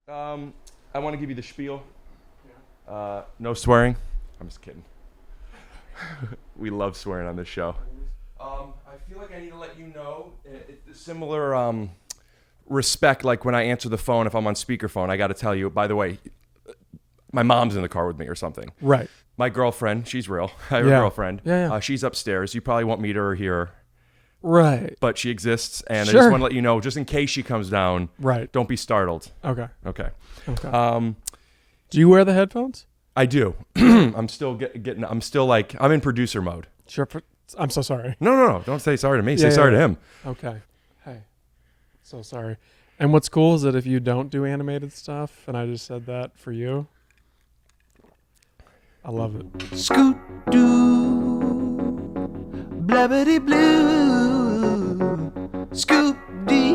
I want to give you the spiel. No swearing. I'm just kidding. We love swearing on this show. I feel like I need to let you know, similar respect, like when I answer the phone, if I'm on speakerphone, I got to tell you, by the way, my mom's in the car with me or something. Right. My girlfriend, she's real. I have a girlfriend. Yeah. She's upstairs. You probably won't meet her or hear her. Right. But she exists, and Sure. I just want to let you know, just in case she comes down, right. Don't be startled. Okay. Okay. Do you wear the headphones? I do. I'm still getting, I'm still like, I'm in producer mode. Sure. I'm so sorry. No. Don't say sorry to me. Say sorry to him. Okay. Hey. So sorry. And what's cool is that if you don't do animated stuff, and I just said that for you, I love it. Scoot doo, blabbity blue, scoop dee.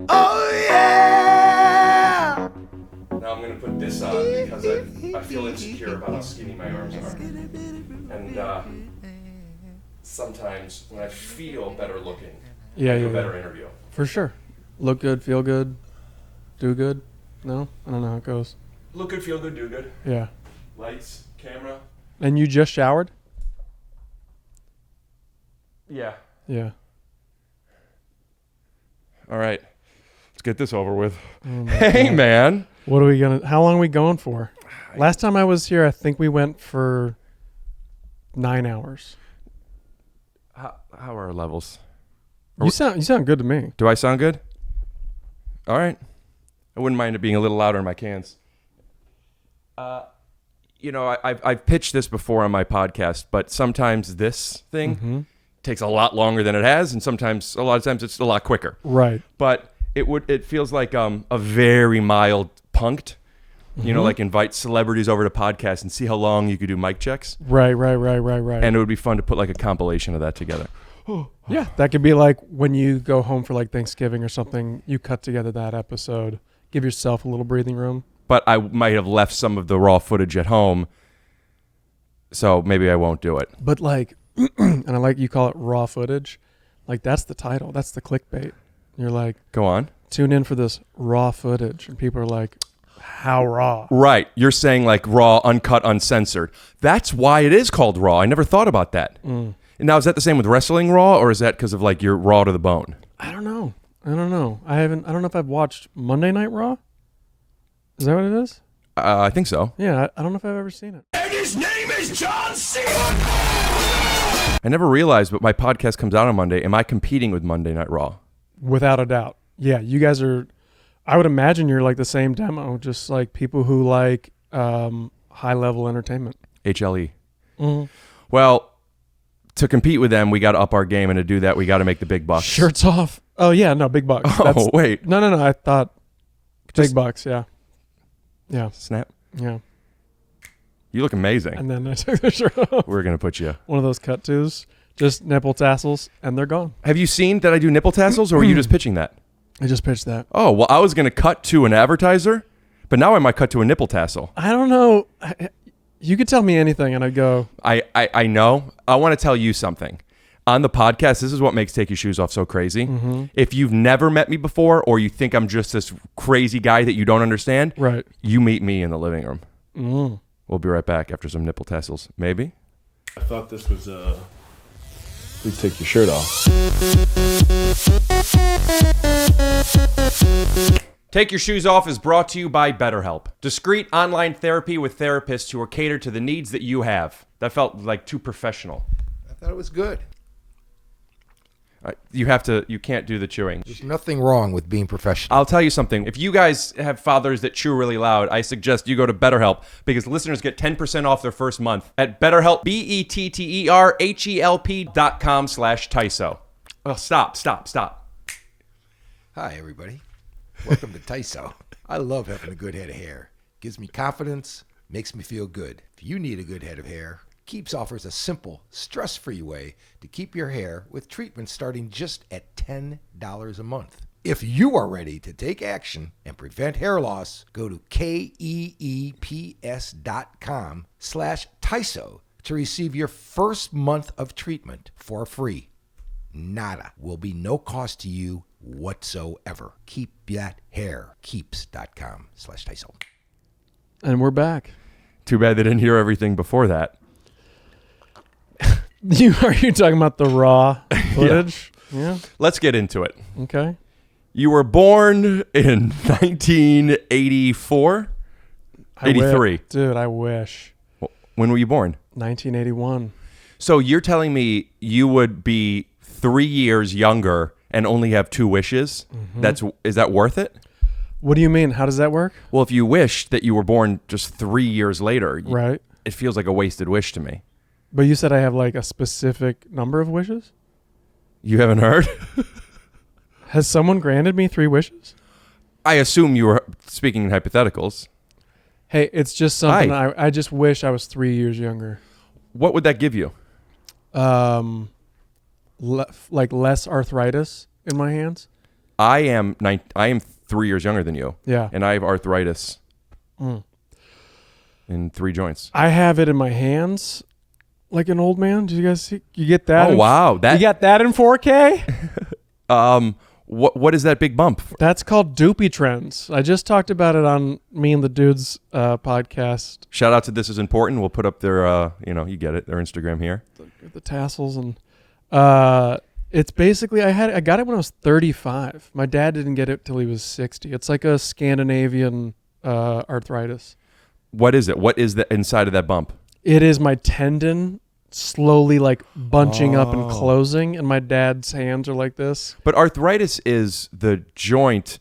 Oh yeah! Now I'm going to put this on because I feel insecure about how skinny my arms are. And sometimes when I feel better looking, I do a better interview. For sure. Look good, feel good, do good. No? I don't know how it goes. Look good, feel good, do good. Yeah. Lights, camera. And you just showered? Yeah. Yeah. All right. Let's get this over with. Oh Hey, God. man. How long are we going for? Last time I was here, I think we went for 9 hours. How are our levels? You sound good to me. Do I sound good? All right. I wouldn't mind it being a little louder in my cans. I've pitched this before on my podcast, but sometimes this thing takes a lot longer than it has, and a lot of times it's a lot quicker. Right. But it feels like a very mild punked. Like invite celebrities over to podcasts and see how long you could do mic checks. Right. And it would be fun to put like a compilation of that together. Yeah, that could be like when you go home for like Thanksgiving or something, you cut together that episode. Give yourself a little breathing room. But I might have left some of the raw footage at home, so maybe I won't do it. But like, and I like you call it raw footage. Like that's the title. That's the clickbait. You're like, go on. Tune in for this raw footage. And people are like, how raw? Right. You're saying like raw, uncut, uncensored. That's why it is called raw. I never thought about that. Now, is that the same with wrestling raw, or is that because of like you're raw to the bone? I don't know. I don't know if I've watched Monday Night Raw. Is that what it is? I think so. Yeah, I don't know if I've ever seen it. And his name is John Cena! I never realized, but my podcast comes out on Monday. Am I competing with Monday Night Raw? Without a doubt. Yeah, you guys are, I would imagine you're like the same demo, just like people who like high-level entertainment. HLE. Mm-hmm. Well, to compete with them, we got to up our game, and to do that, we got to make the big bucks. Shirts off. Oh, yeah, no, big bucks. Oh, wait. No, I thought big bucks, yeah. Yeah. Snap. Yeah. You look amazing. And then I took the shirt off. We're going to put you. One of those cut twos, just nipple tassels, and they're gone. Have you seen that I do nipple tassels, or were you just pitching that? I just pitched that. Oh, well, I was going to cut to an advertiser, but now I might cut to a nipple tassel. I don't know. You could tell me anything, and I'd go. I know. I want to tell you something. On the podcast, this is what makes Take Your Shoes Off so crazy. Mm-hmm. If you've never met me before, or you think I'm just this crazy guy that you don't understand, right? You meet me in the living room. Mm. We'll be right back after some nipple tassels. Maybe? I thought this was, we'd take your shirt off. Take Your Shoes Off is brought to you by BetterHelp. Discreet online therapy with therapists who are catered to the needs that you have. That felt like too professional. I thought it was good. You can't do the chewing. There's nothing wrong with being professional. I'll tell you something. If you guys have fathers that chew really loud, I suggest you go to BetterHelp because listeners get 10% off their first month at BetterHelp, BetterHelp.com/TYSO. Oh, stop. Hi, everybody. Welcome to TYSO. I love having a good head of hair. Gives me confidence, makes me feel good. If you need a good head of hair, Keeps offers a simple, stress-free way to keep your hair with treatments starting just at $10 a month. If you are ready to take action and prevent hair loss, go to keeps.com/TYSO to receive your first month of treatment for free. Nada will be no cost to you whatsoever. Keep that hair. Keeps.com/TYSO. And we're back. Too bad they didn't hear everything before that. Are you talking about the raw footage? Yeah. Let's get into it. Okay. You were born in 1984? 83. Dude, I wish. When were you born? 1981. So you're telling me you would be 3 years younger and only have 2 wishes? Is that worth it? What do you mean? How does that work? Well, if you wish that you were born just 3 years later, Right. it feels like a wasted wish to me. But you said I have like a specific number of wishes? You haven't heard? Has someone granted me 3 wishes? I assume you were speaking in hypotheticals. Hey, it's just something I just wish I was 3 years younger. What would that give you? Like less arthritis in my hands. I am 3 years younger than you. Yeah. And I have arthritis in 3 joints. I have it in my hands like an old man. Did you guys see? You get that? Oh, wow. You got that in 4K? What is that big bump? That's called Dupuytren's. I just talked about it on Me and the Dudes podcast. Shout out to This Is Important. We'll put up their, you get it, their Instagram here. The tassels and it's basically I got it when I was 35. My dad didn't get it till he was 60. It's like a Scandinavian arthritis. What is it? What is the inside of that bump? It is my tendon slowly like bunching up and closing, and my dad's hands are like this. But arthritis is the joint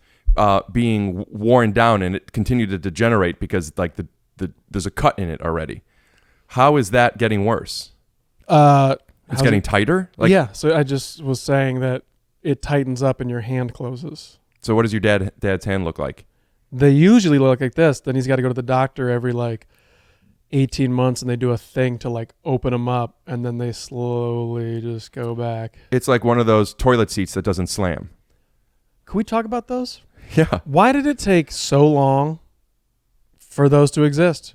being worn down and it continued to degenerate because like there's a cut in it already. How is that getting worse? It's getting tighter? Yeah, so I just was saying that it tightens up and your hand closes. So what does your dad's hand look like? They usually look like this. Then he's got to go to the doctor every like 18 months and they do a thing to like open them up and then they slowly just go back. It's like one of those toilet seats that doesn't slam. Can we talk about those? Yeah. Why did it take so long for those to exist?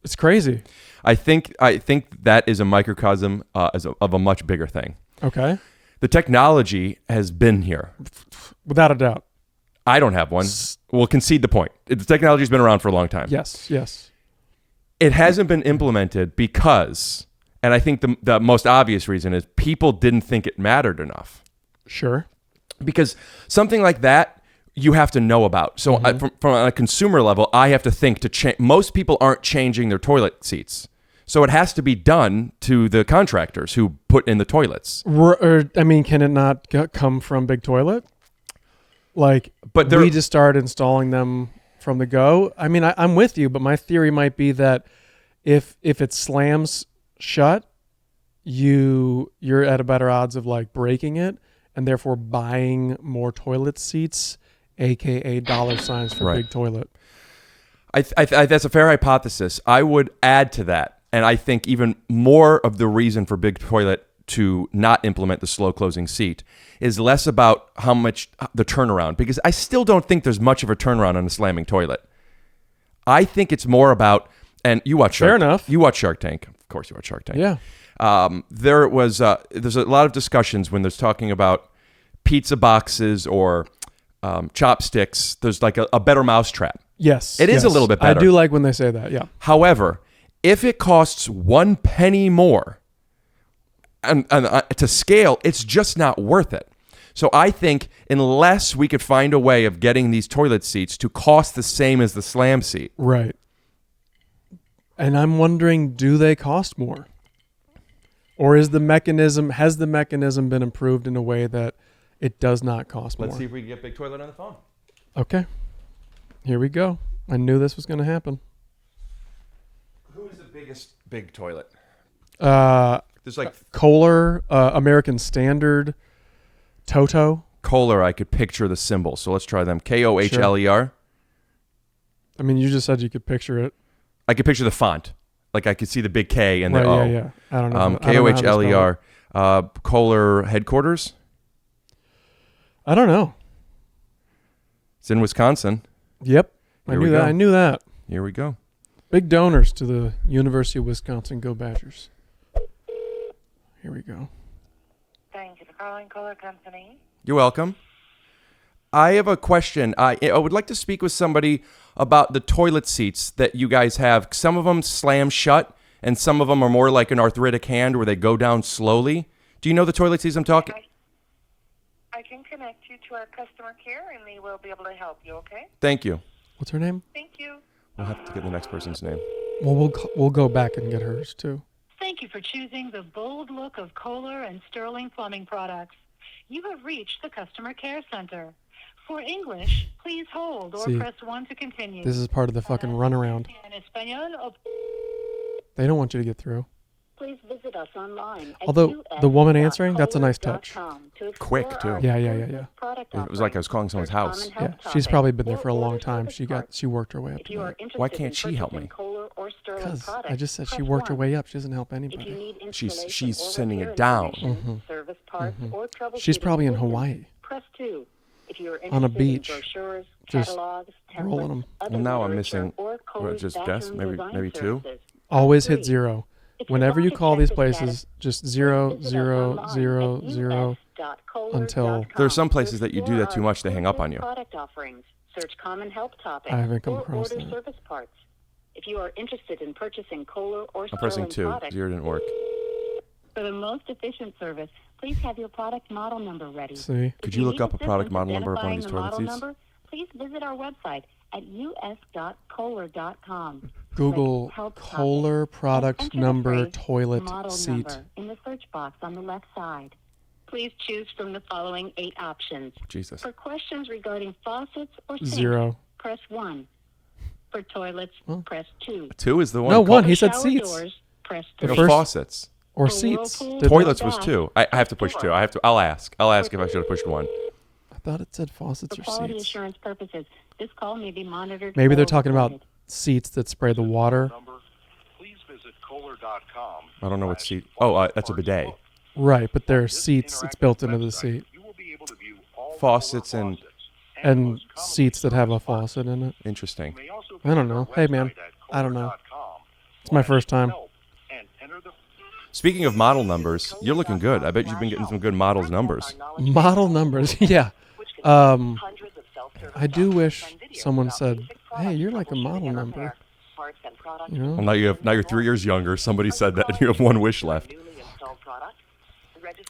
It's crazy. I think that is a microcosm of a much bigger thing. Okay. The technology has been here. Without a doubt. I don't have one. We'll concede the point. The technology's been around for a long time. Yes. It hasn't been implemented because, and I think the most obvious reason is people didn't think it mattered enough. Sure. Because something like that, you have to know about. So from a consumer level, I have to think to change. Most people aren't changing their toilet seats. So it has to be done to the contractors who put in the toilets. Can it not come from Big Toilet? But we just start installing them from the go. I mean, I'm with you, but my theory might be that if it slams shut, you're at a better odds of like breaking it and therefore buying more toilet seats, aka $ for Big Toilet. That's a fair hypothesis. I would add to that. And I think even more of the reason for Big Toilet to not implement the slow closing seat is less about how much the turnaround, because I still don't think there's much of a turnaround on a slamming toilet. I think it's more about, and you watch Shark Fair enough. You watch Shark Tank. Of course you watch Shark Tank. Yeah. There's a lot of discussions when there's talking about pizza boxes or chopsticks. There's like a better mousetrap. Yes. It is a little bit better. I do like when they say that, yeah. However, if it costs 1 penny more and to scale, it's just not worth it. So I think unless we could find a way of getting these toilet seats to cost the same as the slam seat. Right. And I'm wondering, do they cost more? Or has the mechanism been improved in a way that it does not cost more? Let's see if we can get Big Toilet on the phone. Okay. Here we go. I knew this was going to happen. Who is the biggest Big Toilet? There's like Kohler, American Standard, Toto. Kohler, I could picture the symbol. So let's try them. Kohler. I mean, you just said you could picture it. I could picture the font. Like I could see the big K and the O. Yeah. I don't know. Kohler. Kohler headquarters? I don't know. It's in Wisconsin. Yep. I knew that. Here we go. Big donors to the University of Wisconsin. Go Badgers. Here we go. Thank you for calling Kohler Company. You're welcome. I have a question. I would like to speak with somebody about the toilet seats that you guys have. Some of them slam shut, and some of them are more like an arthritic hand where they go down slowly. Do you know the toilet seats I'm talking? I can connect you to our customer care, and they will be able to help you, okay? Thank you. What's her name? Thank you. We'll have to get the next person's name. Well, we'll go back and get hers too. Thank you for choosing the bold look of Kohler and Sterling plumbing products. You have reached the Customer Care Center. For English, please hold or See, press 1 to continue. This is part of the fucking runaround. En español o- They don't want you to get through. Please visit us online at Although the woman answering, that's a nice touch. Quick, too. Yeah. It was like I was calling someone's house. Yeah, she's probably been there for a long time. She worked her way up If to you are that. interested Why can't in she help purchasing me? Kohler or Sterling Because products, I just said she press worked her 1. way up. She doesn't help If you anybody. need She's installation or sending it repair down. information, service parts, or She's troubleshooting probably in systems, Hawaii. Press 2. If you are On a interested beach, in brochures, just catalogs, rolling 'em. templates, other Well, now I'm literature, missing. or Kohler's Just guess. bathroom Maybe design 2. services, Always press hit 3. 0. If you Whenever want you to call check these the places, status, just please 0, visit us 0, online 0, at 0 until us.kohler.com There are some places to that you do explore that too our much, they hang up on you. Product offerings, search common help topics, I haven't come or across order that. service parts. If you are interested in purchasing Kohler or I'm pressing Sterling 2. products, 0 didn't work. for the most efficient service, please have your product model number ready. See? If Could you look need up a product assistance model number of one of these identifying toilet the seats? model number, please visit our website at us.kohler.com. Google Click Help Topic Kohler and product enter the number phrase toilet model seat. number in the search box on the left side. Please choose from the following 8 options. Jesus. For questions regarding faucets or sinks, 0. press 1. For toilets, press 2. 2 is the one. No, called- 1. He said Shower seats. doors, press The 3. No, first- faucets. Or For seats. whirlpool, Didn't Toilets it? was 2. I have to push 2. I'll ask. I'll ask if I should have pushed 1. I thought it said faucets For or quality seats. assurance purposes, this call may be monitored. Maybe they're or talking about recorded. seats that spray the water. Please visit Kohler.com. I don't know what seat. Oh, that's a bidet. Right, but there are seats. It's built into the seat. You will be able to view all Faucets and And seats that have a faucet in it. interesting. I don't know. Hey, man. I don't know. It's my first time. and enter the Speaking of model numbers, you're looking good. I bet you've been getting some good models numbers. Model numbers. Yeah. I do wish someone said, "Hey, you're like a model number." You know? Well, now you're 3 years younger. Somebody said that, and you have 1 wish left.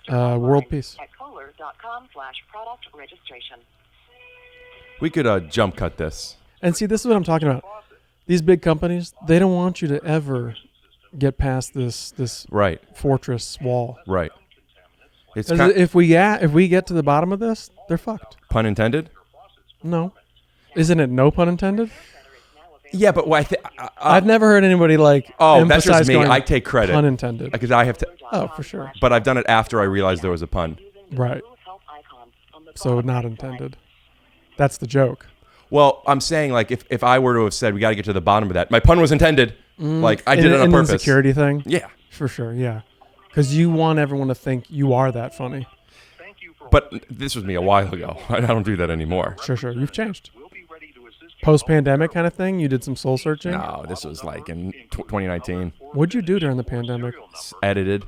World peace. At kohler.com/product registration. We could jump cut this. And see, this is what I'm talking about. These big companies, they don't want you to ever get past this Right, fortress wall. right. It's 'Cause kind, if we get to the bottom of this, they're fucked. pun intended. No, isn't it? No pun intended. Yeah, but what I've never heard anybody like. oh, that's just emphasize me. going, I take credit Pun intended. because I have to. Oh, for sure. But I've done it after I realized there was a pun. Right. So not intended. That's the joke. Well, I'm saying like if I were to have said we got to get to the bottom of that, my pun was intended. Like I did it on An purpose. insecurity thing. Yeah, For sure. Yeah. Because you want everyone to think you are that funny. but this was me a while ago. I don't do that anymore. Sure. You've changed. Post-pandemic kind of thing. You did some soul searching. No, this was like in 2019. What'd you do during the pandemic? Edited.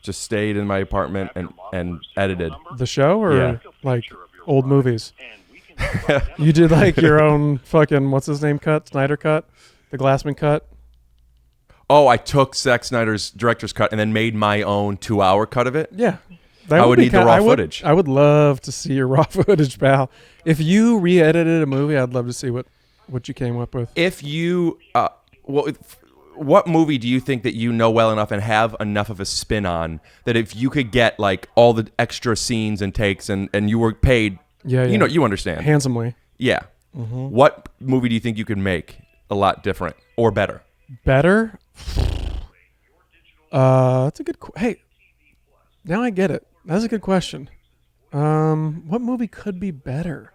Just stayed in my apartment and edited. The show or Yeah. like old movies? You did like your own fucking what's his name cut? Snyder cut? The Glassman cut? Oh, I took Zack Snyder's director's cut and then made my own 2-hour cut of it. Yeah. I would be need the raw I would- footage. I would love to see your raw footage, pal. If you re-edited a movie, I'd love to see what you came up with. If you, what movie do you think that you know well enough and have enough of a spin on that if you could get like all the extra scenes and takes and you were paid, Yeah. you know, you understand. Handsomely. Yeah. What movie do you think you could make a lot different or better? Better? That's a good hey, now I get it. That's a good question. What movie could be better?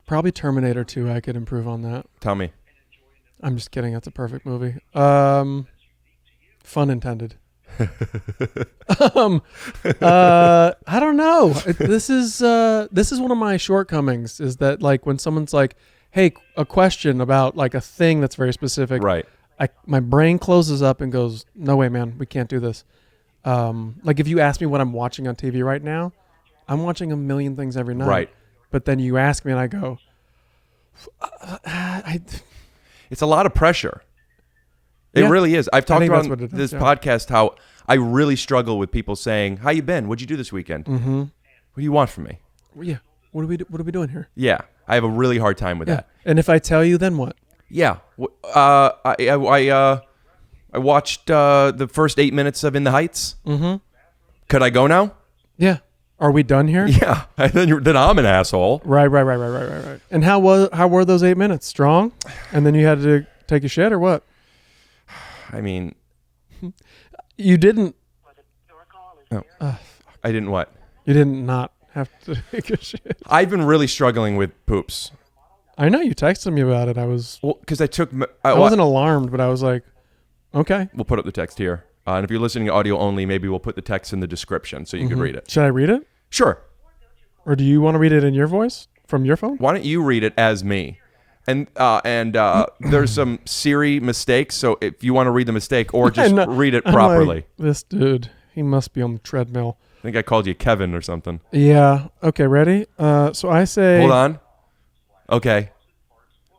Probably Terminator 2. I could improve on that. Tell me. I'm just kidding. That's a perfect movie. Fun intended. I don't know. This is one of my shortcomings is that like when someone's like, hey, a question about like a thing that's very specific. Right. My brain closes up and goes, no way, man, we can't do this. Like if you ask me what I'm watching on TV right now, I'm watching a million things every night. Right. But then you ask me and I go, it's a lot of pressure. It Yeah. really is. I've talked think about that's what it is, this yeah. podcast how I really struggle with people saying, "How you been? What'd you do this weekend? mm-hmm. What do you want from me?" Yeah. What are we doing here? Yeah, I have a really hard time with Yeah. that. And if I tell you, then what? Yeah, I watched the first 8 minutes of In the Heights. Mm-hmm. Could I go now? Yeah. Are we done here? Yeah, then I'm an asshole. Right. And how were those 8 minutes? Strong? And then you had to take a shit or what? I mean, You didn't. I didn't what? You didn't not have to take a shit. I've been really struggling with poops. I know you texted me about it. I was. Well, because I took. I wasn't alarmed, but I was like, okay. We'll put up the text here. And if you're listening audio only, maybe we'll put the text in the description so you can read it. Should I read it? Sure. Or do you want to read it in your voice from your phone? Why don't you read it as me? And there's some Siri mistakes, so if you want to read the mistake or just read it I'm properly. like, this dude, he must be on the treadmill. I think I called you Kevin or something. Yeah. Okay, ready? So I say... Hold on. Okay.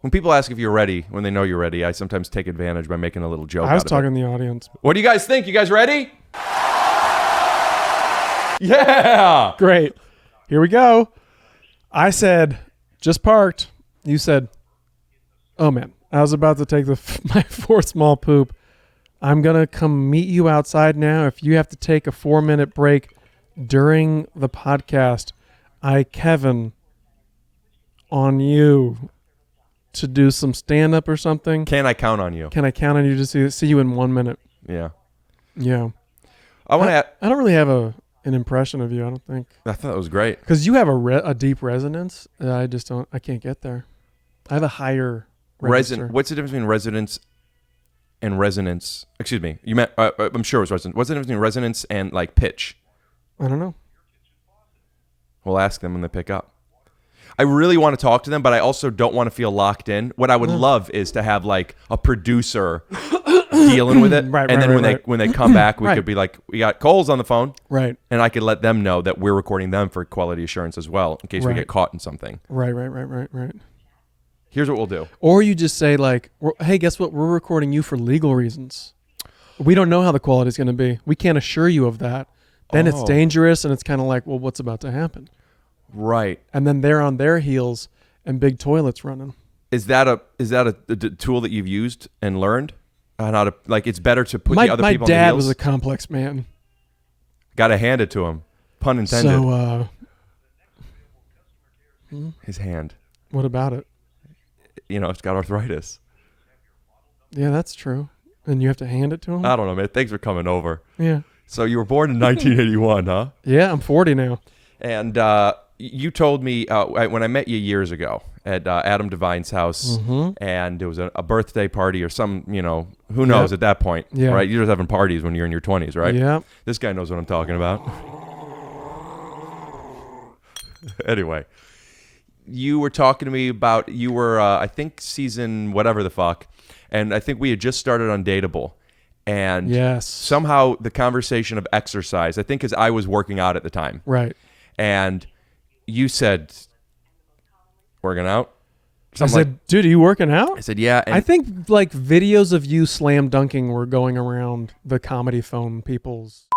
When people ask if you're ready, when they know you're ready, I sometimes take advantage by making a little joke I was out of talking it. to the audience. What do you guys think? You guys ready? Yeah! Great. Here we go. I said, just parked. You said, oh, man, I was about to take my fourth small poop. I'm going to come meet you outside now. If you have to take a 4-minute break during the podcast, Kevin, on you to do some stand-up or something. Can I count on you? Can I count on you to see you in 1 minute? Yeah. Yeah. I want to. I don't really have an impression of you, I don't think. I thought that was great. Because you have a deep resonance. I just don't. I can't get there. I have a higher register. What's the difference between resonance and resonance? Excuse me. You meant. I'm sure it was resonance. What's the difference between resonance and like pitch? I don't know. We'll ask them when they pick up. I really want to talk to them, but I also don't want to feel locked in. What I would love is to have like a producer dealing with it, and then when they come back, we could be like, we got Cole's on the phone, right? And I could let them know that we're recording them for quality assurance as well, in case we get caught in something. Right. Here's what we'll do. Or you just say like, hey, guess what? We're recording you for legal reasons. We don't know how the quality is going to be. We can't assure you of that. Then it's dangerous, and it's kind of like, well, what's about to happen? Right. And then they're on their heels, and Big Toilet's running. Is that a tool that you've used and learned on how to, like, it's better to put the other people on the heels? My dad was a complex man. Got to hand it to him. Pun intended. So, his hand. What about it? You know, it's got arthritis. Yeah, that's true. And you have to hand it to him? I don't know, man. Thanks for coming over. Yeah. So you were born in 1981, huh? Yeah, I'm 40 now. And you told me when I met you years ago at Adam Devine's house, and it was a birthday party or some, you know, who knows at that point, right? You're just having parties when you're in your 20s, right? Yeah. This guy knows what I'm talking about. Anyway, you were talking to me about, you were, I think, season whatever the fuck, and I think we had just started on Dateable. And somehow the conversation of exercise, I think because I was working out at the time. Right. And you said, working out? I said, dude, are you working out? I said, yeah. And I think like videos of you slam dunking were going around the comedy phone people's.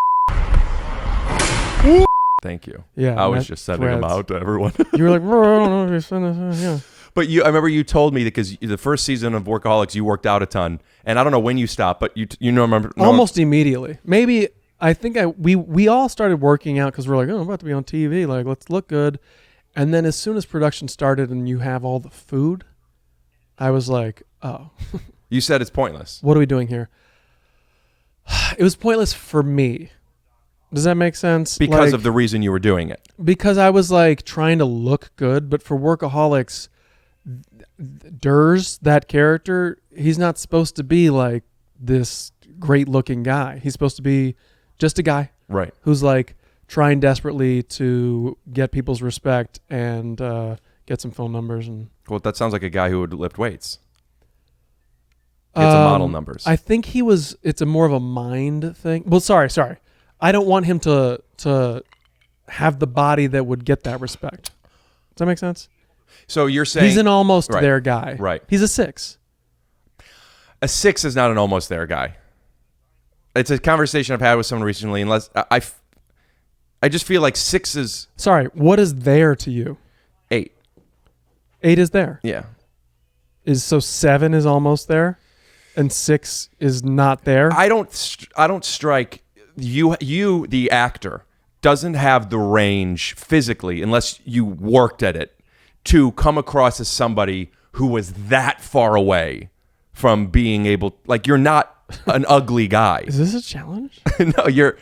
Thank you. Yeah. I was just sending them out to everyone. You were like, bro, I don't know if you're sending this. Yeah. But I remember you told me that because the first season of Workaholics, you worked out a ton. And I don't know when you stopped, but remember. Almost immediately. Maybe, I think we all started working out because we're like, oh, I'm about to be on TV. Like, let's look good. And then as soon as production started and you have all the food, I was like, oh. You said it's pointless. What are we doing here? It was pointless for me. Does that make sense? Because of the reason you were doing it. Because I was like trying to look good, but for Workaholics, Durs, that character, he's not supposed to be like this great looking guy. He's supposed to be just a guy. Right. Who's like trying desperately to get people's respect and get some phone numbers. And well, that sounds like a guy who would lift weights. Get some model numbers. I think it's more of a mind thing. Well, sorry. I don't want him to have the body that would get that respect. Does that make sense? So you're saying he's an almost right, there guy. Right. He's a 6. A 6 is not an almost there guy. It's a conversation I've had with someone recently. Unless I just feel like 6 is. Sorry, what is there to you? 8. 8 is there. Yeah. So 7 is almost there, and 6 is not there. I don't strike you. The actor doesn't have the range physically, unless you worked at it, to come across as somebody who was that far away from being able. Like, you're not an ugly guy. Is this a challenge? No, you're.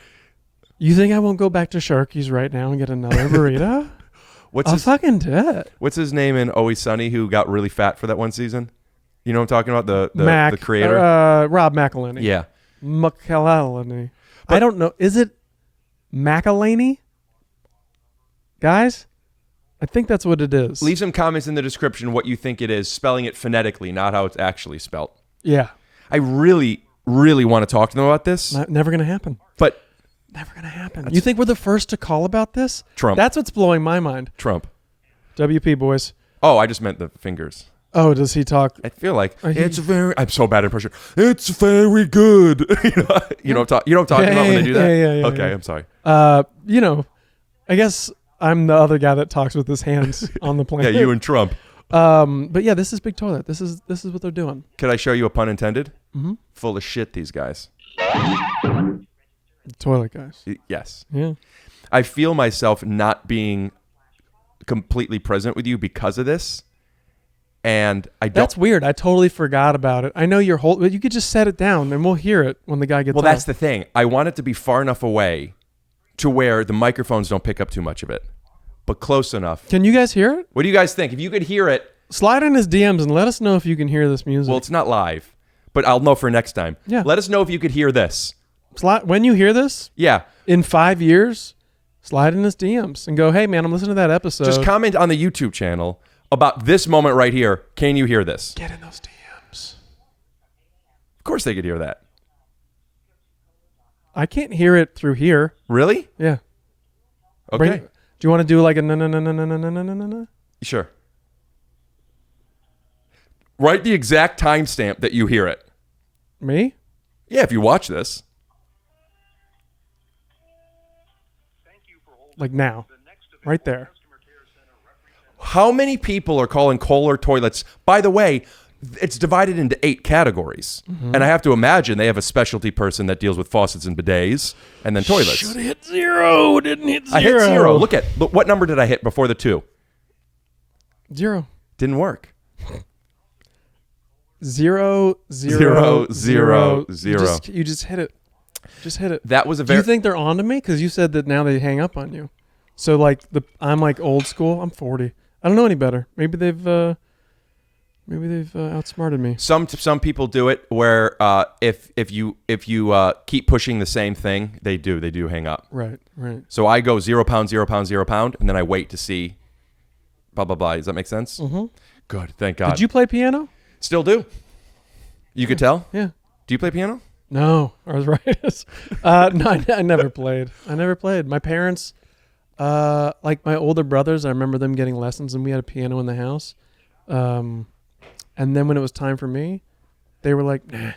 You think I won't go back to Sharky's right now and get another burrito? I'll fucking do it. What's his name in Always Sunny who got really fat for that one season? You know what I'm talking about? The creator? Rob McElhenney. Yeah. McElhenney. I don't know. Is it McElhenney? Guys? I think that's what it is. Leave some comments in the description what you think it is, spelling it phonetically, not how it's actually spelled. Yeah. I really, really want to talk to them about this. Never going to happen. But never going to happen. You think we're the first to call about this? Trump. That's what's blowing my mind. Trump. WP, boys. Oh, I just meant the fingers. Oh, does he talk? I feel like I'm so bad at impression. It's very good. you know what I'm talking about when they do that? Yeah, okay, yeah. I'm sorry. I guess I'm the other guy that talks with his hands on the planet. Yeah, you and Trump. But yeah, this is Big Toilet. This is what they're doing. Could I show you a pun intended? Mm-hmm. Full of shit, these guys. Toilet guys. Yes. Yeah. I feel myself not being completely present with you because of this. And I don't. That's weird. I totally forgot about it. I know you're but you could just set it down and we'll hear it when the guy gets Well, up. that's the thing. I want it to be far enough away to where the microphones don't pick up too much of it, but close enough. Can you guys hear it? What do you guys think? If you could hear it, slide in his DMs and let us know if you can hear this music. Well, it's not live, but I'll know for next time. Yeah. Let us know if you could hear this. When you hear this, yeah, in 5 years, slide in his DMs and go, hey, man, I'm listening to that episode. Just comment on the YouTube channel about this moment right here. Can you hear this? Get in those DMs. Of course they could hear that. I can't hear it through here. Really? Yeah. Okay. Do you want to do like a no? Sure. Write the exact timestamp that you hear it. Me? Yeah, if you watch this. Like now. Right there. How many people are calling Kohler toilets? By the way, it's divided into 8 categories. Mm-hmm. And I have to imagine they have a specialty person that deals with faucets and bidets and then toilets. Should have hit 0. Didn't hit 0. I hit 0. Look, what number did I hit before the 2? 0. Didn't work. 0, 0, 0, 0. You just hit it. Just hit it. That was a Do you think they're on to me? Because you said that now they hang up on you. So like I'm like old school. I'm 40. I don't know any better. Maybe they've outsmarted me. Some people do it where if you keep pushing the same thing, they do hang up. Right. So I go 0 pound, 0 pound, 0 pound, and then I wait to see blah blah blah. Does that make sense? Mm-hmm. Good. Thank God. Did you play piano? Still do. You could tell? Yeah. Do you play piano? No, arthritis. No, I never played. My parents, like my older brothers, I remember them getting lessons, and we had a piano in the house. And then when it was time for me, they were like, nah,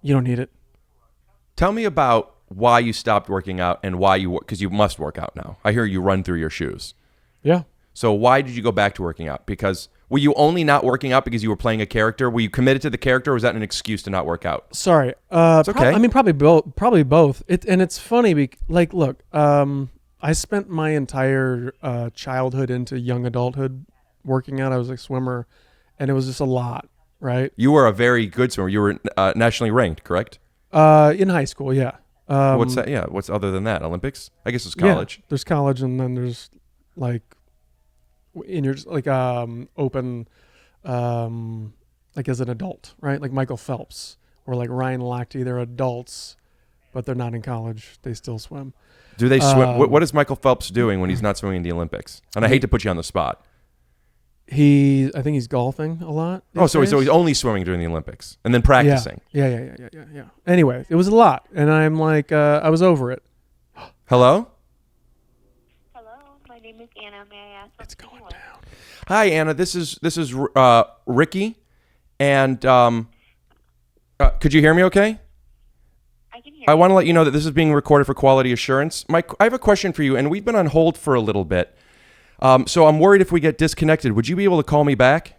you don't need it. Tell me about why you stopped working out and why because you must work out now. I hear you run through your shoes. Yeah. So why did you go back to working out? Because were you only not working out because you were playing a character? Were you committed to the character, or was that an excuse to not work out? Sorry. It's okay. Probably both. And it's funny. Look, I spent my entire childhood into young adulthood working out. I was a swimmer, and it was just a lot, right? You were a very good swimmer. You were nationally ranked, correct? In high school, yeah. What's that? Yeah. What's other than that? Olympics? I guess it's college. Yeah, there's college, and then there's like in your like open, like as an adult, right? Like Michael Phelps or like Ryan Lochte. They're adults, but they're not in college. They still swim. Do they swim? What is Michael Phelps doing when he's not swimming in the Olympics? And I hate to put you on the spot. I think he's golfing a lot. Oh, so these he's days. only swimming during the Olympics and then practicing. Yeah. Anyway, it was a lot, and I'm like, I was over it. Hello? Hello, my name is Anna. May I ask? It's going down. Hi, Anna. This is Ricky, and could you hear me? Okay. I can hear I you. want to let you know that this is being recorded for quality assurance. Mike, I have a question for you, and we've been on hold for a little bit. So I'm worried if we get disconnected, would you be able to call me back?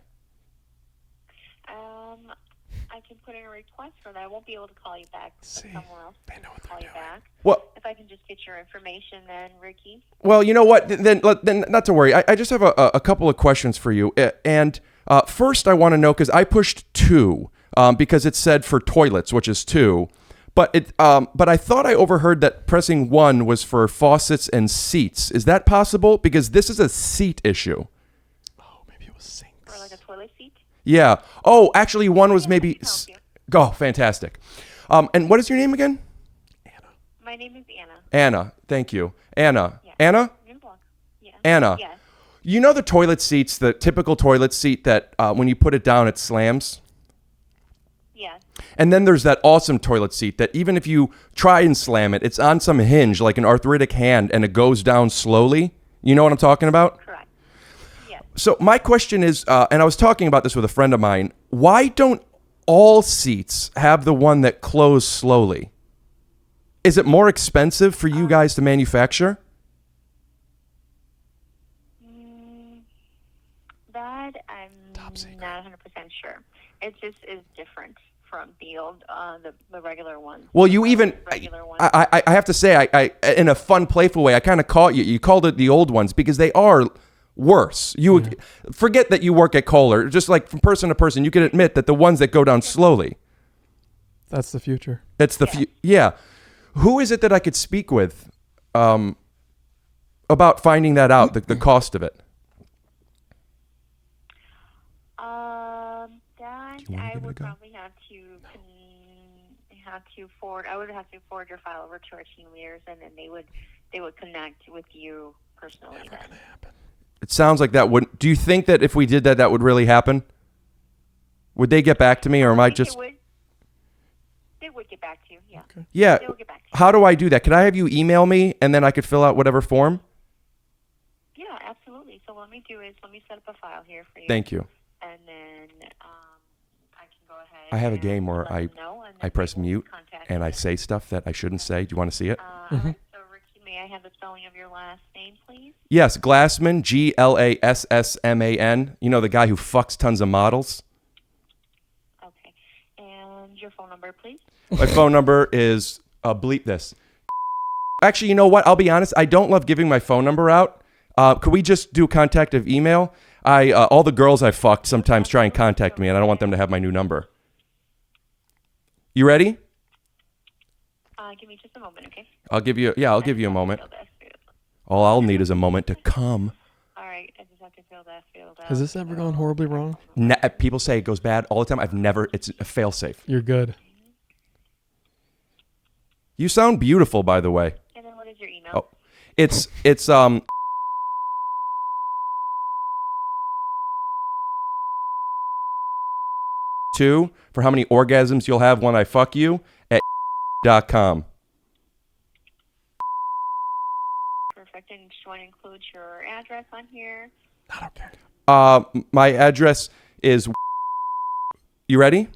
I can put in a request for that. I won't be able to call you back. Someone else they know what call they're you doing. back. What? If I can just get your information, then Ricky. Well, you know what? Then not to worry. I just have a couple of questions for you. And first, I want to know, because I pushed 2 because it said for toilets, which is 2. But I thought I overheard that pressing 1 was for faucets and seats. Is that possible? Because this is a seat issue. Oh, maybe it was sinks. Or like a toilet seat. Yeah. Oh, actually, 1 was maybe. I can help you. Oh, fantastic. And what is your name again? My name is Anna. Anna. Thank you. Anna. Yeah. Anna? You're welcome. Yeah. Anna. Yes. You know the toilet seats, the typical toilet seat that when you put it down, it slams? Yes. And then there's that awesome toilet seat that even if you try and slam it, it's on some hinge like an arthritic hand and it goes down slowly. You know what I'm talking about? Correct. Yes. So my question is, and I was talking about this with a friend of mine, why don't all seats have the one that close slowly? Is it more expensive for you guys to manufacture? That I'm not 100% sure. It just is different from the old, the regular ones. Well, you even, regular ones. I have to say, I in a fun, playful way, I kind of caught you. You called it the old ones because they are worse. You forget that you work at Kohler. Just like from person to person, you can admit that the ones that go down slowly. That's the future. That's the yeah. Who is it that I could speak with about finding that out, the cost of it? That I would probably have to forward. I would have to forward your file over to our team leaders, and then they would connect with you personally. Never gonna happen. It sounds like that wouldn't. Do you think that if we did that, that would really happen? Would they get back to me, or am I just? They would get back to you. Yeah. Okay. Yeah. They will get back to you. How do I do that? Could I have you email me and then I could fill out whatever form? Yeah, absolutely. So what let me do is let me set up a file here for you. Thank you. And then I can go ahead. I have a and game where let I them know, and I then press they will mute contact and I you. say stuff that I shouldn't say. Do you want to see it? All right, so Ricky, may I have the spelling of your last name, please? Yes, Glassman, Glassman. You know, the guy who fucks tons of models. Okay. And your phone number, please? My phone number is bleep this. Actually, you know what? I'll be honest. I don't love giving my phone number out. Could we just do contact of email? All the girls I fucked sometimes try and contact me, and I don't want them to have my new number. You ready? Give me just a moment, okay? I'll give you a moment. Fill that field. All I'll need is a moment to come. All right, I just have to fill that field out. Has this ever gone horribly wrong? People say it goes bad all the time. It's a fail-safe. You're good. You sound beautiful, by the way. And then what is your email? Oh, it's 2 for how many orgasms you'll have when I fuck you at .com. Perfect. And just want to include your address on here. Not okay. My address is. You ready?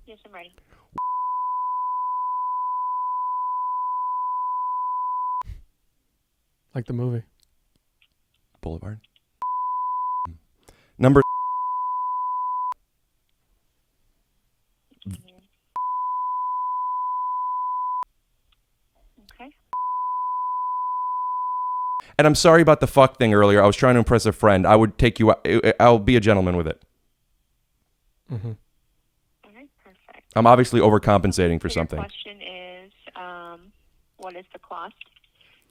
Yes, I'm ready. Like the movie. Boulevard. Number. Okay. And I'm sorry about the fuck thing earlier. I was trying to impress a friend. I would take you. I'll be a gentleman with it. Mm-hmm. All right, perfect. I'm obviously overcompensating for So something. Your question is, what is the cost?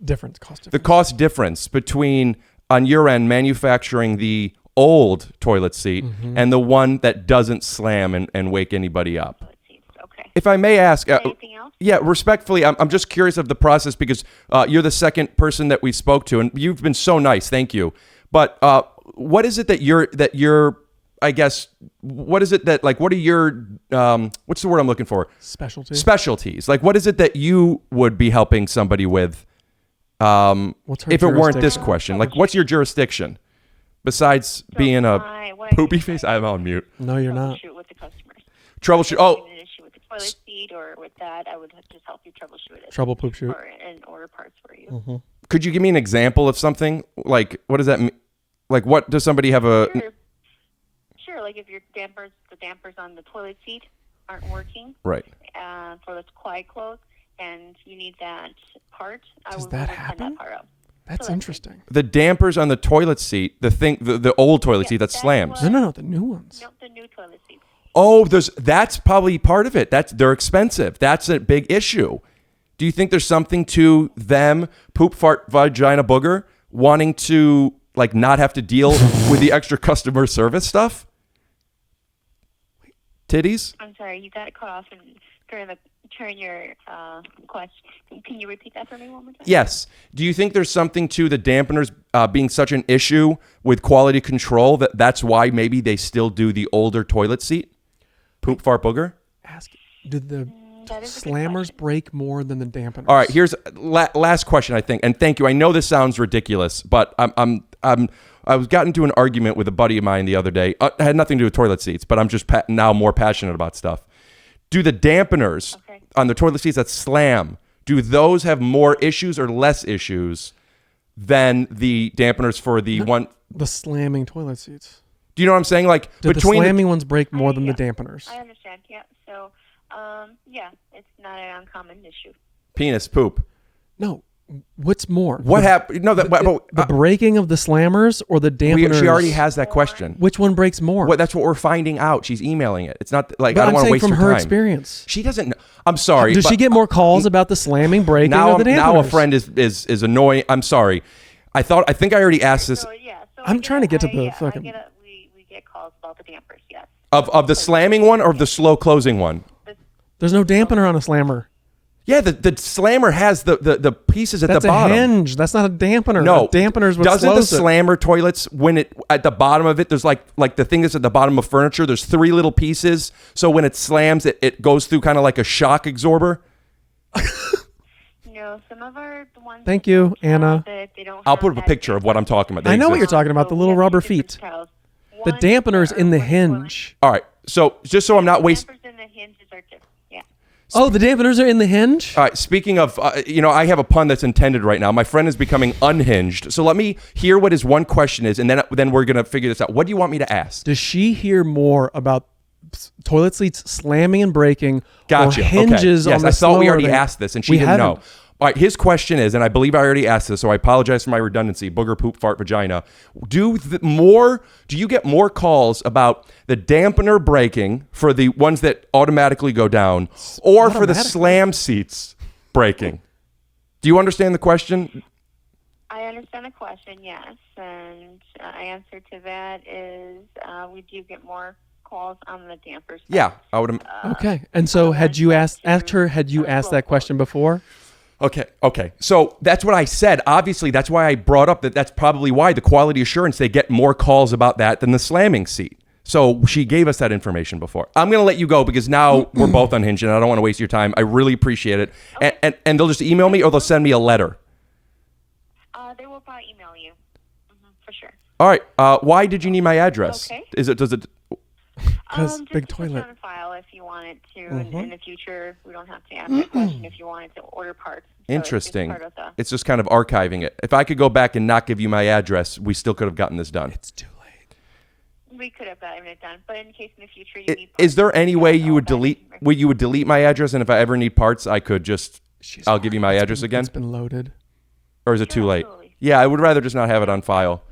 Difference. Cost The difference. cost difference between, on your end, manufacturing the old toilet seat and the one that doesn't slam and wake anybody up. Let's see. Okay. If I may ask, Anything else? yeah, respectfully, I'm just curious of the process because you're the second person that we spoke to, and you've been so nice. Thank you. But what is it that you're I guess, what is it that, like, what are your, what's the word I'm looking for? Specialties. Like, what is it that you would be helping somebody with if it weren't this question? Like, what's your jurisdiction besides being a poopy face? I'm on mute. No, you're not. Troubleshoot with the customers. Troubleshoot. Oh. An issue with the toilet seat or with that, I would just help you troubleshoot it. Trouble poop shoot. And order parts for you. Mm-hmm. Could you give me an example of something? Like, what does that mean? Like, what does somebody have a... Sure, like if the dampers on the toilet seat aren't working. Right. For the quiet close, and you need that part. Does that happen? That part up. That's interesting. The dampers on the toilet seat, the old toilet seat that slams. No, the new ones. No, the new toilet seat. Oh, that's probably part of it. They're expensive. That's a big issue. Do you think there's something to them, poop, fart, vagina, booger, wanting to like not have to deal with the extra customer service stuff? Titties? I'm sorry, you got cut off during your question. Can you repeat that for me one more time? Yes. Do you think there's something to the dampeners being such an issue with quality control that's why maybe they still do the older toilet seat? Poop, fart, booger? Did the slammers break more than the dampeners? All right, here's last question, I think. And thank you. I know this sounds ridiculous, but I was got into an argument with a buddy of mine the other day. It had nothing to do with toilet seats, but I'm just now more passionate about stuff. Do the dampeners on the toilet seats that slam, do those have more issues or less issues than the dampeners for the slamming toilet seats? Do you know what I'm saying? Like, the slamming ones break more than the dampeners? I understand. Yeah. So, yeah, it's not an uncommon issue. Penis poop. No. What's more? What happened? No, the breaking of the slammers or the dampeners? She already has that question. Which one breaks more? That's what we're finding out. She's emailing it. It's not like but I don't want to waste from your her time. Experience. She doesn't know. I'm sorry. Does she get more calls about the slamming, breaking of the dampeners? Now a friend is annoying. I'm sorry. I think I already asked this. I'm trying to get to the fucking. We get calls about the dampers. Yes. Of the slamming one or the slow closing one? There's no dampener on a slammer. Yeah, the slammer has the pieces at the bottom. That's a hinge. That's not a dampener. No, a dampener's what doesn't the slows slammer toilets when it at the bottom of it? There's like the thing that's at the bottom of furniture. There's 3 little pieces, so when it slams, it goes through kind of like a shock absorber. No, some of our ones. Thank you, Anna. I'll put up a picture of what I'm talking about. I know what you're talking about. The little rubber feet. The dampener's in the hinge. All right, so just so I'm not wasting. The hinges are different. Yeah. Oh, the dampeners are in the hinge? All right, speaking of, I have a pun that's intended right now. My friend is becoming unhinged. So let me hear what his one question is, and then we're going to figure this out. What do you want me to ask? Does she hear more about toilet seats slamming and breaking Gotcha. or hinges okay. on the Yes, I thought we already thing? asked this, and she didn't know. All right, his question is, and I believe I already asked this, so I apologize for my redundancy, booger, poop, fart, vagina. Do you get more calls about the dampener breaking for the ones that automatically go down or for the slam seats breaking? Do you understand the question? I understand the question, yes. And my answer to that is we do get more calls on the dampers. Yeah, I would. Okay, and so had you asked that question before? Okay. So that's what I said. Obviously, that's why I brought up that's probably why the quality assurance, they get more calls about that than the slamming seat. So she gave us that information before. I'm going to let you go because now we're both unhinged and I don't want to waste your time. I really appreciate it. Okay. And they'll just email me or they'll send me a letter. They will probably email you, for sure. All right. Why did you need my address? Okay. Does it... Because Big Toilet. Just on file if you wanted to. In the future, we don't have to ask that question if you wanted to order parts. So Interesting. It's just kind of archiving it. If I could go back and not give you my address, we still could have gotten this done. It's too late. We could have gotten it done, but in case in the future you need parts. Is there any way you would delete my address, and if I ever need parts, I could just... I'll give you my address again? It's been loaded. Or is it too late? Absolutely. Yeah, I would rather just not have it on file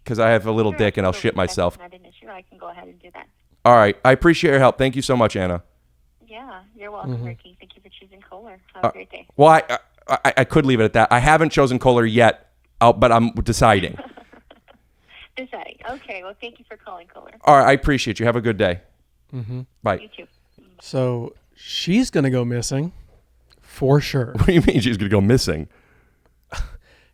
because I have a little dick and I'll shit myself. Not an issue. I can go ahead and do that. All right. I appreciate your help. Thank you so much, Anna. Yeah, you're welcome, Ricky. Thank you for choosing Kohler. Have a great day. Well, I could leave it at that. I haven't chosen Kohler yet, but I'm deciding. Deciding. Okay. Well, thank you for calling Kohler. All right. I appreciate you. Have a good day. Bye. You too. So she's going to go missing for sure. What do you mean she's going to go missing?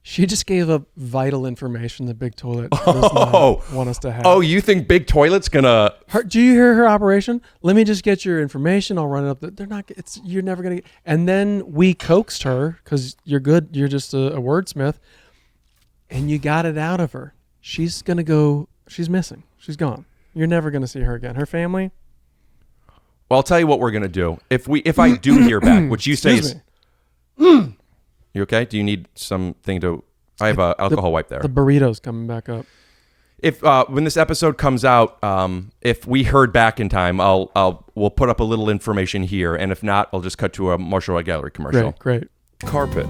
She just gave up vital information that Big Toilet does not want us to have. Oh, you think Big Toilet's gonna? Do you hear her operation? Let me just get your information. I'll run it up. They're not. You're never gonna. And then we coaxed her because you're good. You're just a wordsmith, and you got it out of her. She's gonna go. She's missing. She's gone. You're never gonna see her again. Her family. Well, I'll tell you what we're gonna do. If I do hear back, which you say is. You okay? Do you need something to? I have a alcohol wipe there. The burrito's coming back up. If when this episode comes out, if we heard back in time, we'll put up a little information here, and if not, I'll just cut to a Marshall Art Gallery commercial. Great. Carpet,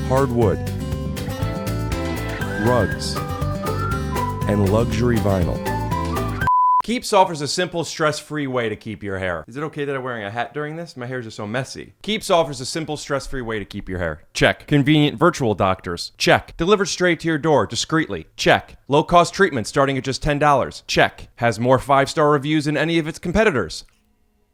hardwood, rugs, and luxury vinyl. Keeps offers a simple, stress-free way to keep your hair. Is it okay that I'm wearing a hat during this? My hair's just so messy. Keeps offers a simple, stress-free way to keep your hair. Check. Convenient virtual doctors. Check. Delivered straight to your door, discreetly. Check. Low-cost treatment starting at just $10. Check. Has more 5-star reviews than any of its competitors.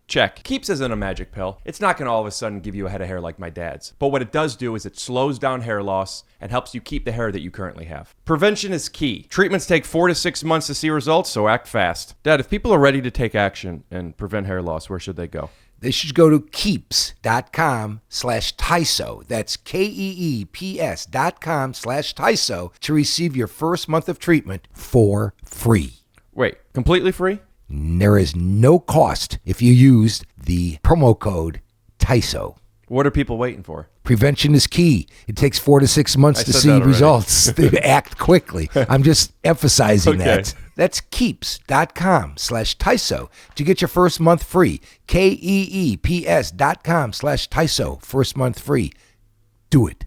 Check. Keeps isn't a magic pill. It's not going to all of a sudden give you a head of hair like my dad's. But what it does do is it slows down hair loss and helps you keep the hair that you currently have. Prevention is key. Treatments take 4 to 6 months to see results, so act fast. Dad, if people are ready to take action and prevent hair loss, where should they go? They should go to keeps.com/TYSO. That's KEEPS.com/TYSO to receive your first month of treatment for free. Wait, completely free? There is no cost if you use the promo code TYSO. What are people waiting for? Prevention is key. It takes 4 to 6 months to see results. They act quickly. I'm just emphasizing that. That's keeps.com/TYSO to get your first month free. KEEPS.com/TYSO. First month free. Do it.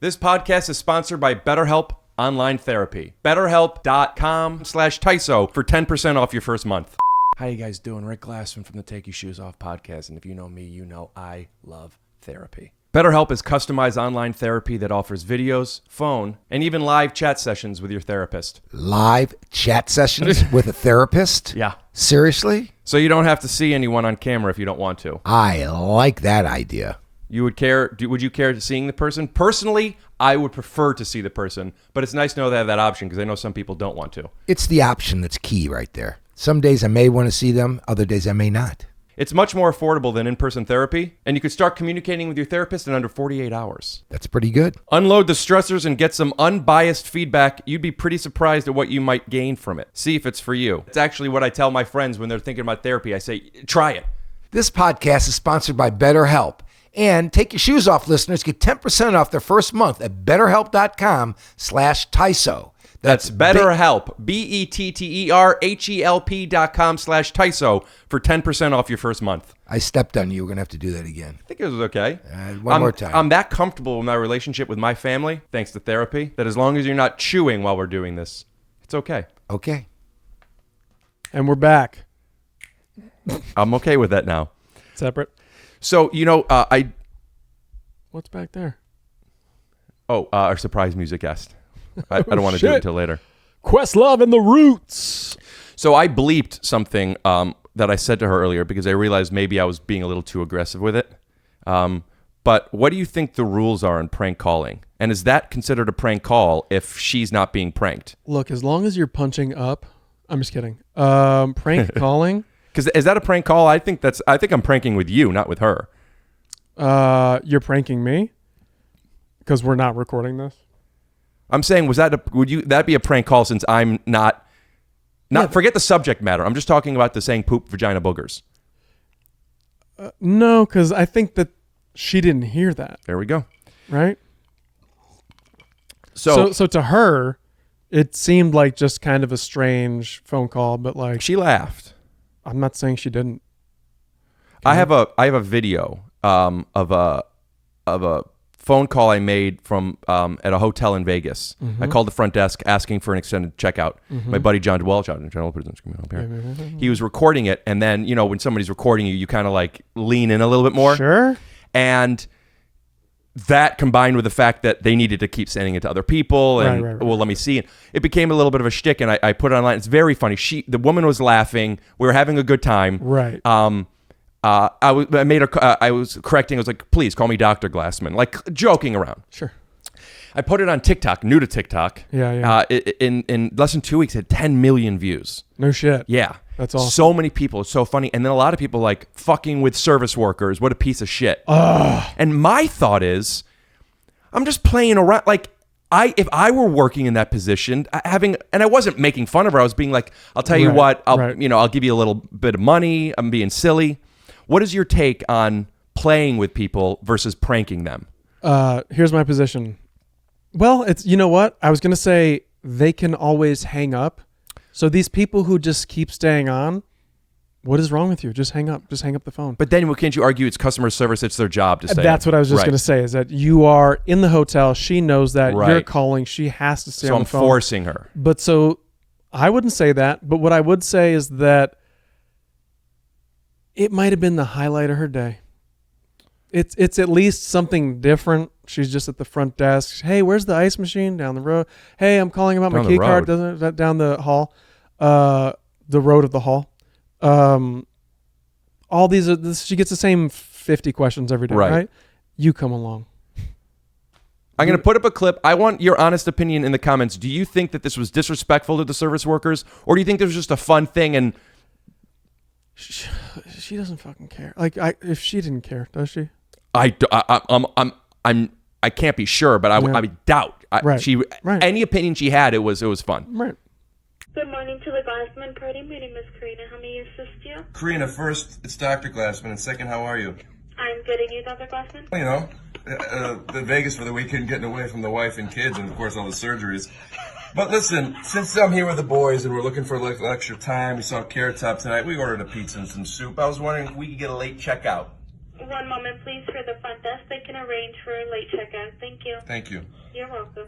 This podcast is sponsored by BetterHelp Online Therapy. BetterHelp.com/TYSO for 10% off your first month. How you guys doing? Rick Glassman from the Take Your Shoes Off podcast. And if you know me, you know I love therapy. BetterHelp is customized online therapy that offers videos, phone, and even live chat sessions with your therapist. Live chat sessions with a therapist? Yeah. Seriously? So you don't have to see anyone on camera if you don't want to. I like that idea. You would care? Would you care to seeing the person? Personally, I would prefer to see the person, but it's nice to know they have that option because I know some people don't want to. It's the option that's key right there. Some days I may want to see them, other days I may not. It's much more affordable than in-person therapy, and you could start communicating with your therapist in under 48 hours. That's pretty good. Unload the stressors and get some unbiased feedback. You'd be pretty surprised at what you might gain from it. See if it's for you. It's actually what I tell my friends when they're thinking about therapy. I say, try it. This podcast is sponsored by BetterHelp. And Take Your Shoes Off listeners get 10% off their first month at BetterHelp.com/TYSO. That's BetterHelp, BetterHelp.com/TYSO for 10% off your first month. I stepped on you. We're going to have to do that again. I think it was okay. One more time. I'm that comfortable in my relationship with my family, thanks to therapy, that as long as you're not chewing while we're doing this, it's okay. Okay. And we're back. I'm okay with that now. Separate. So, What's back there? Our surprise music guest. I don't want to do it until later. Questlove and the Roots. So I bleeped something that I said to her earlier because I realized maybe I was being a little too aggressive with it. But what do you think the rules are in prank calling? And is that considered a prank call if she's not being pranked? Look, as long as you're punching up, I'm just kidding. Prank calling. Because is that a prank call? I think I'm pranking with you, not with her. You're pranking me because we're not recording this. I'm saying, would that be a prank call since I'm not forget the subject matter. I'm just talking about the saying poop, vagina, boogers. No, because I think that she didn't hear that. There we go. Right? So to her, it seemed like just kind of a strange phone call, but like she laughed. I'm not saying she didn't. I have a video of a phone call I made from at a hotel in Vegas. Mm-hmm. I called the front desk asking for an extended checkout. Mm-hmm. My buddy John Dwell, he was recording it, and then when somebody's recording you kind of like lean in a little bit more. Sure. And that combined with the fact that they needed to keep sending it to other people, and right. Well, let me see. It became a little bit of a shtick, and I put it online. It's very funny. The woman was laughing. We were having a good time. Right. I was correcting. I was like, please call me Dr. Glassman, like joking around. Sure. I put it on TikTok, new to TikTok. Yeah. In less than 2 weeks, it had 10 million views. No shit. Yeah. That's awesome. So many people. It's so funny. And then a lot of people like fucking with service workers. What a piece of shit. And my thought is, I'm just playing around. Like, if I were working in that position, and I wasn't making fun of her. I was being like, I'll tell you what, I'll give you a little bit of money. I'm being silly. What is your take on playing with people versus pranking them? Here's my position. Well, it's, you know what? I was going to say they can always hang up. So these people who just keep staying on, what is wrong with you? Just hang up. Just hang up the phone. But then can't you argue it's customer service? It's their job to stay. That's what I was just going to say, is that you are in the hotel. She knows that you're calling. She has to stay on the phone. So I'm forcing her. But so I wouldn't say that. But what I would say is that it might have been the highlight of her day. It's at least something different. She's just at the front desk. Hey, where's the ice machine? Down the road. Hey, I'm calling about my key card. Down the hall, the road of the hall. All these she gets the same 50 questions every day, right? You come along. I'm going to put up a clip. I want your honest opinion in the comments. Do you think that this was disrespectful to the service workers, or do you think this was just a fun thing? And she doesn't fucking care. Like, if she didn't care, does she? I can't be sure, but I doubt. Any opinion she had, it was fun. Right. Good morning to the Glassman Party. My name is Karina. How may I assist you? Karina, first, it's Dr. Glassman, and second, how are you? I'm good, and you, Dr. Glassman? You know, the Vegas for the weekend, getting away from the wife and kids, and of course all the surgeries. But listen, since I'm here with the boys and we're looking for a little extra time, we saw Carrot Top tonight. We ordered a pizza and some soup. I was wondering if we could get a late checkout. One moment, please, for the front desk. They can arrange for a late checkout. Thank you. Thank you. You're welcome.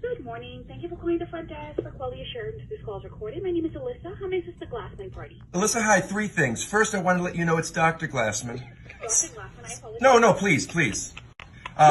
Good morning. Thank you for calling the front desk for quality assurance. This call is recorded. My name is Alyssa. How may I assist the Glassman Party? Alyssa, hi. 3 things. First, I want to let you know it's Dr. Glassman. Dr. Glassman, I apologize. No, please.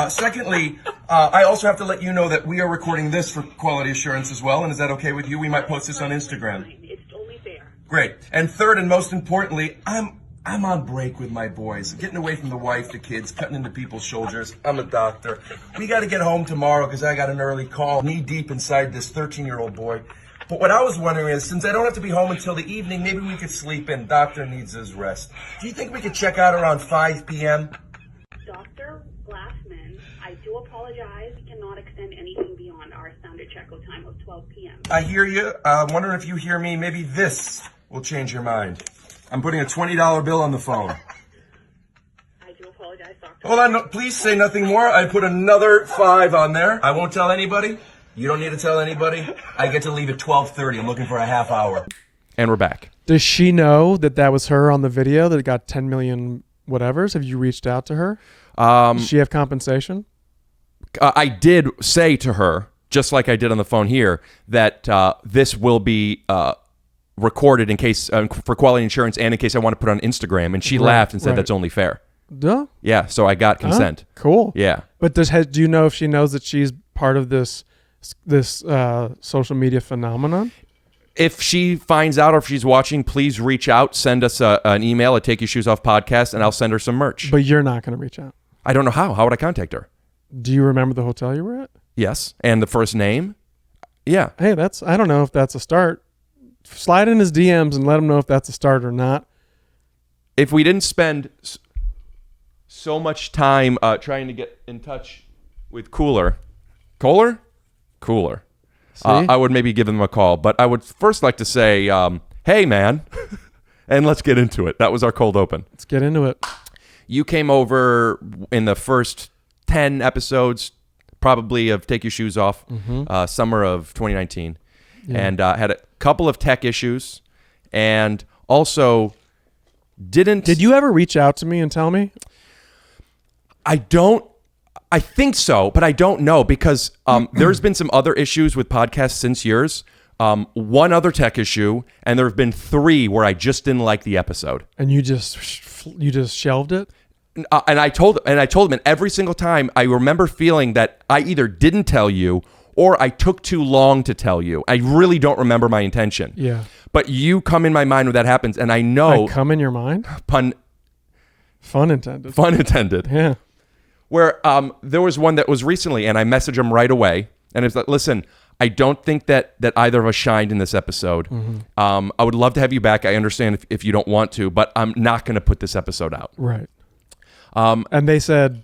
Secondly, I also have to let you know that we are recording this for quality assurance as well, and is that okay with you? We might post this on Instagram. It's only fair. Great. And third, and most importantly, I'm on break with my boys, getting away from the wife, the kids, cutting into people's shoulders. I'm a doctor. We got to get home tomorrow because I got an early call, knee deep inside this 13-year-old boy. But what I was wondering is, since I don't have to be home until the evening, maybe we could sleep in. Doctor needs his rest. Do you think we could check out around 5 p.m.? Dr. Glassman, I do apologize. We cannot extend anything beyond our standard checkout time of 12 p.m. I hear you. I'm wondering if you hear me. Maybe this will change your mind. I'm putting a $20 bill on the phone. I do apologize, Doctor. Hold on. No, please say nothing more. I put another 5 on there. I won't tell anybody. You don't need to tell anybody. I get to leave at 12:30. I'm looking for a half hour. And we're back. Does she know that was her on the video that got 10 million whatevers? Have you reached out to her? Does she have compensation? I did say to her, just like I did on the phone here, that this will be recorded in case for quality insurance and in case I want to put it on Instagram. And she laughed and said that's only fair. Duh. Yeah, so I got consent. Cool. Yeah. But do you know if she knows that she's part of this social media phenomenon? If she finds out or if she's watching, please reach out. Send us an email at Take Your Shoes Off Podcast, and I'll send her some merch. But you're not going to reach out. I don't know how. How would I contact her? Do you remember the hotel you were at? Yes. And the first name? Yeah. Hey, I don't know if that's a start. Slide in his DMs and let him know if that's a start or not. If we didn't spend so much time trying to get in touch with Kohler, I would maybe give them a call. But I would first like to say, hey, man, and let's get into it. That was our cold open. Let's get into it. You came over in the first 10 episodes, probably, of Take Your Shoes Off, summer of 2019, and had a couple of tech issues, and also didn't... Did you ever reach out to me and tell me? I think so, but I don't know because there's been some other issues with podcasts since yours. One other tech issue, and there have been 3 where I just didn't like the episode. And you just shelved it? And I told him, and every single time I remember feeling that I either didn't tell you or I took too long to tell you. I really don't remember my intention. Yeah. But you come in my mind when that happens, and I know... I come in your mind? Fun intended. Fun intended. Yeah. where there was one that was recently, and I messaged him right away, and it's like, listen, I don't think that either of us shined in this episode. I would love to have you back. I understand if you don't want to, but I'm not going to put this episode out. Right. And they said,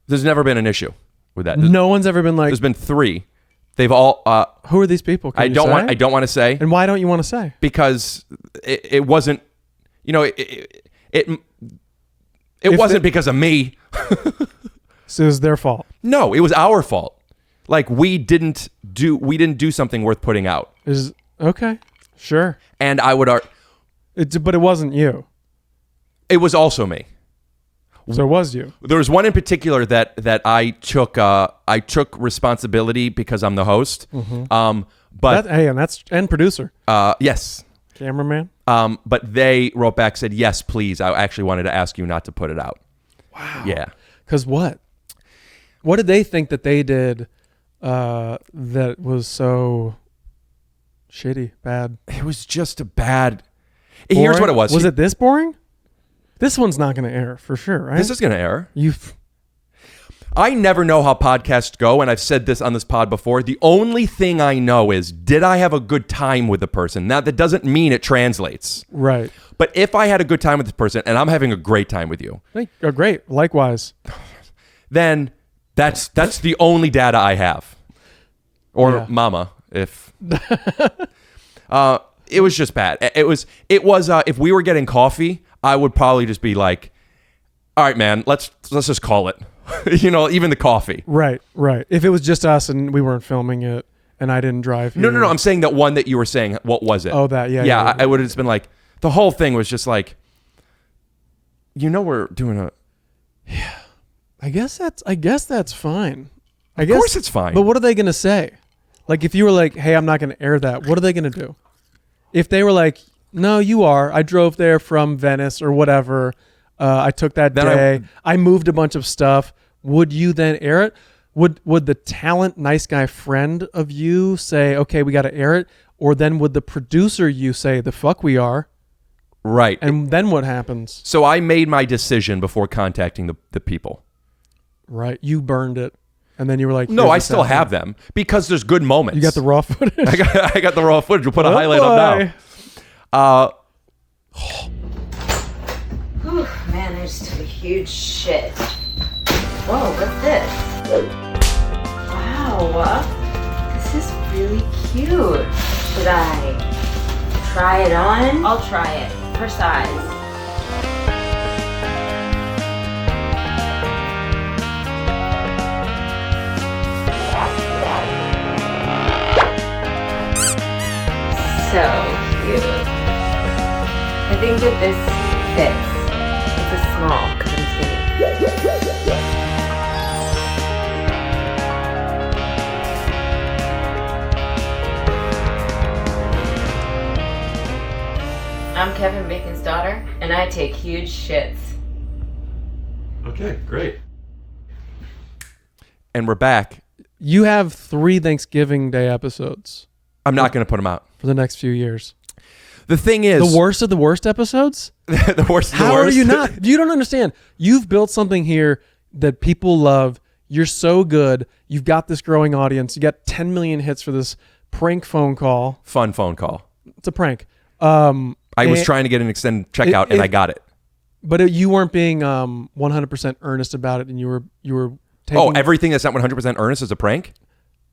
there's never been an issue with that. No one's ever been like. There's been 3. They've all. Who are these people? I don't want to say. And why don't you want to say? Because it wasn't. It wasn't because of me. So it was their fault. No, it was our fault. Like we didn't do something worth putting out. Okay, sure. And I would but it wasn't you. It was also me. So it was you. There was one in particular that I took responsibility because I'm the host. But and producer. Yes. Cameraman. But they wrote back, said, yes, please. I actually wanted to ask you not to put it out. Wow. Yeah. Because what? What did they think that they did that was so shitty, bad? It was just a bad. Boring? Here's what it was. Was it this boring? This one's not going to air for sure, right? This is going to air. I never know how podcasts go, and I've said this on this pod before. The only thing I know is, did I have a good time with the person? Now, that doesn't mean it translates. Right. But if I had a good time with this person, and I'm having a great time with you. Great. Likewise. Then that's the only data I have. Or mama, if... it was just bad. It was if we were getting coffee, I would probably just be like, all right, man, let's just call it. Even the coffee. Right. If it was just us and we weren't filming it and I didn't drive here. No. I'm saying that one that you were saying, what was it? Oh, that, yeah. Yeah, I would have just been like, the whole thing was just like, we're doing a... Yeah. I guess that's fine. Of course it's fine. But what are they going to say? Like, if you were like, hey, I'm not going to air that, what are they going to do? If they were like, no, you are. I drove there from Venice or whatever. I took that day. I moved a bunch of stuff. Would you then air it? Would the talent, nice guy friend of you say, okay, we got to air it? Or then would the producer you say, the fuck we are? Right. And then what happens? So I made my decision before contacting the people. Right. You burned it. And then you were like, no, I still have them because there's good moments. You got the raw footage? I got the raw footage. We'll put a highlight up now. Whew, man, there's still huge shit. Whoa, what's this? Wow, this is really cute. Should I try it on? I'll try it, for size. So cute. I think that this fits. It's a small because I'm skinny. I'm Kevin Bacon's daughter, and I take huge shits. Okay, great. And we're back. You have 3 Thanksgiving Day episodes. I'm not going to put them out. For the next few years. The thing is... The worst of the worst episodes? The worst of the worst? How are you not? You don't understand. You've built something here that people love. You're so good. You've got this growing audience. You got 10 million hits for this prank phone call. Fun phone call. It's a prank. I was trying to get an extended checkout, and I got it. But you weren't being 100% earnest about it, and you were taking... Oh, everything that's not 100% earnest is a prank?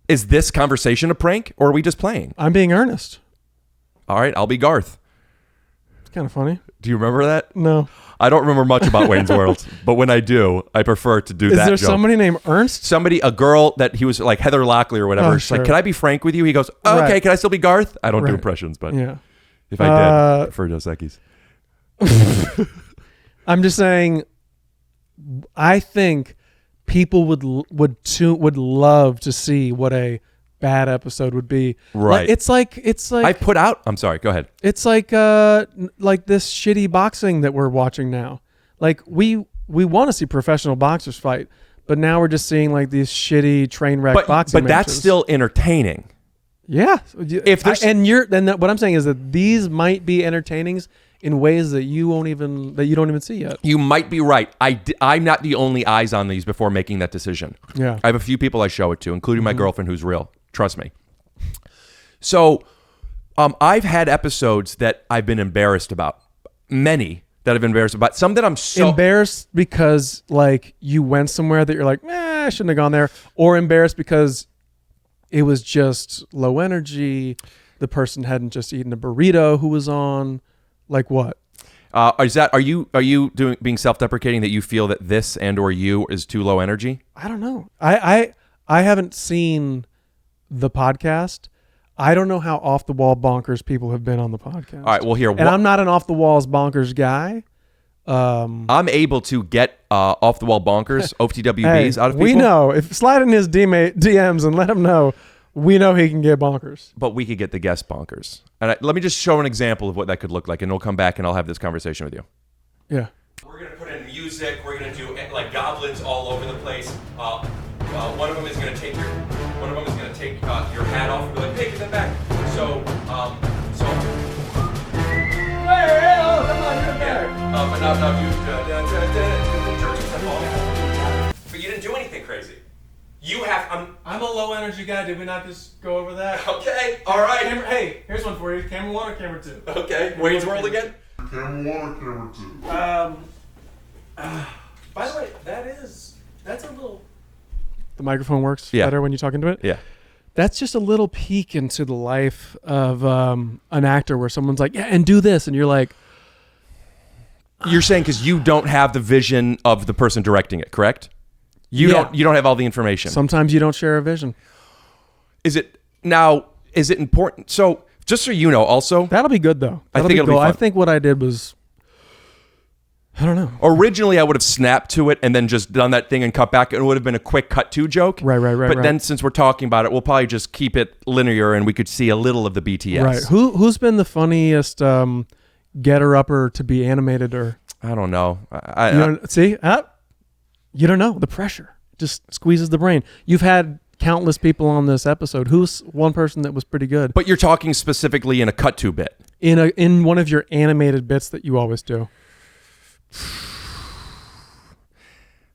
Is this conversation a prank, or are we just playing? I'm being earnest. All right, I'll be Garth. It's kind of funny. Do you remember that? No. I don't remember much about Wayne's World, but when I do, I prefer to do that Is there joke. somebody named Ernst? A girl that he was like Heather Lockley or whatever. She's like, can I be frank with you? He goes, oh, okay, can I still be Garth? I don't do impressions, but if I did, I prefer Dos Equis. I'm just saying, I think people would love to see what a bad episode would be. Right. It's like I put out. I'm sorry. Go ahead. It's like this shitty boxing that we're watching now. Like we want to see professional boxers fight, but now we're just seeing like these shitty train wreck boxing. But that's still entertaining. Yeah. If there's what I'm saying is that these might be entertaining in ways that you don't even see yet. You might be right. I'm not the only eyes on these before making that decision. Yeah. I have a few people I show it to, including my girlfriend who's real. Trust me. So I've had episodes that I've been embarrassed about. Many that I've been embarrassed about. Some that I'm so embarrassed because like you went somewhere that you're like, I shouldn't have gone there, or embarrassed because it was just low energy. The person hadn't just eaten a burrito who was on. Like what? Are you being self-deprecating that you feel that this and or you is too low energy? I don't know. I haven't seen the podcast. I don't know how off the wall bonkers people have been on the podcast. All right, well here, and I'm not an off the walls bonkers guy. I'm able to get off the wall bonkers OTWBs out of people. We know if slide in his DMs and let him know. We know he can get bonkers. But we could get the guest bonkers. And let me just show an example of what that could look like, and we'll come back and I'll have this conversation with you. Yeah. We're going to put in music. We're going to do like goblins all over the place. One of them is going to take your hat off and be like, hey, get that back. Hey, come on, get there. But now you jerk yourself off. But you didn't do anything crazy. You have. I'm a low energy guy. Did we not just go over that? Okay. All right. Hey, here's one for you. Camera 1 or camera 2? Okay. Wayne's World again. Camera 1 or camera 2? By the way, that's a little. The microphone works better when you talk into it. Yeah. That's just a little peek into the life of an actor where someone's like, yeah, and do this, and you're like. You're saying because you don't have the vision of the person directing it, correct? You don't have all the information. Sometimes you don't share a vision. Is it important? So just so you know, also that'll be good though. I think it'll be fun. I think what I did was, I don't know. Originally, I would have snapped to it and then just done that thing and cut back. It would have been a quick cut to joke. Right. But then since we're talking about it, we'll probably just keep it linear and we could see a little of the BTS. Right. Who's been the funniest getter-upper to be animated or? I don't know. You don't know. The pressure just squeezes the brain. You've had countless people on this episode. Who's one person that was pretty good? But you're talking specifically in a cut to bit. In one of your animated bits that you always do.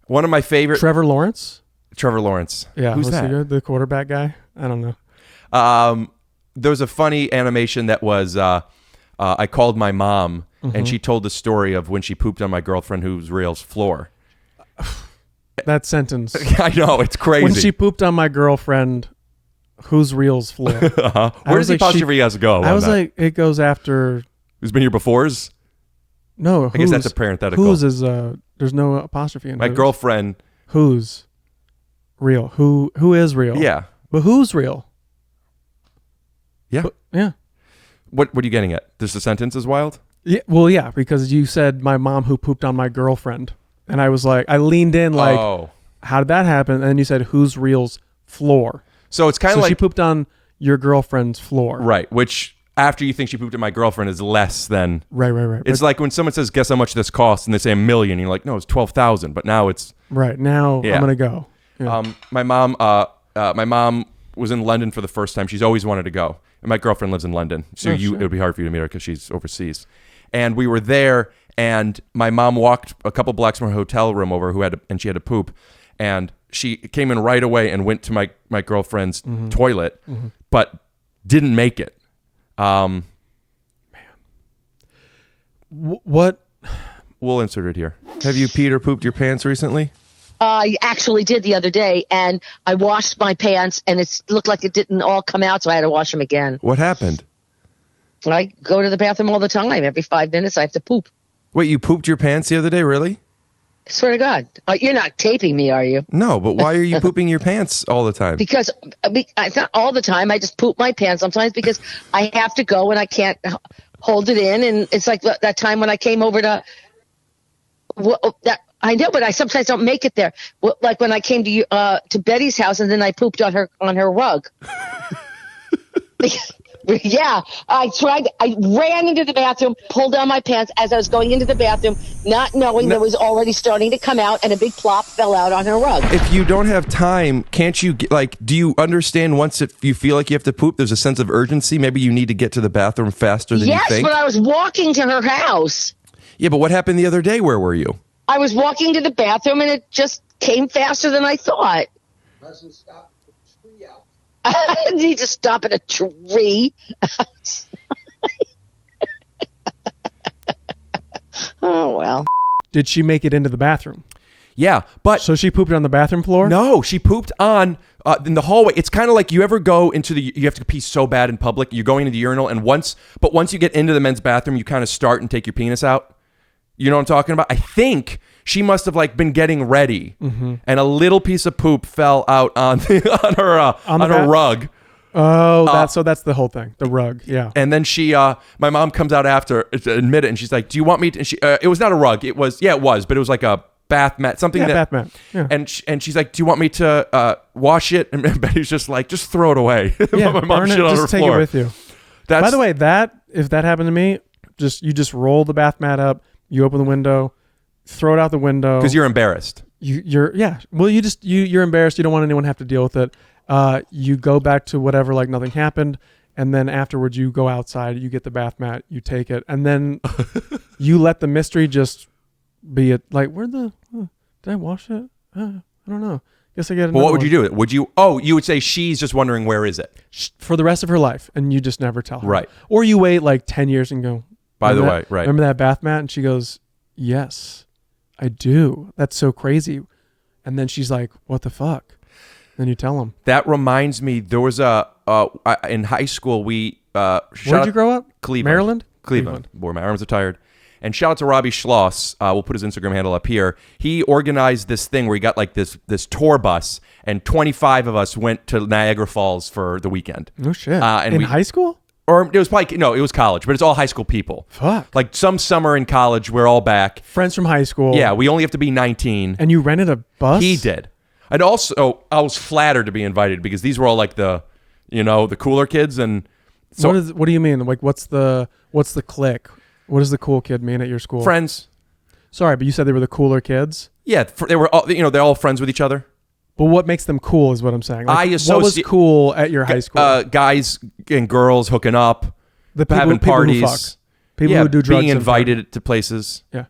One of my favorite. Trevor Lawrence. Yeah. Who's that? Good? The quarterback guy? I don't know. There was a funny animation that was I called my mom and she told the story of when she pooped on my girlfriend who's real's floor. That sentence. I know, it's crazy. When she pooped on my girlfriend, who's real's floor? Where does the apostrophe has to go? I was like, it goes after. Who's been here before's? No, I guess that's a parenthetical. Whose is there's no apostrophe in my girlfriend. Who's real? Who is real? Yeah, but who's real? Yeah, yeah. What are you getting at? This the sentence is wild. Yeah, well, yeah, because you said my mom who pooped on my girlfriend. And I was like, I leaned in like, how did that happen? And then you said, who's real's floor? So it's kind of like she pooped on your girlfriend's floor. Right. Which after you think she pooped on my girlfriend is less than. Right. It's like when someone says, guess how much this costs? And they say $1 million. You're like, no, it's 12,000. But now it's. Right. Now I'm going to go. Yeah. My mom was in London for the first time. She's always wanted to go. And my girlfriend lives in London. So it would be hard for you to meet her because she's overseas. And we were there. And my mom walked a couple blocks from her hotel room over and she had to poop. And she came in right away and went to my girlfriend's toilet, but didn't make it. Man. What? We'll insert it here. Have you peed or pooped your pants recently? I actually did the other day, and I washed my pants, and it looked like it didn't all come out, so I had to wash them again. What happened? I go to the bathroom all the time. Every 5 minutes, I have to poop. Wait, you pooped your pants the other day? Really? I swear to God. You're not taping me, are you? No, but why are you pooping your pants all the time? Because it's not all the time. I just poop my pants sometimes because I have to go and I can't hold it in. And it's like that time when I came over to I know, but I sometimes don't make it there. Like when I came to Betty's house and then I pooped on her rug. Yeah, I ran into the bathroom, pulled down my pants as I was going into the bathroom, not knowing that it was already starting to come out, and a big plop fell out on her rug. If you don't have time, can't you, do you understand once you feel like you have to poop, there's a sense of urgency? Maybe you need to get to the bathroom faster than you think? Yes, but I was walking to her house. Yeah, but what happened the other day? Where were you? I was walking to the bathroom, and it just came faster than I thought. Doesn't stop the tree out. I didn't need to stop at a tree. Oh, well. Did she make it into the bathroom? Yeah, but... So she pooped on the bathroom floor? No, she pooped on in the hallway. It's kind of like you ever go into you have to pee so bad in public, you're going to the urinal, and once you get into the men's bathroom, you kind of start and take your penis out. You know what I'm talking about? I think she must have been getting ready, and a little piece of poop fell out on her rug. Oh, that's the whole thing. The rug, yeah. And then my mom comes out after to admit it, and she's like, "Do you want me to?" And it was not a rug. It was, but it was like a bath mat, something bath mat. Yeah. And she's like, "Do you want me to wash it?" And Betty's just like, "Just throw it away." Yeah, my mom shit on her just take floor. it with you. By the way, if that happened to me, you just roll the bath mat up, you open the window, throw it out the window because you're embarrassed. You're embarrassed. You don't want anyone to have to deal with it. You go back to whatever, like nothing happened, and then afterwards you go outside, you get the bath mat, you take it, and then you let the mystery just be it. Like, did I wash it? I don't know. Guess I get it. But what would you do? Would you? Oh, you would say she's just wondering where is it for the rest of her life, and you just never tell her. Right. Or you wait like 10 years and go, by the way, right? Remember that bath mat? And she goes, yes, I do. That's so crazy. And then she's like, what the fuck? Then you tell them. That reminds me, there was in high school, where'd you grow up? Cleveland. Maryland? Cleveland. Boy, my arms are tired. And shout out to Robbie Schloss. We'll put his Instagram handle up here. He organized this thing where he got like this tour bus, and 25 of us went to Niagara Falls for the weekend. No shit. In high school? Or it was it was college, but it's all high school people. Fuck. Like some summer in college, we're all back. Friends from high school. Yeah, we only have to be 19. And you rented a bus? He did. And also, I was flattered to be invited because these were all like the cooler kids. And so, what do you mean? Like, what's the clique? What does the cool kid mean at your school? Friends. Sorry, but you said they were the cooler kids? Yeah, they were all, they're all friends with each other. But what makes them cool is what I'm saying. Like, what was cool at your high school? Guys and girls hooking up, having parties. People who do drugs. Being invited to places. Yeah.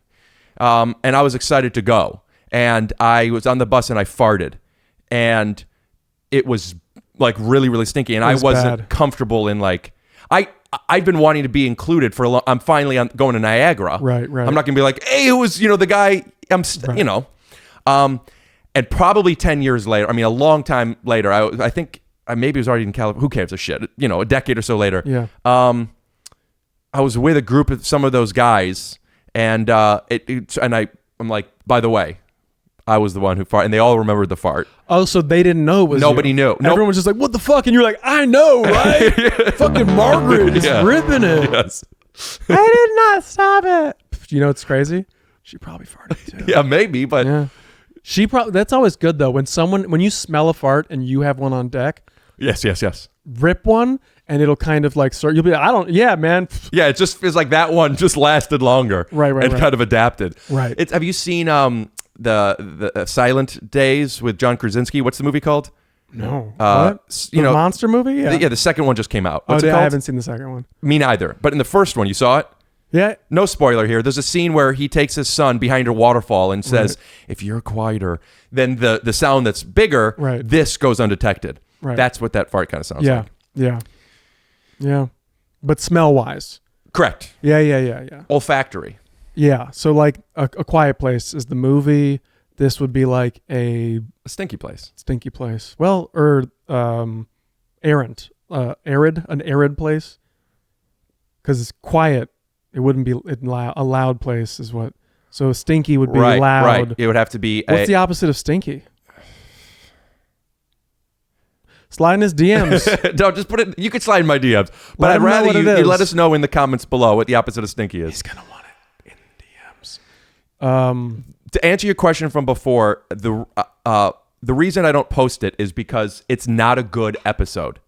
And I was excited to go. And I was on the bus and I farted. And it was like really, really stinky. And I wasn't comfortable in like... I've been wanting to be included for a long... I'm finally going to Niagara. Right. I'm not going to be like, hey, it was, the guy... And probably 10 years later, a long time later, I think maybe it was already in California. Who cares a shit? A decade or so later. Yeah. I was with a group of some of those guys, and I'm like, by the way, I was the one who farted, and they all remembered the fart. Oh, so they didn't know it was Nobody knew. Everyone was just like, what the fuck? And you're like, I know, right? Fucking Margaret is ripping it. Yes. I did not stop it. You know what's crazy? She probably farted too. Yeah, maybe, but... Yeah. That's always good though. When you smell a fart and you have one on deck. Yes. Rip one and it'll kind of like start. You'll be like, yeah, man. Yeah, it just feels like that one just lasted longer. Right. And kind of adapted. Right. Have you seen the Silent Days with John Krasinski? What's the movie called? No. What? The monster movie? Yeah. The second one just came out. What's it called? I haven't seen the second one. Me neither. But in the first one, you saw it? Yeah. No spoiler here. There's a scene where he takes his son behind a waterfall and says, if you're quieter, then the sound that's bigger, this goes undetected. Right. That's what that fart kind of sounds like. Yeah. But smell-wise. Correct. Yeah. Olfactory. Yeah. So like a Quiet Place is the movie. This would be like a stinky place. Well, or errant. An arid place. Because it's quiet. It wouldn't be a loud place is what. So stinky would be loud. Right. It would have to be... What's the opposite of stinky? Slide in his DMs. No, just put it... You could slide in my DMs. But I'd rather you let us know in the comments below what the opposite of stinky is. He's going to want it in DMs. To answer your question from before, the reason I don't post it is because it's not a good episode.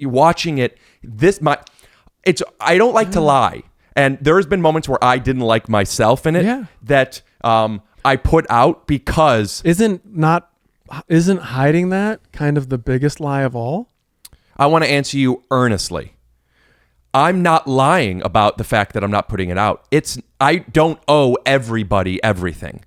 watching it. I don't like to lie, and there's been moments where I didn't like myself in it that I put out because isn't hiding that kind of the biggest lie of all? I want to answer you earnestly. I'm not lying about the fact that I'm not putting it out. I don't owe everybody everything.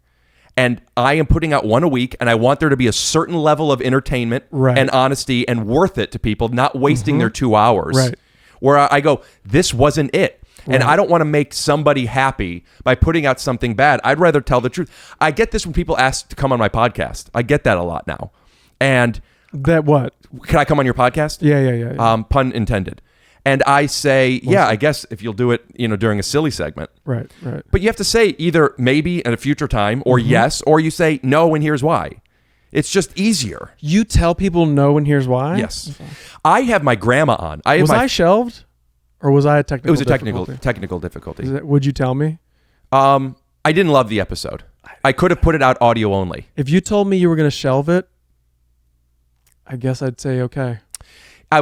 And I am putting out one a week, and I want there to be a certain level of entertainment and honesty and worth it to people, not wasting their 2 hours. Right. Where I go, this wasn't it. And I don't want to make somebody happy by putting out something bad. I'd rather tell the truth. I get this when people ask to come on my podcast. I get that a lot now. And that what? Can I come on your podcast? Yeah. Pun intended. And I say, yeah, I guess if you'll do it, during a silly segment. Right. But you have to say either maybe at a future time or yes, or you say no and here's why. It's just easier. You tell people no and here's why? Yes. Okay. I have my grandma on. Was I shelved? Or was I a technical It was a difficulty? technical difficulty. Would you tell me? I didn't love the episode. I could have put it out audio only. If you told me you were going to shelve it, I guess I'd say okay. I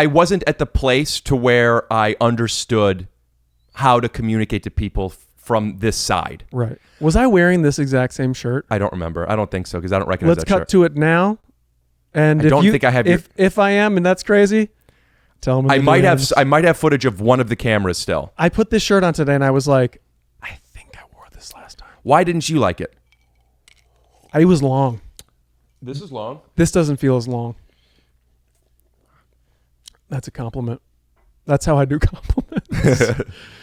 wasn't at the place to where I understood how to communicate to people from this side. Right. Was I wearing this exact same shirt? I don't remember. I don't think so because I don't recognize that shirt. Let's cut to it now. And I don't think I have if I am and that's crazy, tell me. I might have footage of one of the cameras still. I put this shirt on today and I was like, I think I wore this last time. Why didn't you like it? It was long. This is long. This doesn't feel as long. That's a compliment. That's how I do compliments.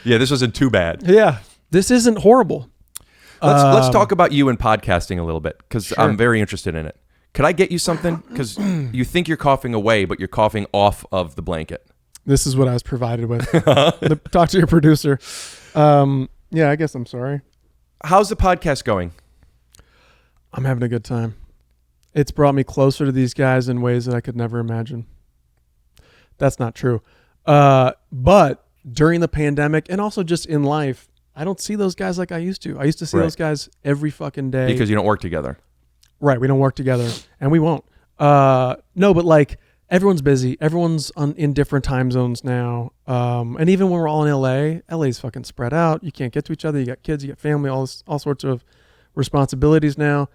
Yeah, this wasn't too bad. Yeah, this isn't horrible. Let's talk about you and podcasting a little bit because Sure. I'm very interested in it. Could I get you something? Because you think you're coughing away, but you're coughing off of the blanket. This is what I was provided with. Talk to your producer. Yeah, I guess I'm sorry. How's the podcast going? I'm having a good time. It's brought me closer to these guys in ways that I could never imagine. That's not true. But during the pandemic and also just in life, I don't see those guys like I used to. I used to see those guys every fucking day. Because you don't work together. Right. We don't work together and we won't. No, but like everyone's busy. Everyone's in different time zones now. And even when we're all in LA's fucking spread out. You can't get to each other. You got kids, you got family, all sorts of responsibilities now.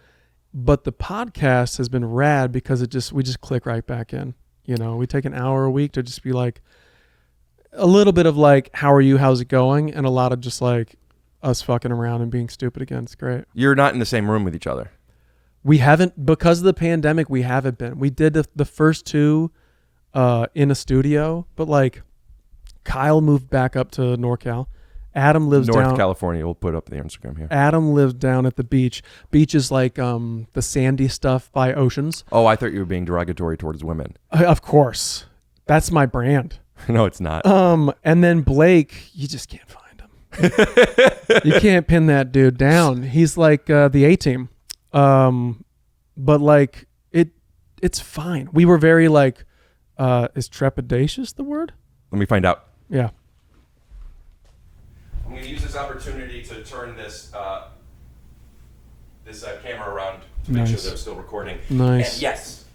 But the podcast has been rad because we just click right back in. We take an hour a week to just be like a little bit of like, how are you? How's it going? And a lot of just like us fucking around and being stupid again. It's great. You're not in the same room with each other. We haven't, because of the pandemic, we haven't been. We did the first two in a studio, but like Kyle moved back up to NorCal. Adam lives North down California. We'll put up the Instagram here. Adam lives down at the beach. Beach is like the sandy stuff by oceans. Oh, I thought you were being derogatory towards women. Of course. That's my brand. No, it's not. And then Blake, you just can't find him. You can't pin that dude down. He's like the A-team. But like it's fine. We were very like is trepidatious the word? Let me find out. Yeah. I'm going to use this opportunity to turn this camera around to make sure that I'm still recording. Nice. And yes.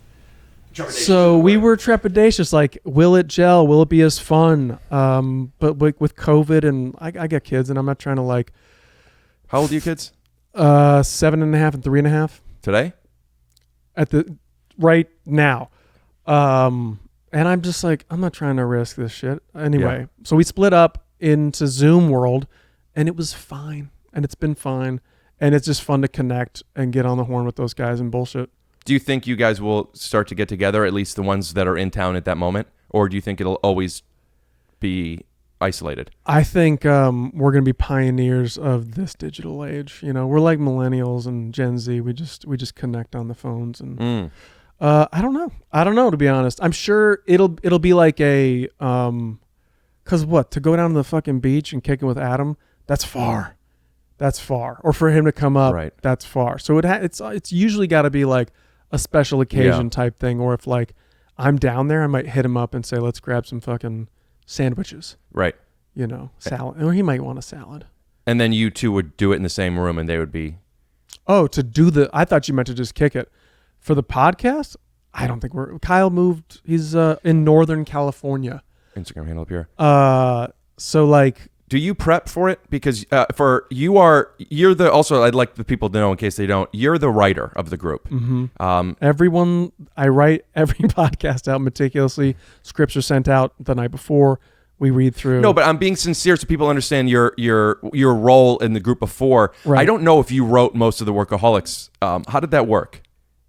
So we were trepidatious, like, will it gel? Will it be as fun? But with COVID and I got kids and I'm not trying to like. How old are your kids? 7.5 and 3.5. Today? Right now. And I'm just like, I'm not trying to risk this shit. Anyway, So we split up into Zoom world and it was fine. And it's been fine. And it's just fun to connect and get on the horn with those guys and bullshit. Do you think you guys will start to get together, at least the ones that are in town at that moment? Or do you think it'll always be isolated? I think we're going to be pioneers of this digital age. We're like millennials and Gen Z. We just connect on the phones. And I don't know, to be honest. I'm sure it'll be like a... Because to go down to the fucking beach and kick it with Adam, that's far. That's far. Or for him to come up, that's far. So it's usually got to be like a special occasion type thing. Or if like I'm down there, I might hit him up and say, let's grab some fucking sandwiches. Right. Salad. Or he might want a salad. And then you two would do it in the same room and they would be... Oh, I thought you meant to just kick it. For the podcast, I don't think Kyle moved. He's in Northern California. Instagram handle up here. So like, do you prep for it? Because you're the, also I'd like the people to know in case they don't, you're the writer of the group. Everyone, I write every podcast out meticulously. Scripts are sent out the night before. We read through. No, but I'm being sincere so people understand your role in the group before. Right. I don't know if you wrote most of the Workaholics. How did that work?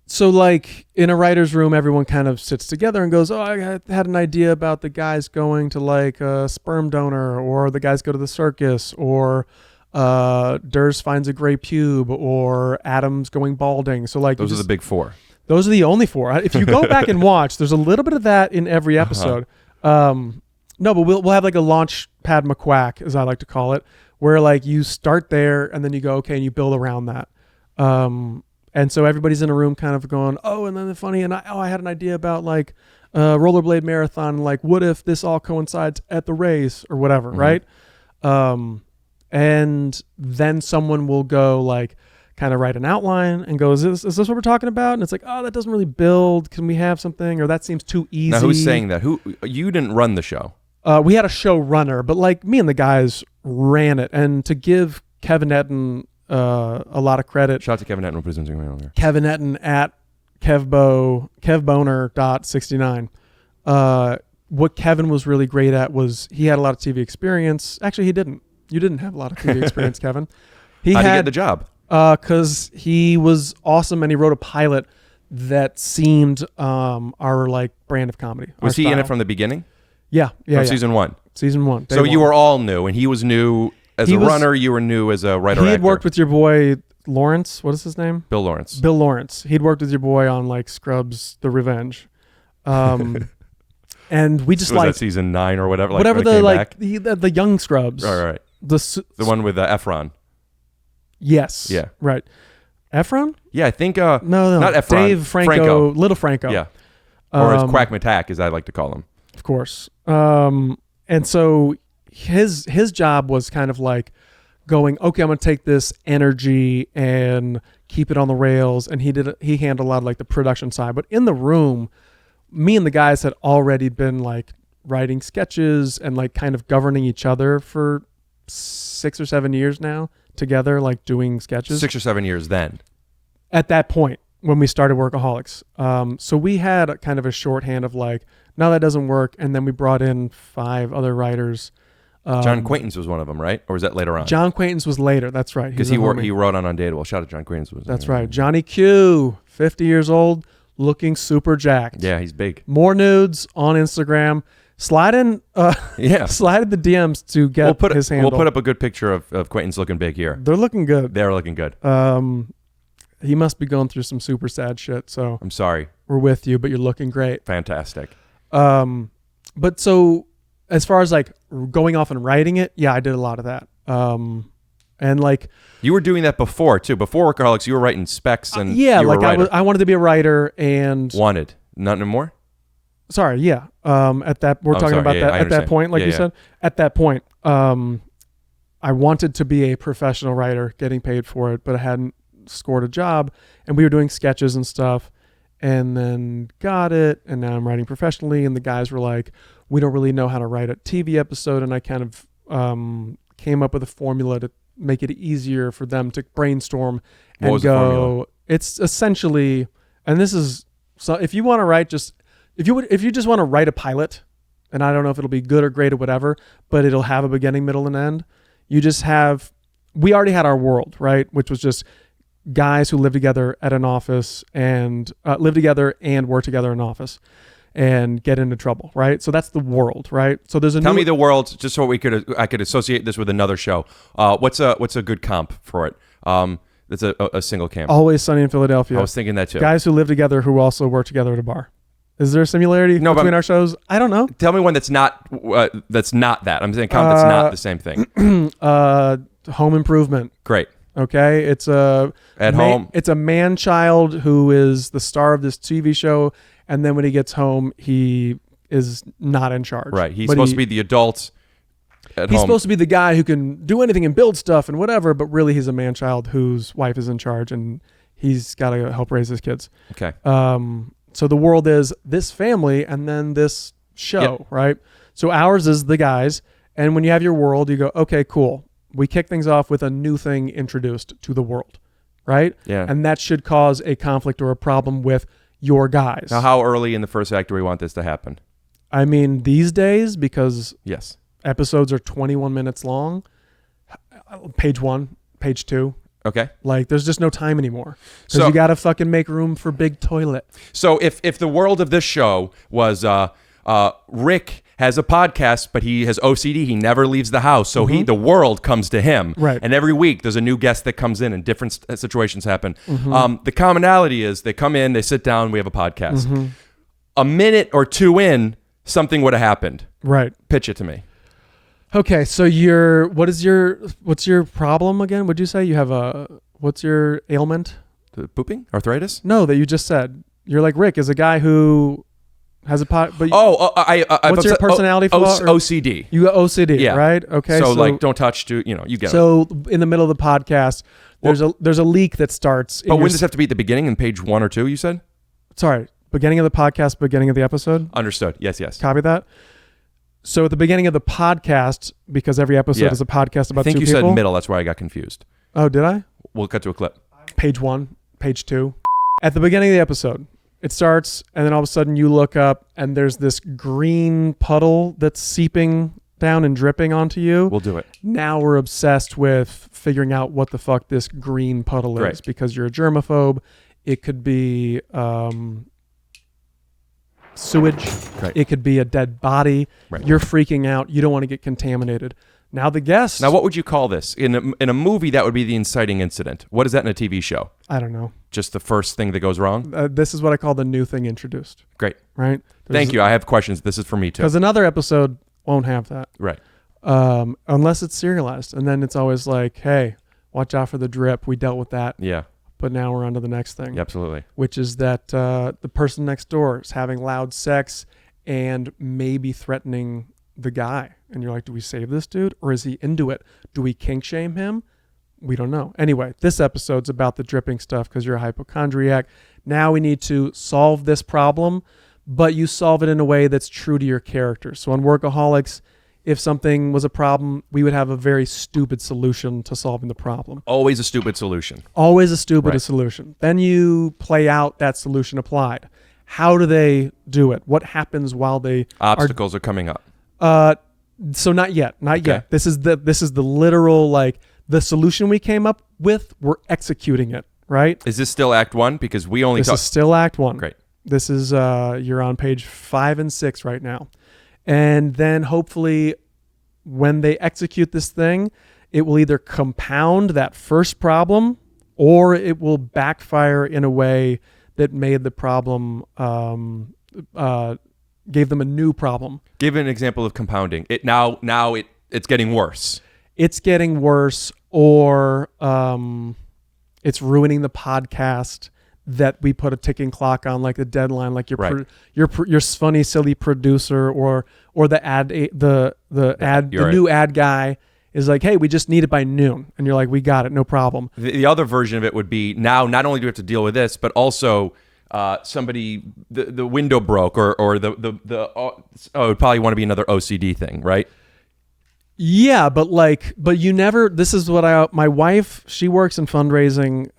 So like in a writer's room, everyone kind of sits together and goes, oh, I had an idea about the guys going to like a sperm donor, or the guys go to the circus, or Durs finds a gray pube, or Adam's going balding. So like those are the big four. Those are the only four. If you go back and watch, there's a little bit of that in every episode. No, but we'll have like a launch pad McQuack, as I like to call it, where like you start there and then you go, okay, and you build around that. And so everybody's in a room kind of going, oh, and then the funny, and I had an idea about like rollerblade marathon. Like, what if this all coincides at the race or whatever, right? And then someone will go like kind of write an outline and go, is this what we're talking about? And it's like, oh, that doesn't really build. Can we have something? Or that seems too easy. Now, who's saying that? You didn't run the show. We had a show runner, but like me and the guys ran it. And to give Kevin Etten a lot of credit. Shout out to Kevin Etten. We'll put his Instagram on there. Kevin Etten at kevboner.69. What Kevin was really great at was he had a lot of TV experience. Actually, he didn't. You didn't have a lot of TV experience, Kevin. How'd he get the job? Because he was awesome and he wrote a pilot that seemed our like brand of comedy. Was he in it from the beginning? Yeah. Season one. Season one. So you were all new, and he was new as a runner. You were new as a writer. He had worked with your boy Lawrence. What is his name? Bill Lawrence. Bill Lawrence. He'd worked with your boy on like Scrubs: The Revenge. And we just was like that season 9 or whatever. Like, whatever the like the young Scrubs. Right. The one with Efron. Yes. Yeah. Right. Efron? Yeah, I think. No, not Efron. Dave Franco. Little Franco. Yeah. Or as Quack Matak, as I like to call him. Of course. And so his job was kind of like going, okay, I'm going to take this energy and keep it on the rails. And he handled a lot of like the production side. But in the room, me and the guys had already been like writing sketches and like kind of governing each other for 6 or 7 years now together, like doing sketches. 6 or 7 years then. At that point, when we started Workaholics. So we had kind of a shorthand of like, no, that doesn't work. And then we brought in 5 other writers. John Quaintance was one of them, right? Or was that later on? John Quaintance was later. That's right. Because he wrote on Undateable. Shout out to John Quaintance. That's right. Johnny Q, 50 years old, looking super jacked. Yeah, he's big. More nudes on Instagram. Slide in the DMs to get his handle. We'll put up a good picture of Quaintance looking big here. They're looking good. They're looking good. He must be going through some super sad shit. So I'm sorry. We're with you, but you're looking great. Fantastic. But so as far as like going off and writing it, yeah, I did a lot of that. And like you were doing that before too. Before Workaholics, you were writing specs and yeah, you like were a writer. I wanted to be a writer and wanted not anymore. Sorry, yeah. At that we're talking about that at that point, like you said. At that point, I wanted to be a professional writer, getting paid for it, but I hadn't scored a job, and we were doing sketches and stuff, and then got it, and now I'm writing professionally, and the guys were like, we don't really know how to write a TV episode, and I kind of came up with a formula to make it easier for them to brainstorm and what was go. The formula? It's essentially, and this is so if you want to write just if you just want to write a pilot, and I don't know if it'll be good or great or whatever, but it'll have a beginning, middle, and end. You just have, we already had our world, right? Which was just guys who live together at an office and live together and work together in an office and get into trouble, right? So that's the world, right? So there's Tell me the world, just so I could associate this with another show. What's a good comp for it? That's a single camp. Always Sunny in Philadelphia. I was thinking that too. Guys who live together who also work together at a bar. Is there a similarity between our shows? I don't know. Tell me one that's not that. I'm saying comp that's not the same thing. Home Improvement. Great. Okay, it's Home. It's a man-child who is the star of this TV show, and then when he gets home, he is not in charge. Right. He's supposed to be the adult at home. He's supposed to be the guy who can do anything and build stuff and whatever, but really he's a man-child whose wife is in charge, and he's got to help raise his kids. Okay. So the world is this family and then this show, right? So ours is the guys. And when you have your world, you go, okay, cool. We kick things off with a new thing introduced to the world, right? Yeah. And that should cause a conflict or a problem with your guys. Now, how early in the first act do we want this to happen? I mean, these days, because yes, episodes are 21 minutes long, page 1, page 2. Okay. Like, there's just no time anymore. Because So you got to fucking make room for Big Toilet. So if the world of this show was Rick has a podcast, but he has OCD. He never leaves the house. So the world comes to him. Right. And every week there's a new guest that comes in and different situations happen. Mhm. The commonality is they come in, they sit down, we have a podcast. Mhm. A minute or two in, something would have happened. Right. Pitch it to me. Okay, so what's your problem again? Would you say you have what's your ailment? The pooping? Arthritis? No, that you just said. You're like Rick is a guy who has a pot. But what's your personality flaw? OCD. You got OCD, Yeah. right? Okay. So like, don't touch. You get it. So in the middle of the podcast, there's a leak that starts. But when does it have to be at the beginning in page 1 or 2? You said. Sorry, beginning of the podcast, beginning of the episode. Understood. Yes. Yes. Copy that. So at the beginning of the podcast, because every episode is a podcast about two people. I think you said middle. That's why I got confused. Oh, did I? We'll cut to a clip. Page 1, page 2. At the beginning of the episode, it starts, and then all of a sudden you look up, and there's this green puddle that's seeping down and dripping onto you. We'll do it. Now we're obsessed with figuring out what the fuck this green puddle is, Right. because you're a germaphobe. It could be sewage. Right. It could be a dead body. Right. You're freaking out. You don't want to get contaminated. Now the guest. Now, what would you call this? In a movie, that would be the inciting incident. What is that in a TV show? I don't know. Just the first thing that goes wrong? This is what I call the new thing introduced. Great. Right? Thank you. I have questions. This is for me, too. Because another episode won't have that. Right. Unless it's serialized. And then it's always like, hey, watch out for the drip. We dealt with that. Yeah. But now we're on to the next thing. Yeah, absolutely. Which is that the person next door is having loud sex and maybe threatening the guy. And you're like, do we save this dude? Or is he into it? Do we kink shame him? We don't know. Anyway, this episode's about the dripping stuff because you're a hypochondriac. Now we need to solve this problem, but you solve it in a way that's true to your character. So on Workaholics, if something was a problem, we would have a very stupid solution to solving the problem. Always a stupid solution. Always a stupid solution. Then you play out that solution applied. How do they do it? What happens while they Obstacles are coming up. So not yet. This is the literal, like, the solution we came up with, we're executing it, right? Is this still Act 1? Because we only This is still Act 1. Great. This is you're on page 5 and 6 right now. And then hopefully when they execute this thing, it will either compound that first problem or it will backfire in a way that made the problem gave them a new problem. Give an example of compounding. It's getting worse. It's getting worse, or it's ruining the podcast that we put a ticking clock on, like the deadline, like your funny silly producer or the new ad guy is like, hey, we just need it by noon, and you're like, we got it, no problem. The other version of it would be, now not only do we have to deal with this, but also somebody the window broke or it would probably want to be another OCD thing, right? Yeah, but you never. This is what my wife. She works in fundraising,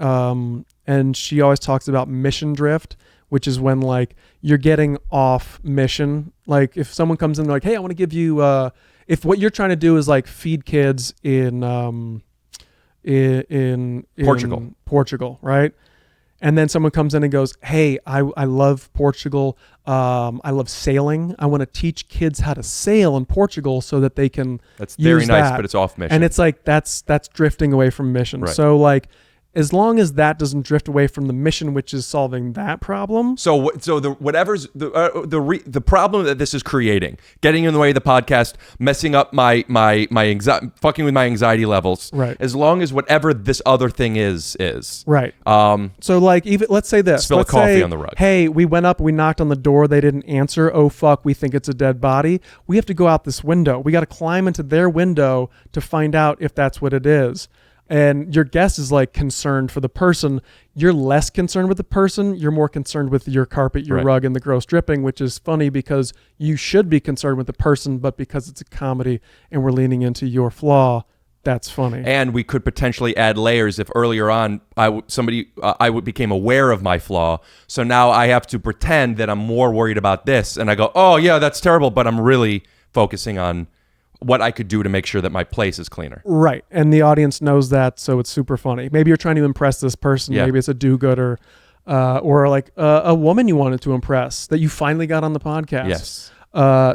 and she always talks about mission drift, which is when like you're getting off mission. Like if someone comes in, they're like, hey, I want to give you. If what you're trying to do is like feed kids in Portugal, right? And then someone comes in and goes, hey, I love Portugal. I love sailing. I want to teach kids how to sail in Portugal so that they can That's very use nice, that. but it's off mission. And it's like, that's drifting away from mission. Right. So like, as long as that doesn't drift away from the mission, which is solving that problem. So the problem that this is creating, getting in the way of the podcast, messing up my anxiety, fucking with my anxiety levels. Right. As long as whatever this other thing is. Right. So like, even let's say this. Spill let's a coffee say, on the rug. Hey, we went up, we knocked on the door, they didn't answer. Oh fuck, we think it's a dead body. We have to go out this window. We got to climb into their window to find out if that's what it is. And your guest is like concerned for the person. You're less concerned with the person. You're more concerned with your carpet, your rug, and the gross dripping, which is funny because you should be concerned with the person, but because it's a comedy and we're leaning into your flaw, that's funny. And we could potentially add layers if earlier on became aware of my flaw. So now I have to pretend that I'm more worried about this. And I go, oh, yeah, that's terrible. But I'm really focusing on what I could do to make sure that my place is cleaner. Right. And the audience knows that, so it's super funny. Maybe you're trying to impress this person. Yeah. Maybe it's a do-gooder or like a woman you wanted to impress that you finally got on the podcast. Yes.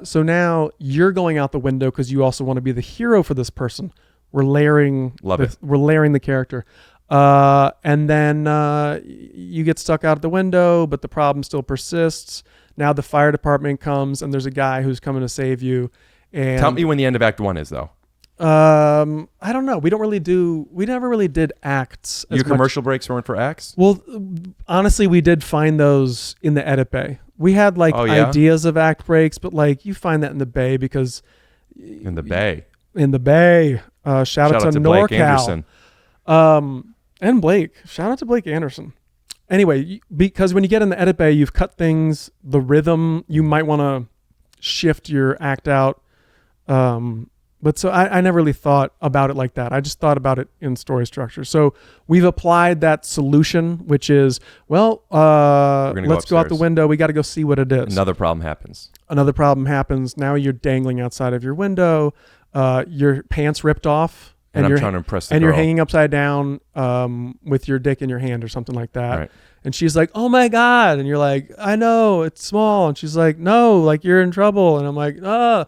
So now you're going out the window because you also want to be the hero for this person. We're layering we're layering the character. And then you get stuck out the window, but the problem still persists. Now the fire department comes and there's a guy who's coming to save you. And tell me when the end of Act 1 is, though. I don't know. We never really did acts. Your commercial breaks weren't for acts? Well, honestly, we did find those in the edit bay. We had like ideas of act breaks, but like you find that in the bay because in the bay. Shout out to Blake NorCal. Anderson. And Blake. Shout out to Blake Anderson. Anyway, because when you get in the edit bay, you've cut things, the rhythm, you might want to shift your act out. But so I never really thought about it like that. I just thought about it in story structure. So we've applied that solution, which is, let's go out the window. We got to go see what it is. Another problem happens. Now you're dangling outside of your window. Your pants ripped off. And I'm trying to impress the girl. You're hanging upside down with your dick in your hand or something like that. Right. And she's like, oh my God. And you're like, I know, it's small. And she's like, no, like you're in trouble. And I'm like, ah.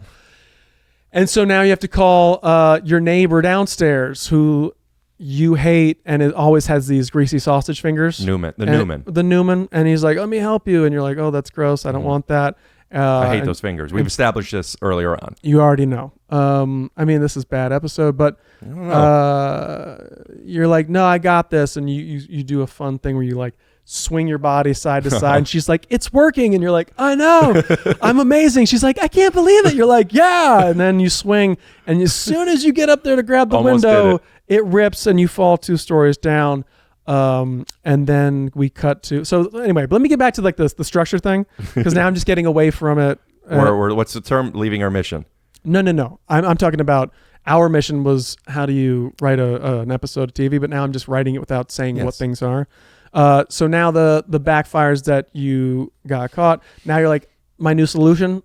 And so now you have to call your neighbor downstairs who you hate and it always has these greasy sausage fingers. Newman. And he's like, let me help you. And you're like, oh, that's gross. I don't want that. I hate those fingers. We've established this earlier on. You already know. I mean, this is a bad episode, but you're like, no, I got this. And you do a fun thing where you like swing your body side to side. And she's like, it's working. And you're like, I know. I'm amazing. She's like, I can't believe it. You're like, yeah. And then you swing. And as soon as you get up there to grab the window, it rips and you fall 2 stories down. And then we cut to, so anyway, let me get back to like the structure thing. Cause now I'm just getting away from it. Or what's the term? Leaving our mission. No. I'm talking about our mission was how do you write an episode of TV, but now I'm just writing it without saying what things are. So now the backfires that you got caught. Now you're like, my new solution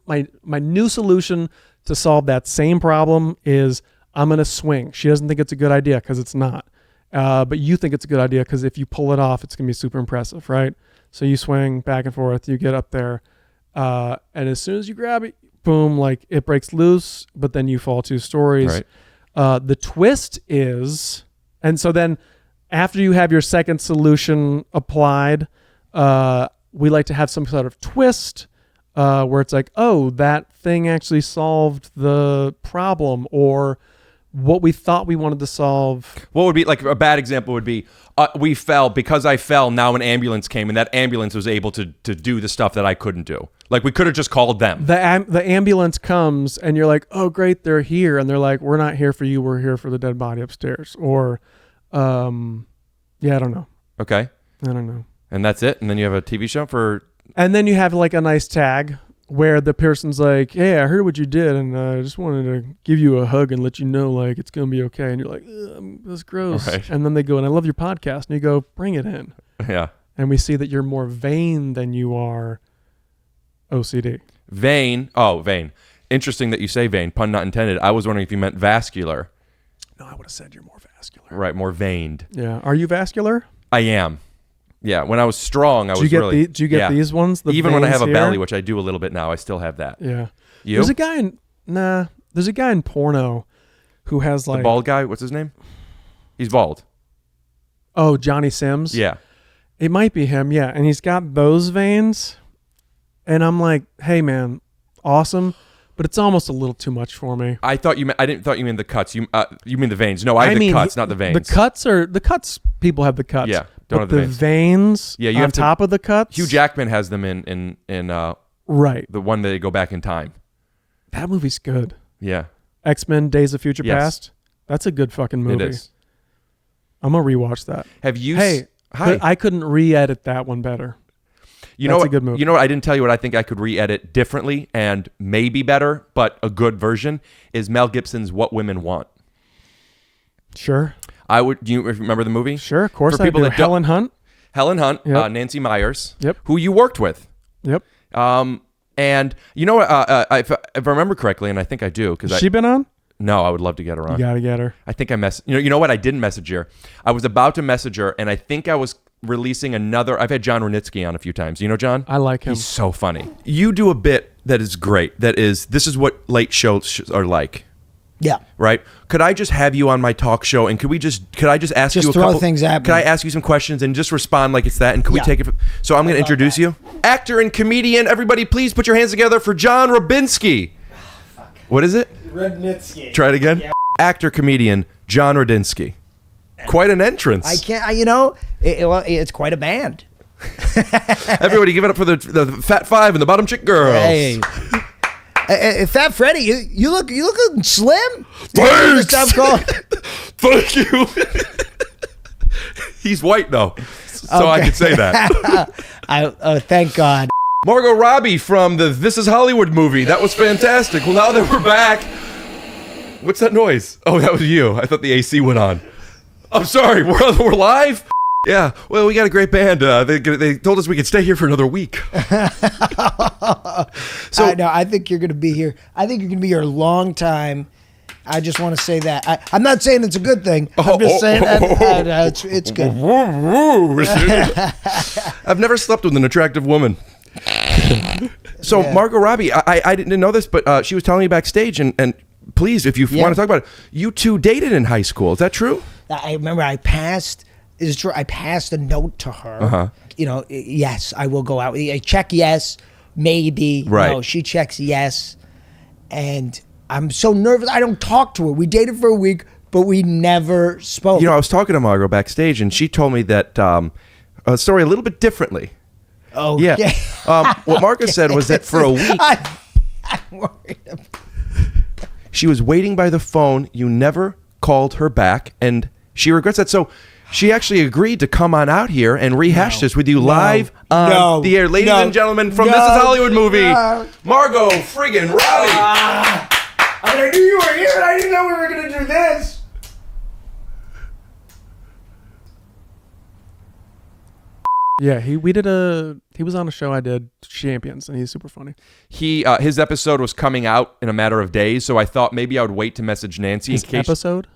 to solve that same problem is I'm going to swing. She doesn't think it's a good idea because it's not. But you think it's a good idea because if you pull it off, it's going to be super impressive, right? So you swing back and forth, you get up there, and as soon as you grab it, boom, like it breaks loose, but then you fall 2 stories. Right. The twist is, and so then after you have your second solution applied, we like to have some sort of twist where it's like, oh, that thing actually solved the problem, or what we thought we wanted to solve. What would be like a bad example would be we fell because I fell. Now an ambulance came and that ambulance was able to do the stuff that I couldn't do. Like we could have just called them. The ambulance comes and you're like, oh great, they're here. And they're like, we're not here for you. We're here for the dead body upstairs. Or, I don't know. Okay. I don't know. And that's it. And then you have a TV show for. And then you have like a nice tag where the person's like, hey, I heard what you did, and I just wanted to give you a hug and let you know, like, it's going to be okay. And you're like, that's gross. Right. And then they go, and I love your podcast. And you go, bring it in. Yeah. And we see that you're more vain than you are OCD. Vain. Oh, vain. Interesting that you say vain. Pun not intended. I was wondering if you meant vascular. No, I would have said you're more vascular. Right, more veined. Yeah. Are you vascular? I am. Yeah, when I was strong, do you get these ones? Even when I have a belly, which I do a little bit now, I still have that. Yeah. You? There's a guy in porno who has like... The bald guy? What's his name? He's bald. Oh, Johnny Sims? Yeah. It might be him, yeah. And he's got those veins. And I'm like, hey, man, awesome. But it's almost a little too much for me. I didn't thought you meant the cuts. You mean the veins? No, I mean the cuts, not the veins. The cuts. People have the cuts. Yeah, don't have the veins. Yeah, you on have top of the cuts. Hugh Jackman has them in right. The one that they go back in time. That movie's good. Yeah. X-Men: Days of Future Past. That's a good fucking movie. It is. I'm gonna rewatch that. Have you? Hi. I couldn't re-edit that one better. That's a good movie. You know what? I didn't tell you what I think I could re-edit differently and maybe better, but a good version is Mel Gibson's "What Women Want." Sure. I would. Do you remember the movie? Sure, of course. For people that Helen Hunt. Yep. Nancy Myers. Yep. Who you worked with. Yep. And you know what? If I remember correctly, and I think I do, because she been on? No, I would love to get her on. You gotta get her. I think I You know what? I didn't message her. I was about to message her, and I think I was releasing another. I've had John Renitsky on a few times. You know John? I like him. He's so funny. You do a bit that is great. This is what late shows are like. Yeah. Right? Could I just have you on my talk show, and could I just ask you a throw couple things at me. Could I ask you some questions and just respond like it's that, and could we take it so I'm going to introduce you? Actor and comedian, everybody please put your hands together for John Rubinsky. What is it? Rudnitsky. Try it again. Yeah. Actor, comedian, John Rudinsky. Quite an entrance. I can't, it's quite a band. Everybody give it up for the fat five and the bottom chick girls. Hey. Fat Freddy, you look slim. Thanks. Thank you. He's white though, so I can say that. Thank God. Margot Robbie from the This Is Hollywood movie. That was fantastic. Well, now that we're back, what's that noise? Oh, that was you. I thought the AC went on. I'm sorry. We're live. Yeah, well, we got a great band. They told us we could stay here for another week. So no, I think you're going to be here. I think you're going to be here a long time. I just want to say that. I'm not saying it's a good thing. I'm just saying that it's good. I've never slept with an attractive woman. So yeah. Margot Robbie, I didn't know this, but she was telling me backstage, and please, if you want to talk about it, you two dated in high school. Is that true? I remember I passed a note to her. Uh-huh. Yes, I will go out. I check yes, maybe. Right. No, she checks yes. And I'm so nervous. I don't talk to her. We dated for a week, but we never spoke. I was talking to Margot backstage, and she told me that a story a little bit differently. Oh, yeah. What Margot said was that for a week, I'm worried about she was waiting by the phone. You never called her back, and she regrets that. So she actually agreed to come on out here and rehash this with you live on the air. Ladies and gentlemen, from This Is Hollywood movie, Margot friggin' Robbie. I knew you were here, and I didn't know we were going to do this. Yeah, he was on a show I did, Champions, and he's super funny. His episode was coming out in a matter of days, so I thought maybe I would wait to message Nancy in case episode.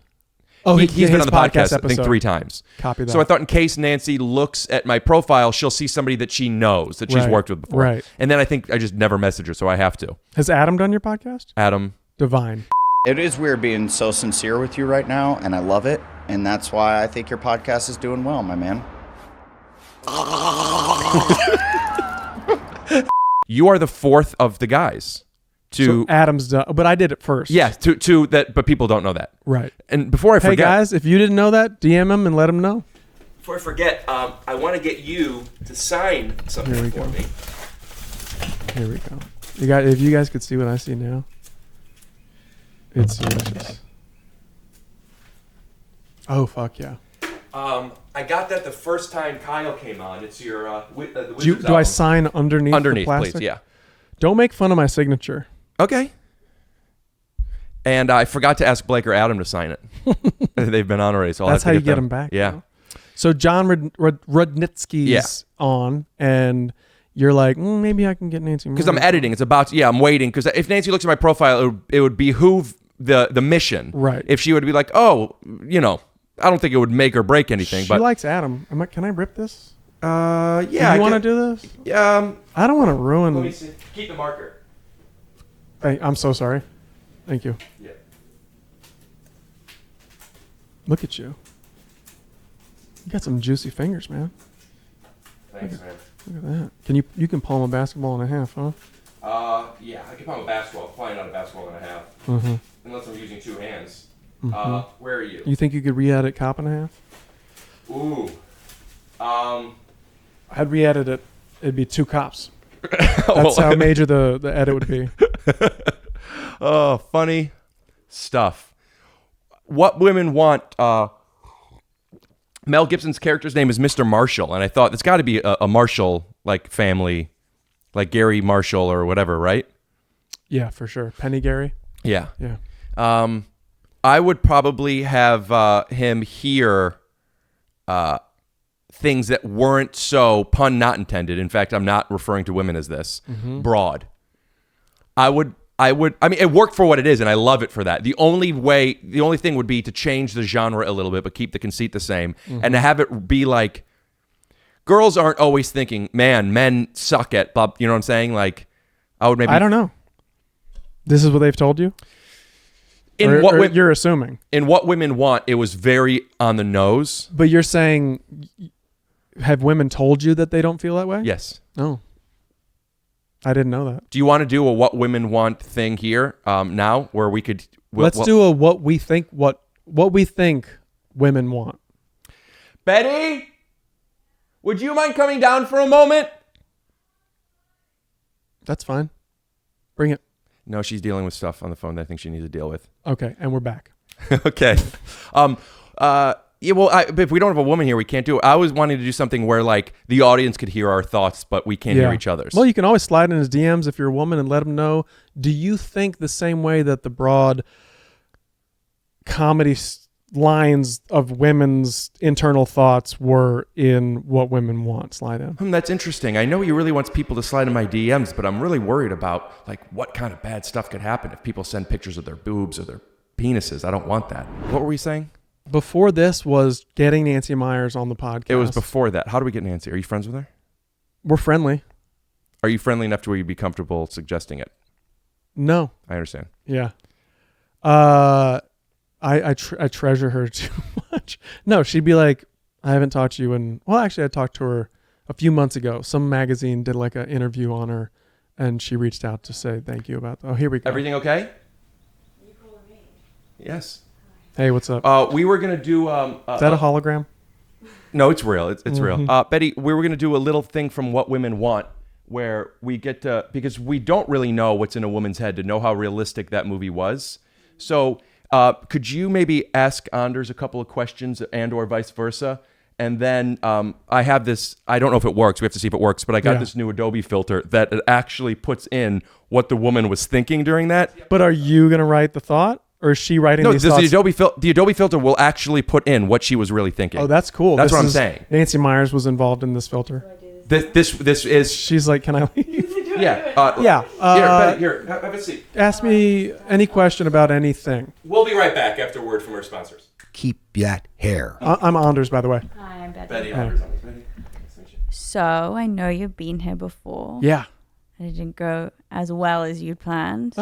Oh, he's been on the podcast episode. I think 3 times. Copy that. So I thought in case Nancy looks at my profile, she'll see somebody that she knows that she's worked with before. Right. And then I think I just never message her, so I have to. Has Adam done your podcast? Adam. Divine. It is weird being so sincere with you right now, and I love it. And that's why I think your podcast is doing well, my man. You are the 4th of the guys. So Adam's done, but I did it first. Yeah, to that, but people don't know that. Right. And before I forget, hey guys, if you didn't know that, DM him and let him know. Before I forget, I want to get you to sign something for me. Here we go. If you guys could see what I see now, it's delicious. Oh fuck yeah. I got that the first time Kyle came on. It's your the do I sign underneath? Underneath, the plastic? please. Yeah. Don't make fun of my signature. Okay. And I forgot to ask Blake or Adam to sign it. They've been on already, so that's I'll have to how you get them back. Yeah. Though. So John Rudnitsky's on, and you're like, maybe I can get Nancy. Because I'm editing. It's about to, I'm waiting. Because if Nancy looks at my profile, it would behoove the mission. Right. If she would be like, I don't think it would make or break anything. She likes Adam. Can I rip this? Yeah. Do you want to do this? I don't want to ruin. Let me see. Keep the marker. I'm so sorry. Thank you. Yeah. Look at you. You got some juicy fingers, man. Thanks, man. Look at that. You can palm a basketball and a half, huh? Yeah. I can palm a basketball. Probably not a basketball and a half. Mm-hmm. Unless I'm using 2 hands. Mm-hmm. Where are you? You think you could re-edit cop and a half? Ooh. I'd re-edit it. It'd be 2 cops. That's how major the edit would be. Oh, funny stuff. What women want. Mel Gibson's character's name is Mr. Marshall, and I thought it's got to be a Marshall like family, like Gary Marshall or whatever, right? Yeah, for sure. Penny Gary. Yeah. Yeah. I would probably have him hear things that weren't so, pun not intended. In fact, I'm not referring to women as this, broad. I mean, it worked for what it is, and I love it for that. The only thing would be to change the genre a little bit, but keep the conceit the same, and to have it be like, girls aren't always thinking, man, men suck at, blah, you know what I'm saying? Like, I don't know. This is what they've told you? You're assuming. In What Women Want, it was very on the nose. But you're saying, have women told you that they don't feel that way? Yes. Oh. I didn't know that. Do you want to do a What Women Want thing here now, where we could? Let's do a what we think women want. Betty, would you mind coming down for a moment? That's fine. Bring it. No, she's dealing with stuff on the phone that I think she needs to deal with. Okay, and we're back. Okay. Yeah, well, if we don't have a woman here, we can't do it. I was wanting to do something where, like, the audience could hear our thoughts, but we can't hear each other's. Well, you can always slide in his DMs if you're a woman and let him know. Do you think the same way that the broad comedy lines of women's internal thoughts were in What Women Want? Slide in. That's interesting. I know he really wants people to slide in my DMs, but I'm really worried about, like, what kind of bad stuff could happen if people send pictures of their boobs or their penises. I don't want that. What were we saying? Before this was getting Nancy Myers on the podcast. It was before that. How do we get Nancy? Are you friends with her? We're friendly. Are you friendly enough to where you'd be comfortable suggesting it? No. I understand. Yeah. I treasure her too much. No, she'd be like, I haven't talked to you in... Well, actually, I talked to her a few months ago. Some magazine did like an interview on her, and she reached out to say thank you about... Oh, here we go. Everything okay? You calling me? Yes. Hey, what's up? We were going to do... is that a hologram? No, it's real. It's real. Betty, we were going to do a little thing from What Women Want where we get to... Because we don't really know what's in a woman's head to know how realistic that movie was. So could you maybe ask Anders a couple of questions and or vice versa? And then I have this... I don't know if it works. We have to see if it works. But I got this new Adobe filter that it actually puts in what the woman was thinking during that. But are you going to write the thought? Or is she writing these thoughts? The Adobe filter will actually put in what she was really thinking. Oh, that's cool. That's what I'm saying. Nancy Myers was involved in this filter. This is... She's like, can I leave? Yeah. Yeah. Betty, here, have a seat. Ask me any question about anything. We'll be right back after a word from our sponsors. Keep that hair. I'm Anders, by the way. Hi, I'm Betty. Betty Anders. Betty. So, I know you've been here before. Yeah. And it didn't go as well as you'd planned.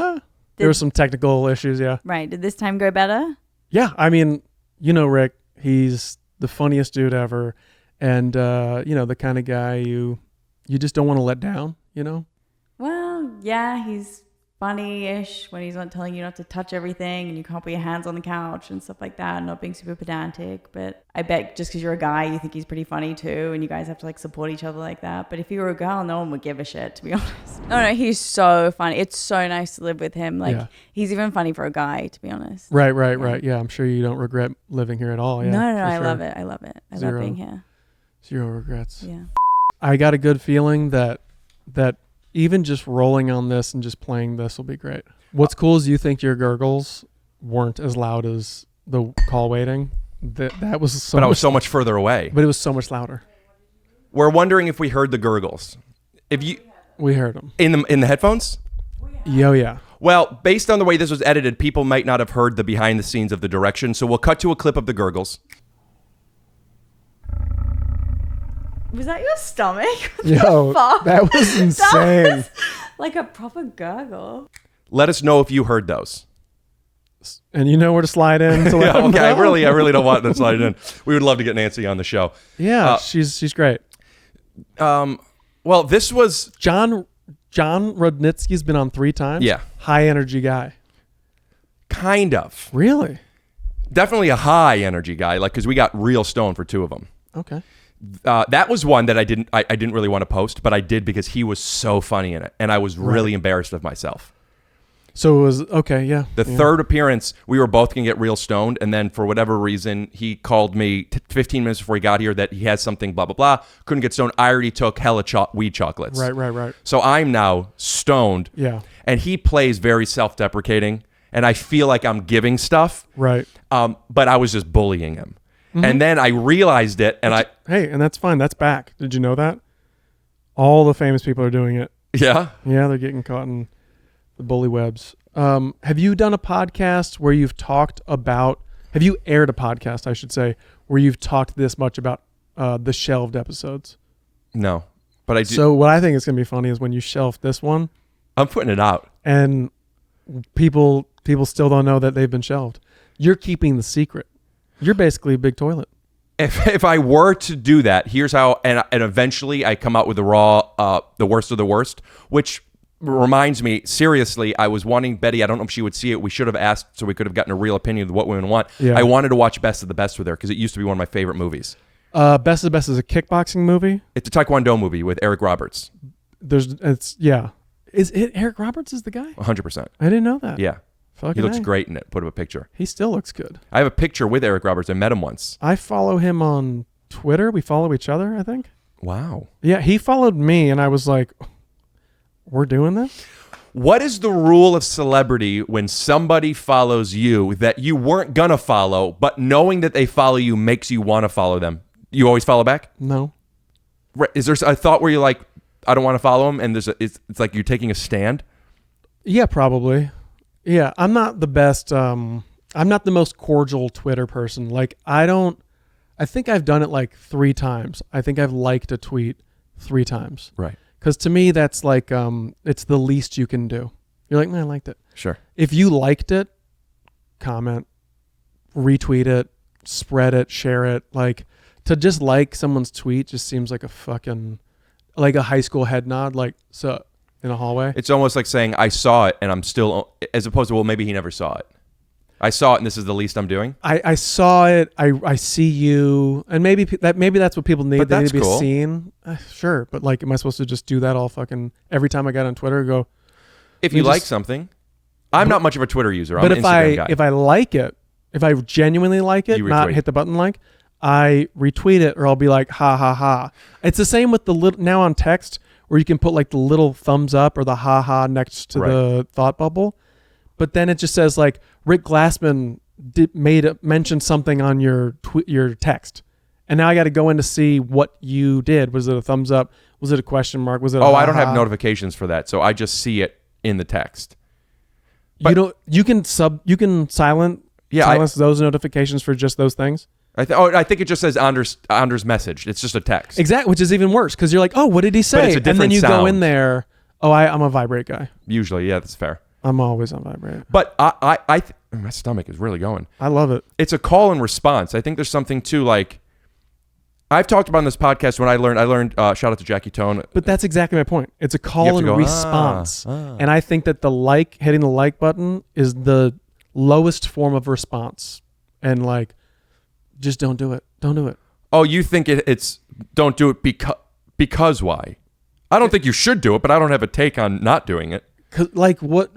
There were some technical issues, yeah. Right. Did this time go better? Yeah. I mean, you know Rick. He's the funniest dude ever. And, the kind of guy you just don't want to let down, you know? Well, yeah, he's funny-ish when he's not telling you not to touch everything and you can't put your hands on the couch and stuff like that, not being super pedantic. But I bet just because you're a guy, you think he's pretty funny too, and you guys have to like support each other like that. But if you were a girl, no one would give a shit, to be honest. No, he's so funny. It's so nice to live with him. Like, he's even funny for a guy, to be honest. Right. Yeah, I'm sure you don't regret living here at all. Yeah, no, I love it. I love being here. Zero regrets. Yeah. I got a good feeling that even just rolling on this and just playing this will be great. What's cool is you think your gurgles weren't as loud as the call waiting. That was so. But I was so much further away. But it was so much louder. We're wondering if we heard the gurgles. We heard them in the headphones. Yeah. Well, based on the way this was edited, people might not have heard the behind the scenes of the direction. So we'll cut to a clip of the gurgles. Was that your stomach? Yo, that was insane. That was like a proper gurgle. Let us know if you heard those. And you know where to slide in. To yeah, okay. I really don't want to slide in. We would love to get Nancy on the show. Yeah, she's great. Well, this was John Rudnitsky's been on 3 times. Yeah, high energy guy. Kind of. Really? Definitely a high energy guy. Like, because we got real stoned for 2 of them. Okay. That was one that I didn't really want to post, but I did because he was so funny in it, and I was really embarrassed of myself. So it was okay. Yeah. The third appearance, we were both gonna get real stoned, and then for whatever reason, he called me 15 minutes before he got here that he has something, blah blah blah. Couldn't get stoned. I already took hella weed chocolates. Right. So I'm now stoned. Yeah. And he plays very self-deprecating, and I feel like I'm giving stuff. Right. But I was just bullying him, Mhm. and then I realized it, and and that's fine. That's back. Did you know that? All the famous people are doing it. Yeah. Yeah, they're getting caught in the bully webs. Have you done a podcast where you've talked about? Have you aired a podcast, I should say, where you've talked this much about the shelved episodes? No, but I do. So what I think is going to be funny is when you shelf this one, I'm putting it out, and people still don't know that they've been shelved. You're keeping the secret. You're basically a big toilet. If I were to do that, here's how, and eventually I come out with the raw, the worst of the worst, which reminds me, seriously, I was wanting Betty, I don't know if she would see it, we should have asked so we could have gotten a real opinion of what women want. Yeah. I wanted to watch Best of the Best with her because it used to be one of my favorite movies. Best of the Best is a kickboxing movie. It's a Taekwondo movie with Eric Roberts. Is it Eric Roberts is the guy? 100%. I didn't know that. Yeah. Fucking he looks A. great in it. Put up a picture. He still looks good. I have a picture with Eric Roberts. I met him once. I follow him on Twitter. We follow each other, I think. Wow. Yeah, he followed me, and I was like, we're doing this? What is the rule of celebrity when somebody follows you that you weren't going to follow, but knowing that they follow you makes you want to follow them? You always follow back? No. Is there a thought where you're like, I don't want to follow him, and it's like you're taking a stand? Yeah, probably. Yeah, I'm not the best. I'm not the most cordial Twitter person. Like, I think I've done it like 3 times. I think I've liked a tweet 3 times. Right. Because to me, that's like, it's the least you can do. You're like, man, I liked it. Sure. If you liked it, comment, retweet it, spread it, share it. Like, to just like someone's tweet just seems like a fucking, like a high school head nod, like, so, in a hallway. It's almost like saying, I saw it, and I'm still, as opposed to, well, maybe he never saw it. I saw it, and this is the least I'm doing. I saw it. I see you, and maybe that's what people need. But They need that's to be cool. seen. Sure, but like, am I supposed to just do that all fucking every time I got on Twitter? Go. If you like something, I'm not much of a Twitter user. I'm But an if Instagram guy. if I like it, if I genuinely like it, You not retweet. hit the button like, I retweet it, or I'll be like, ha ha ha. It's the same with the little now on text where you can put like the little thumbs up or the ha ha next to the thought bubble. But then it just says like Rick Glassman mentioned something on your text, and now I got to go in to see what you did. Was it a thumbs up? Was it a question mark? Was it? I don't have notifications for that, so I just see it in the text. But you can silence those notifications for just those things. I think it just says Anders message. It's just a text. Exactly, which is even worse because you're like, oh, what did he say? But it's a And then different you go sound. in there. Oh, I'm a vibrate guy. Usually, yeah, that's fair. I'm always on vibrate. But my stomach is really going. I love it. It's a call and response. I think there's something to like. I've talked about on this podcast when I learned. Shout out to Jackie Tone. But that's exactly my point. It's a You call have to and go, response, and I think that hitting the like button is the lowest form of response, and like, just don't do it. Don't do it. Oh, you think it's don't do it because why? I don't think you should do it, but I don't have a take on not doing it. Cause like what?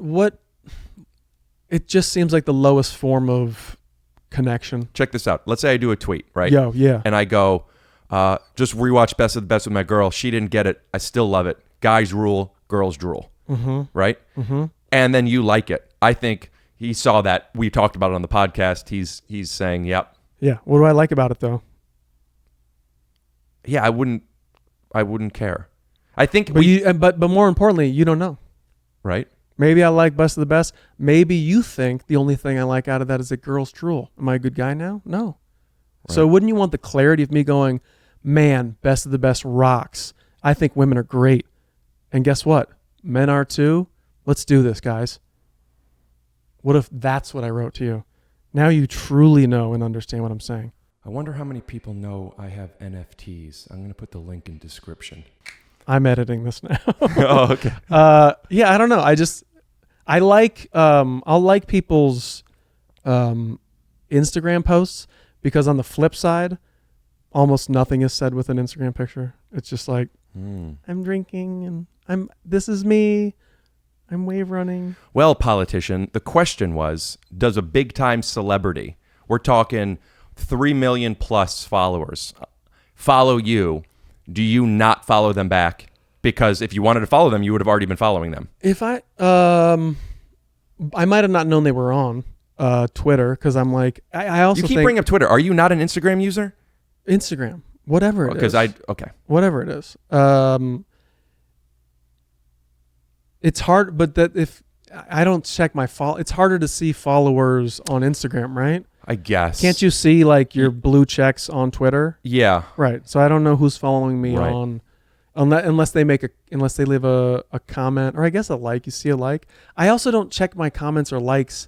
It just seems like the lowest form of connection. Check this out. Let's say I do a tweet, right? Yeah. And I go, just rewatch Best of the Best with my girl. She didn't get it. I still love it. Guys rule, girls drool. Mm-hmm. Right? Mm-hmm. And then you like it. I think he saw that. We talked about it on the podcast. He's saying, yep. Yeah. What do I like about it though? Yeah, I wouldn't care. I think but more importantly, you don't know. Right? Maybe I like Best of the Best. Maybe you think the only thing I like out of that is a girl's drool. Am I a good guy now? No. Right. So wouldn't you want the clarity of me going, man, Best of the Best rocks. I think women are great. And guess what? Men are too. Let's do this, guys. What if that's what I wrote to you? Now you truly know and understand what I'm saying. I wonder how many people know I have NFTs. I'm going to put the link in description. I'm editing this now. Oh, okay. Yeah, I don't know. I like, I'll like people's Instagram posts because on the flip side, almost nothing is said with an Instagram picture. It's just like, I'm drinking and this is me. I'm wave running. Well, politician, the question was, does a big-time celebrity, we're talking 3 million plus followers, follow you? Do you not follow them back? Because if you wanted to follow them, you would have already been following them. If I might have not known they were on Twitter, because I'm like, I also you keep bringing up Twitter. Are you not an Instagram user? Instagram, whatever it is. Okay. Whatever it is. It's hard, but that if I don't check my follow, it's harder to see followers on Instagram, right? I guess. Can't you see like your blue checks on Twitter? Yeah. Right. So I don't know who's following me on, unless they leave a comment, or I guess a like. You see a like. I also don't check my comments or likes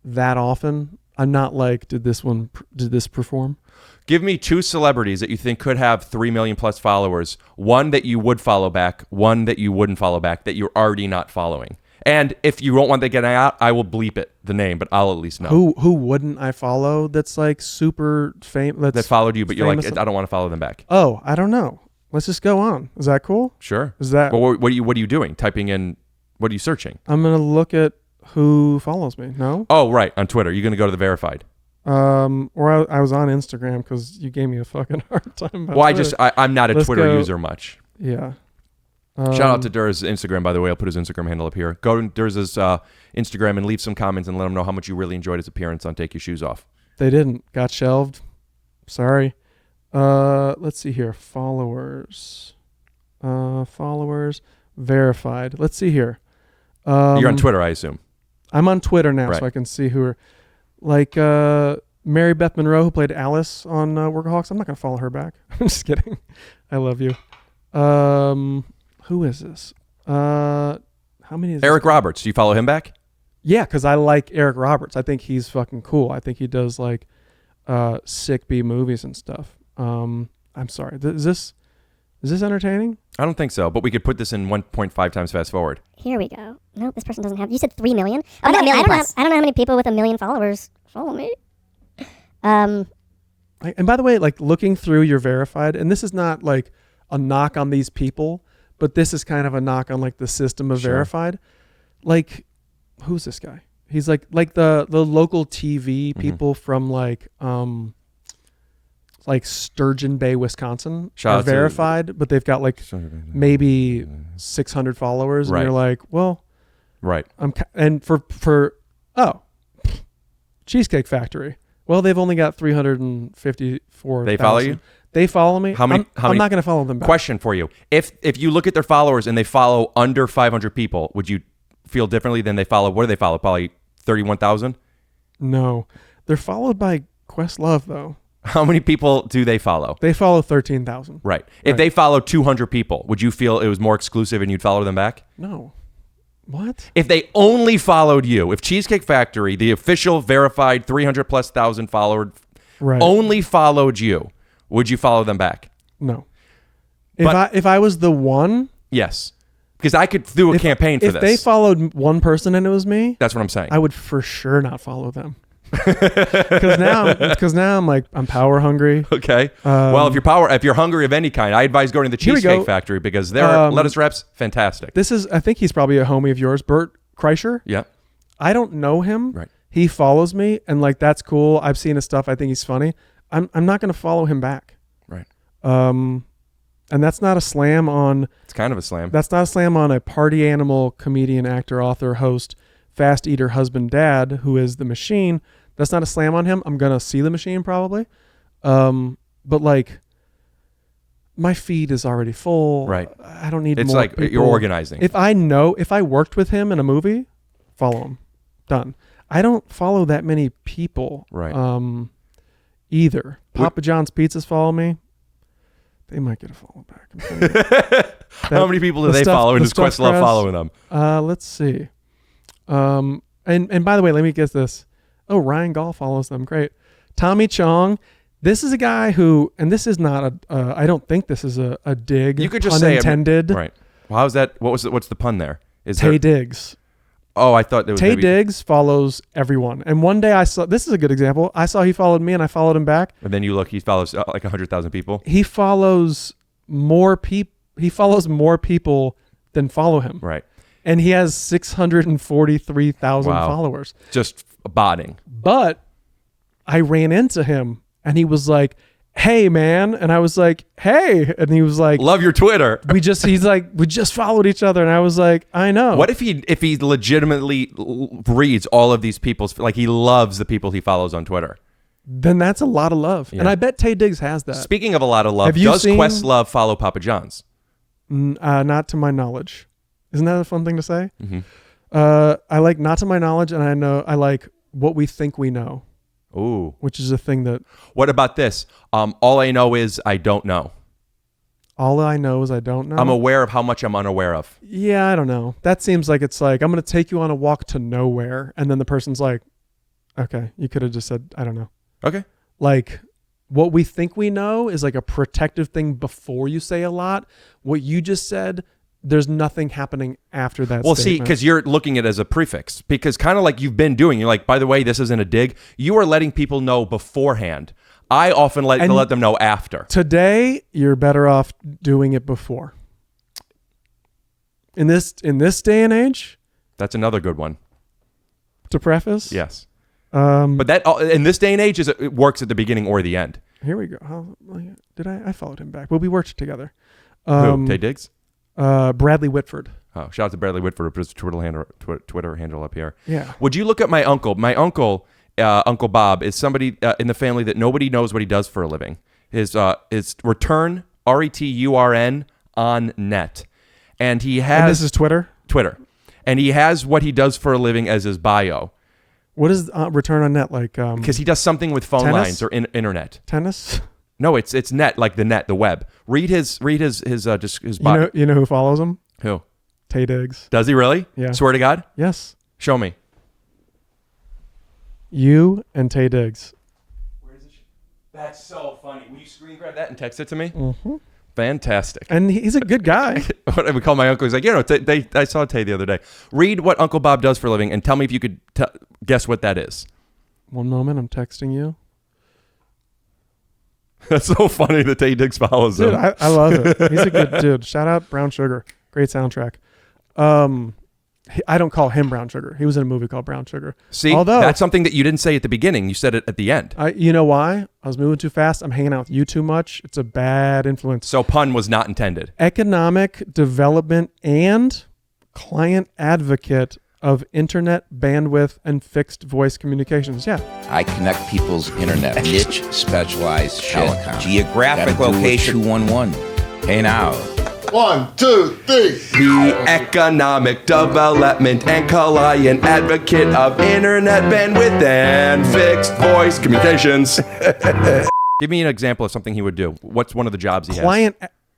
that often. I'm not like, did this perform? Give me 2 celebrities that you think could have 3 million plus followers. One that you would follow back, one that you wouldn't follow back, that you're already not following. And if you don't want that getting out, I will bleep it, the name, but I'll at least know. Who wouldn't I follow that's like super famous? That followed you, but you're like, I don't want to follow them back. Oh, I don't know. Let's just go on. Is that cool? Sure. Is that? Well, what are you doing? Typing in, what are you searching? I'm going to look at who follows me. No? Oh, right. On Twitter. You're going to go to the verified. Or I was on Instagram because you gave me a fucking hard time. Well, I'm not a Twitter user much. Yeah. Shout out to Dur's Instagram, by the way. I'll put his Instagram handle up here. Go to Dur's Instagram and leave some comments and let him know how much you really enjoyed his appearance on Take Your Shoes Off. They didn't. Got shelved. Sorry. Let's see here. Followers. Verified. Let's see here. You're on Twitter, I assume. I'm on Twitter now, right. so I can see who are... Like Mary Beth Monroe, who played Alice on Workaholics. I'm not going to follow her back. I'm just kidding. I love you. Who is this? How many is Eric Roberts. Do you follow him back? Yeah, because I like Eric Roberts. I think he's fucking cool. I think he does like sick B movies and stuff. I'm sorry. Is this entertaining? I don't think so, but we could put this in 1.5 times fast forward. Here we go. No, this person doesn't have. You said 3 million? Oh, no, I don't know how many people with 1 million followers follow me. And by the way, like looking through your verified, and this is not like a knock on these people, but this is kind of a knock on like the system of verified. Like, who's this guy? He's like the local TV people from like Sturgeon Bay, Wisconsin are verified, but they've got like maybe 600 followers, and you're like, well, right. And for Cheesecake Factory, well, they've only got 354. They follow you? They follow me. How many? I'm not going to follow them back. Question for you: If you look at their followers and they follow under 500 people, would you feel differently than they follow? What do they follow? Probably 31,000. No, they're followed by Questlove though. How many people do they follow? They follow 13,000. Right. If they follow 200 people, would you feel it was more exclusive and you'd follow them back? No. What? If they only followed you, if Cheesecake Factory, the official verified 300,000+ followed, only followed you, would you follow them back? No. If I was the one? Yes. Because I could do a campaign for this. If they followed one person and it was me, that's what I'm saying. I would for sure not follow them. Because now I'm like, I'm power hungry. Okay. Well, if you're hungry of any kind, I advise going to the Cheesecake Factory because their lettuce wraps fantastic. I think he's probably a homie of yours, Bert Kreischer. Yeah. I don't know him. Right. He follows me, and like that's cool. I've seen his stuff. I think he's funny. I'm not going to follow him back. Right. And that's not a slam on. It's kind of a slam. That's not a slam on a party animal, comedian, actor, author, host, fast eater, husband, dad, who is the Machine. That's not a slam on him. I'm gonna see the Machine probably, but like, my feed is already full. Right. I don't need. It's more like people. you're organizing. If I worked with him in a movie, follow him. Done. I don't follow that many people. Right. Either Papa John's Pizzas follow me. They might get a follow back. How many people do they follow, and does Questlove following them? Let's see. And by the way, let me guess this. Oh, Ryan Gall follows them. Great. Tommy Chong. This is a guy who, and this is not I don't think this is a dig. You could just say unintended. Right. Well, how's that? What's the pun there? Tay Diggs. Oh, I thought there was Tay Diggs follows everyone. And one day I saw, this is a good example. I saw he followed me and I followed him back. And then you look, he follows like 100,000 people. He follows more people. He follows more people than follow him. Right. And he has 643,000 followers. Just botting. But I ran into him and he was like, hey man. And I was like, hey. And he was like, love your Twitter. He's like, we just followed each other. And I was like, I know. What if he legitimately reads all of these people's, like he loves the people he follows on Twitter? Then that's a lot of love. Yeah. And I bet Tay Diggs has that. Speaking of a lot of love, does Questlove follow Papa John's? Not to my knowledge. Isn't that a fun thing to say? Mm-hmm. I like not to my knowledge, and I like what we think we know. Ooh. Which is a thing that... What about this? All I know is I don't know. All I know is I don't know? I'm aware of how much I'm unaware of. Yeah, I don't know. That seems like it's like, I'm going to take you on a walk to nowhere, and then the person's like, okay, you could have just said, I don't know. Okay. Like, what we think we know is like a protective thing before you say a lot. What you just said... There's nothing happening after that. Well, see, because you're looking at it as a prefix. Because kind of like you've been doing, you're like, by the way, this isn't a dig. You are letting people know beforehand. I often let them know after. Today, you're better off doing it before. In this day and age. That's another good one. To preface. Yes. But that in this day and age, it works at the beginning or the end. Here we go. I followed him back? Well, we worked together. Who? Tay Diggs? Bradley Whitford. Oh, shout out to Bradley Whitford, who puts Twitter handle up here. Yeah. Would you look at my uncle? My uncle, Uncle Bob, is somebody in the family that nobody knows what he does for a living. His return, RETURN, on net. And he has... And this is Twitter? Twitter. And he has what he does for a living as his bio. What is return on net like? Because he does something with phone lines or internet. Tennis? No, it's net, like the net, the web. Read his bio. You know who follows him? Who? Tay Diggs. Does he really? Yeah. Swear to God? Yes. Show me. You and Tay Diggs. Where is it? That's so funny. Will you screen grab that and text it to me? Mm-hmm. Fantastic. And he's a good guy. What I would call my uncle. He's like, I saw Tay the other day. Read what Uncle Bob does for a living and tell me if you could guess what that is. One moment, I'm texting you. That's so funny that Tay Diggs follows him. Dude, I love it. He's a good dude. Shout out Brown Sugar. Great soundtrack. I don't call him Brown Sugar. He was in a movie called Brown Sugar. See, that's something that you didn't say at the beginning. You said it at the end. You know why? I was moving too fast. I'm hanging out with you too much. It's a bad influence. So pun was not intended. Economic development and client advocate of internet bandwidth and fixed voice communications. Yeah. I connect people's internet. Niche, specialized shit. Telecom. Geographic location. 211. Hey now. 1, 2, 3. The economic development and client advocate of internet bandwidth and fixed voice communications. Give me an example of something he would do. What's one of the jobs he has?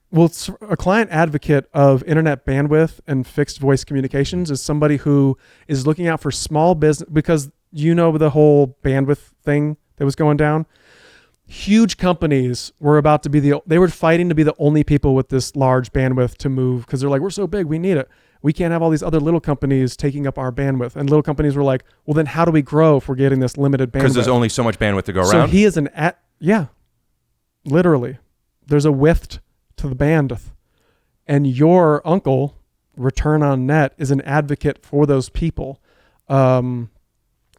Well, a client advocate of internet bandwidth and fixed voice communications is somebody who is looking out for small business, because you know the whole bandwidth thing that was going down. Huge companies were about to be they were fighting to be the only people with this large bandwidth to move, because they're like, we're so big, we need it. We can't have all these other little companies taking up our bandwidth. And little companies were like, well, then how do we grow if we're getting this limited bandwidth? Because there's only so much bandwidth to go around. So he is literally, there's a width to the bandwidth, and your uncle, Return on Net, is an advocate for those people in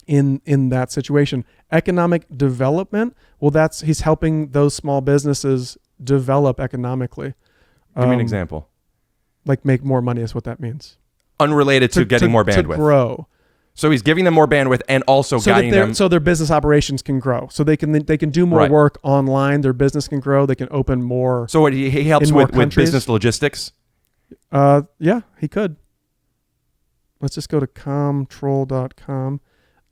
that situation. Economic development, well, he's helping those small businesses develop economically. Give me an example. Like make more money is what that means. Unrelated to getting more bandwidth. To grow. So he's giving them more bandwidth and also guiding them. So their business operations can grow. So they can do more work online. Their business can grow. They can open more. So what, he helps with business logistics? Yeah, he could. Let's just go to comtrol.com.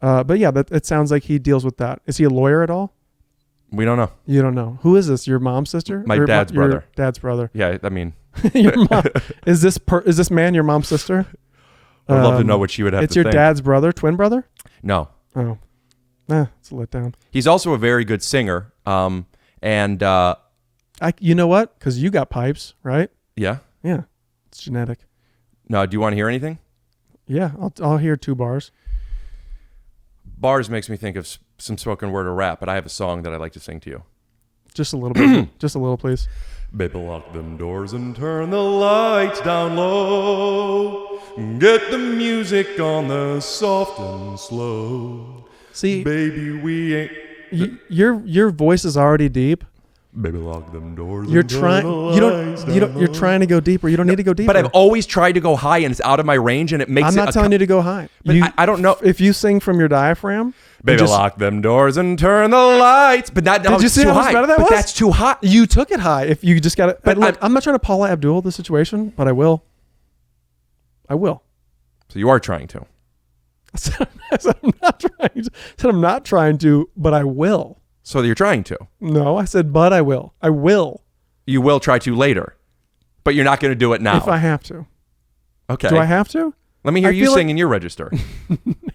But yeah, it sounds like he deals with that. Is he a lawyer at all? We don't know. You don't know. Who is this? Your mom's sister? My dad's brother. Your dad's brother. Yeah, I mean. Your mom. Is this man your mom's sister? I'd love to know what she would have to think. It's your dad's brother, twin brother? No. Oh. It's a letdown. He's also a very good singer. You know what? Because you got pipes, right? Yeah. Yeah. It's genetic. No, do you want to hear anything? Yeah, I'll hear 2 bars. Bars makes me think of some spoken word or rap, but I have a song that I'd like to sing to you. Just a little bit. Just a little, please. Baby, lock them doors and turn the lights down low. Get the music on the soft and slow. See, baby, we ain't. Your voice is already deep. Baby, lock them doors. You're trying. You're trying to go deeper. You don't need to go deeper. But I've always tried to go high, and it's out of my range, and it makes. I'm not telling you to go high. But I don't know if you sing from your diaphragm. Baby, lock them doors and turn the lights. But that did you see too how much high. better that but was? That's too high. You took it high. If you just got it. But look, I'm not trying to Paula Abdul the situation, but I will. I will. So you are trying to. I'm not trying to, but I will. So you're trying to. No, I said, but I will. I will. You will try to later, but you're not going to do it now. If I have to. Okay. Do I have to? Let me hear you sing in your register.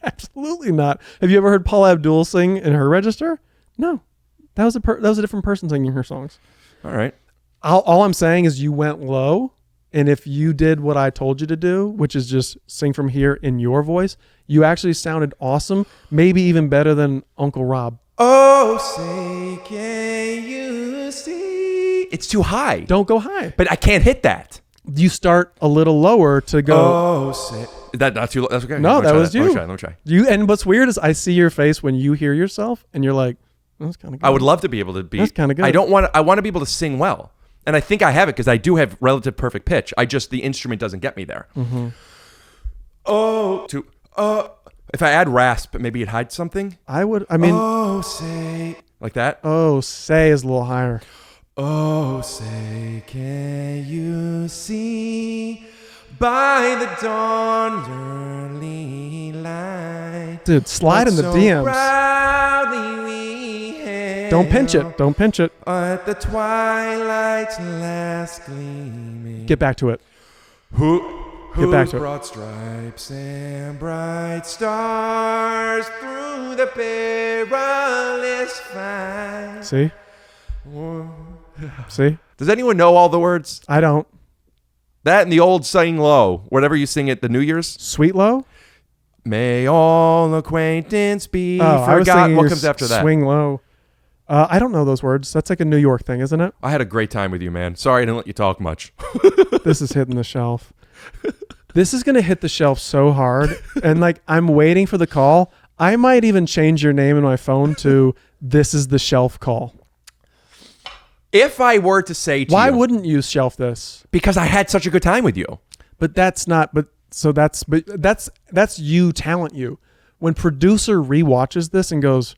Absolutely not. Have you ever heard Paula Abdul sing in her register? No. That was a different person singing her songs. All right. All I'm saying is you went low, and if you did what I told you to do, which is just sing from here in your voice, you actually sounded awesome, maybe even better than Uncle Rob. Oh, say can you see? It's too high. Don't go high. But I can't hit that. You start a little lower to go. Oh, say. That's too low. That's okay. No, that was you. Let me try. And what's weird is I see your face when you hear yourself, and you're like, that's kind of good. I would love to be able to be. That's kind of good. I want to be able to sing well. And I think I have it because I do have relative perfect pitch. The instrument doesn't get me there. Mm-hmm. If I add rasp, maybe it hides something. Oh, say. Like that? Oh, say is a little higher. Oh, say, can you see by the dawn's early light? Dude, slide in the so DMs. Proudly we hailed Don't pinch it. Don't pinch it. At the twilight's last gleaming. Get back to it. Who back to it. brought stripes and bright stars through the perilous fight? See? See? Does anyone know all the words? I don't. That and the old Sing Low, whatever you sing at the New Year's. Sweet Low? May all acquaintance be I was forgotten. thinking What your comes after that? Swing Low. I don't know those words. That's like a New York thing, isn't it? I had a great time with you, man. Sorry I didn't let you talk much. This is hitting the shelf. This is going to hit the shelf so hard. And I'm waiting for the call. I might even change your name in my phone to this is the shelf call. If I were to say to Why you, wouldn't you shelf this? Because I had such a good time with you. But that's you talent you. When producer rewatches this and goes,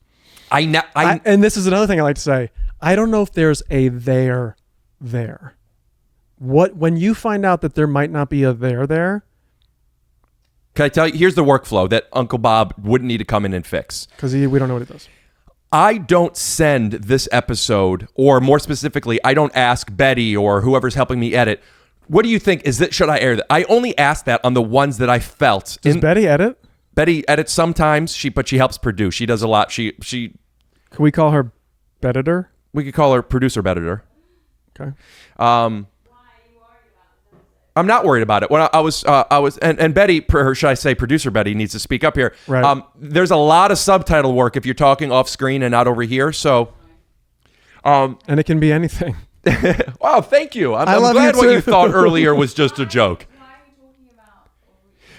and this is another thing I like to say, I don't know if there's a there. When you find out that there might not be a there, can I tell you? Here's the workflow that Uncle Bob wouldn't need to come in and fix. Because we don't know what he does. I don't send this episode, or more specifically, I don't ask Betty or whoever's helping me edit, what do you think? Should I air that? I only ask that on the ones that I felt. Does Betty edit? Betty edits sometimes, but she helps produce. She does a lot. She. Could we call her Beditor? We could call her producer Beditor. Okay. I'm not worried about it. When I was, and Betty, or should I say producer Betty, needs to speak up here. Right. There's a lot of subtitle work if you're talking off screen and not over here. So, and it can be anything. Wow, thank you. I'm love glad you what too. you thought earlier was just a joke.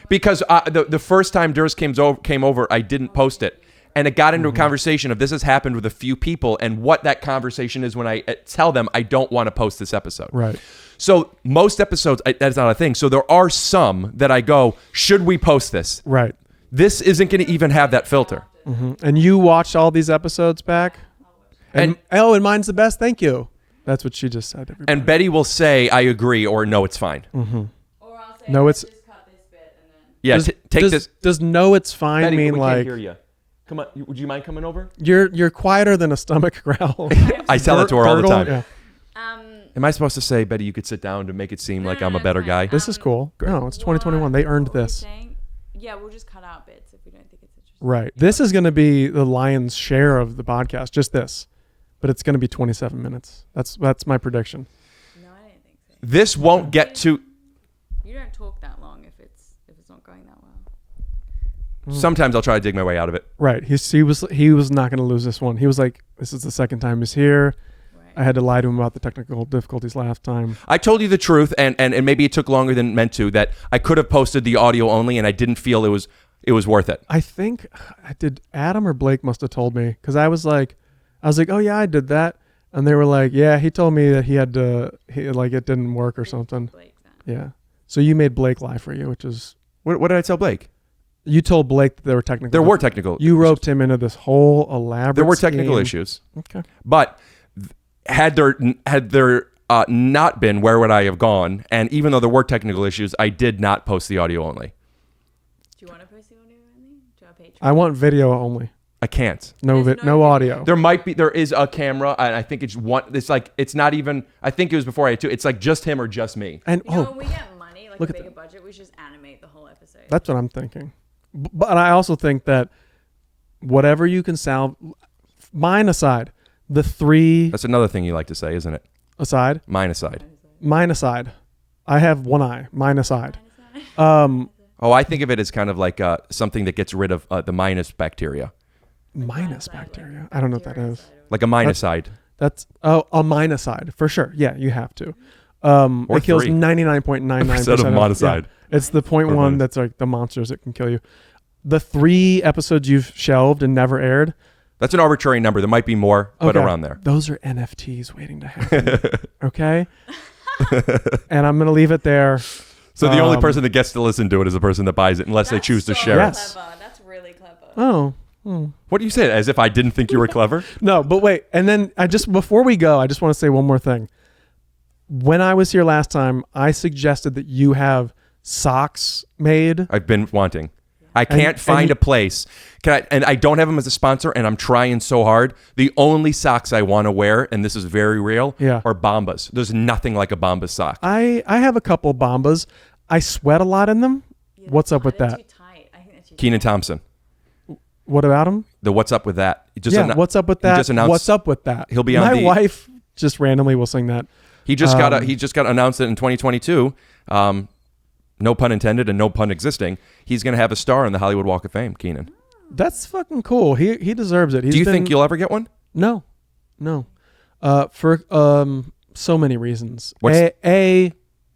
Because the first time Durs came over, I didn't post it. And it got into a conversation of this has happened with a few people, and what that conversation is when I tell them I don't want to post this episode. Right. So most episodes, that's not a thing. So there are some that I go, should we post this? Right. This isn't going to even have that filter. Mm-hmm. And you watched all these episodes back? And mine's the best. Thank you. That's what she just said. Everybody. And Betty will say, I agree, or no, it's fine. Mm-hmm. Or I'll say, no, it's... Just cut this bit and then... Yeah, take this... Does no, it's fine Betty, mean we like... can't hear you. Come on, would you mind coming over? You're quieter than a stomach growl. I tell it to her all the time. Yeah. Am I supposed to say, Betty, you could sit down to make it seem like I'm a better guy? This is cool. No, it's 2021. They earned this. Yeah, we'll just cut out bits if we don't think it's interesting. Right. This is going to be the lion's share of the podcast, just this. But it's going to be 27 minutes. That's my prediction. No, I don't think so. This won't get to... You don't talk that long if it's not going that well. Sometimes I'll try to dig my way out of it. Right. He was not going to lose this one. He was like, this is the second time he's here. Right. I had to lie to him about the technical difficulties last time. I told you the truth, and maybe it took longer than meant to, that I could have posted the audio only, and I didn't feel it was worth it. I think did Adam or Blake must have told me, because I was like, oh yeah, I did that, and they were like, yeah, he told me that he had to, it didn't work or something. Yeah. So you made Blake lie for you, which is what did I tell Blake? You told Blake that there were technical. There were technical. You roped him into this whole elaborate. There were technical scheme. issues. Okay. But had there not been, where would I have gone? And even though there were technical issues, I did not post the audio only. Do you want to post the audio only? Do you want Patreon? I want video only. I can't. No audio. There is a camera, and I think it's not even. I think it was before I had two. It's like just him or just me. And when we get money, like look a at bigger that. budget, we should just animate the whole episode. That's what I'm thinking. But I also think that whatever you can salve, mine aside, the three. That's another thing you like to say, isn't it? Aside. Mine aside. Mine aside. I have one eye. Mine aside. I think of it as kind of like something that gets rid of the minus bacteria. Minus bacteria. I don't know what that is. Like a minuside. That's a minuside for sure. Yeah, you have to. It kills 99.99% of monicide. Yeah. It's the 0.1 that's like the monsters that can kill you. The 3 episodes you've shelved and never aired. That's an arbitrary number. There might be more, but around there. Those are NFTs waiting to happen. Okay? And I'm going to leave it there. So the only person that gets to listen to it is the person that buys it, unless they choose to share it. That's really clever. Oh. What do you say? As if I didn't think you were clever? No, but wait. And then before we go, I just want to say one more thing. When I was here last time, I suggested that you have socks made. I've been wanting. I can't find a place. And I don't have them as a sponsor, and I'm trying so hard. The only socks I want to wear, and this is very real, are Bombas. There's nothing like a Bombas sock. I have a couple Bombas. I sweat a lot in them. What's up with that? Keenan Thompson. What about him? What's up with that? What's up with that? What's up with that? He'll be on My wife just randomly will sing that. He just got announced that in 2022. No pun intended and no pun existing. He's going to have a star on the Hollywood Walk of Fame, Keenan. That's fucking cool. He deserves it. Do you think you'll ever get one? No. For so many reasons. A,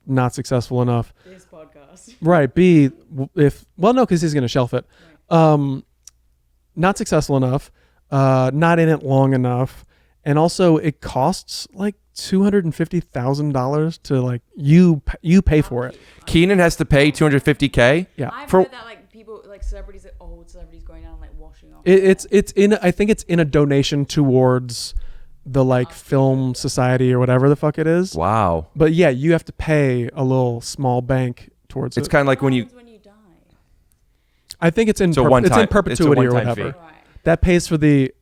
not successful enough. This podcast. Right. B, because he's going to shelf it. Not successful enough. Not in it long enough. And also, it costs like $250,000 to like you pay for it. Keenan has to pay $250K. Yeah, I've heard that like people like celebrities, like old celebrities, going down like washing off. I think it's in a donation towards the like film society or whatever the fuck it is. Wow. But yeah, you have to pay a little small bank towards it. It's kind of like when you die. I think it's in perpetuity or whatever. That pays for the.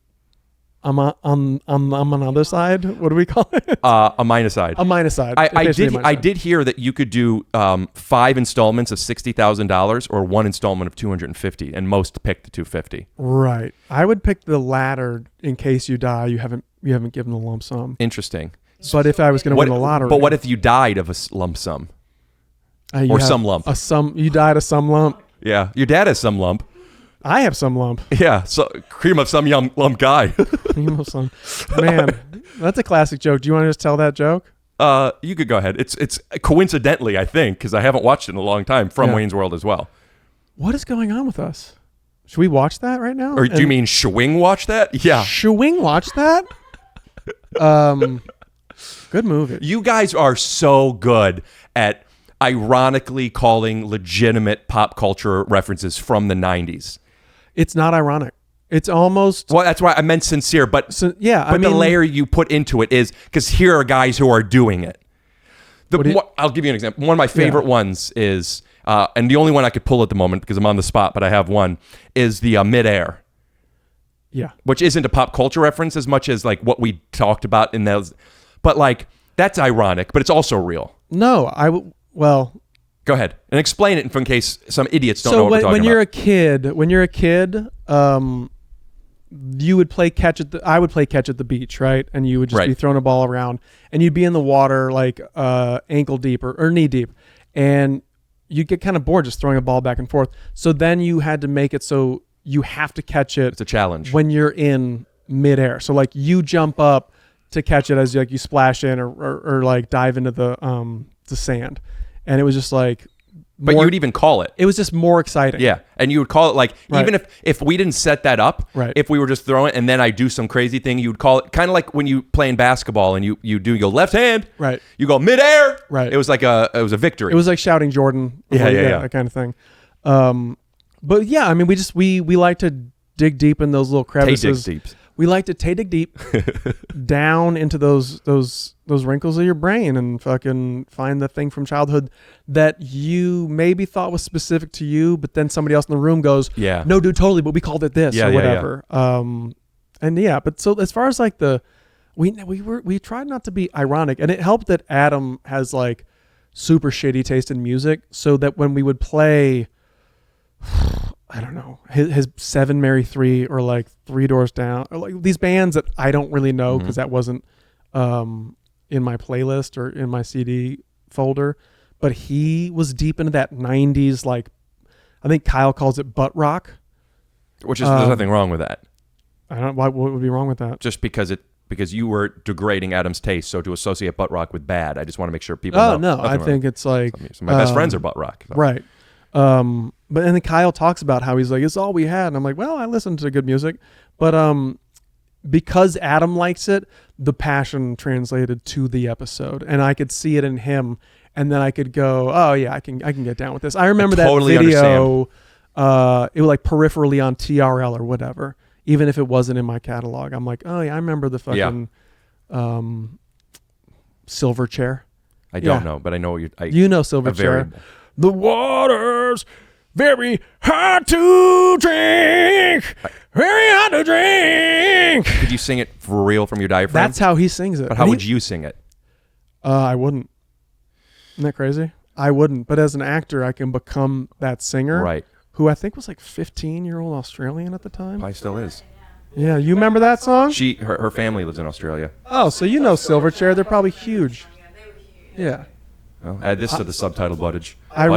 I'm on another side. What do we call it? A minuside. A minuside. I did hear that you could do 5 installments of $60,000 or 1 installment of $250,000, and most pick the $250,000. Right. I would pick the latter in case you die. You haven't given the lump sum. Interesting. But if I was going to win the lottery, but what if you died of a lump sum or some lump? You died of some lump. Yeah, your dad has some lump. I have some lump. Yeah, so cream of some young lump guy. Cream of some. Man, that's a classic joke. Do you want to just tell that joke? You could go ahead. It's coincidentally, I think, because I haven't watched it in a long time, from Wayne's World as well. What is going on with us? Should we watch that right now? Or do you mean Schwing watch that? Yeah. Schwing watch that? Good movie. You guys are so good at ironically calling legitimate pop culture references from the 90s. It's not ironic. It's almost... Well, that's why I meant sincere, but the mean, layer you put into it is because here are guys who are doing it. I'll give you an example. One of my favorite ones is, and the only one I could pull at the moment because I'm on the spot, but I have one, is the midair. Yeah. Which isn't a pop culture reference as much as like what we talked about in those. But like, that's ironic, but it's also real. No, well... Go ahead and explain it in case some idiots don't know what we're talking about. When you're a kid, you would play catch I would play catch at the beach, right? And you would just be throwing a ball around, and you'd be in the water like ankle deep or knee deep, and you'd get kind of bored just throwing a ball back and forth. So then you had to make it so you have to catch it. It's a challenge when you're in midair. So like you jump up to catch it as like you splash in or like dive into the sand, and it was just like. But you would even call it. It was just more exciting. Yeah, and you would call it like even if we didn't set that up, if we were just throwing it and then I do some crazy thing, you would call it kind of like when you play in basketball and you do your left hand, right? You go midair, right? It was like a victory. It was like shouting Jordan, yeah, that kind of thing. But yeah, I mean, we like to dig deep in those little crevices. Dig deep. We like to dig deep down into those wrinkles of your brain and fucking find the thing from childhood that you maybe thought was specific to you, but then somebody else in the room goes, yeah, no, dude, totally, but we called it this or whatever. And yeah, but so as far as like we tried not to be ironic, and it helped that Adam has like super shitty taste in music, so that when we would play. I don't know, his 7 Mary 3 or like 3 Doors Down or like these bands that I don't really know because that wasn't in my playlist or in my CD folder, but he was deep into that 90s, like I think Kyle calls it butt rock, which is there's nothing wrong with that. I don't. What would be wrong with that? Just because you were degrading Adam's taste, so to associate butt rock with bad, I just want to make sure people know. Oh no, I think it's like so my best friends are butt rock, so. Right. But and then Kyle talks about how he's like, it's all we had. And I'm like, well, I listen to good music, but because Adam likes it, the passion translated to the episode, and I could see it in him, and then I could go, oh yeah, I can get down with this. I remember that video. It was like peripherally on TRL or whatever, even if it wasn't in my catalog. I'm like, oh yeah, I remember the fucking Silverchair. I don't know, but I know you know Silverchair. The water's very hard to drink. Very hard to drink. Could you sing it for real from your diaphragm? That's how he sings it. But how would you sing it? I wouldn't. Isn't that crazy? I wouldn't. But as an actor, I can become that singer. Right. Who I think was like 15-year-old Australian at the time. Probably still is. Yeah, you remember that song? Her family lives in Australia. Oh, so you know Silverchair. They're probably huge. Yeah. Well, add this to the subtitle budget. I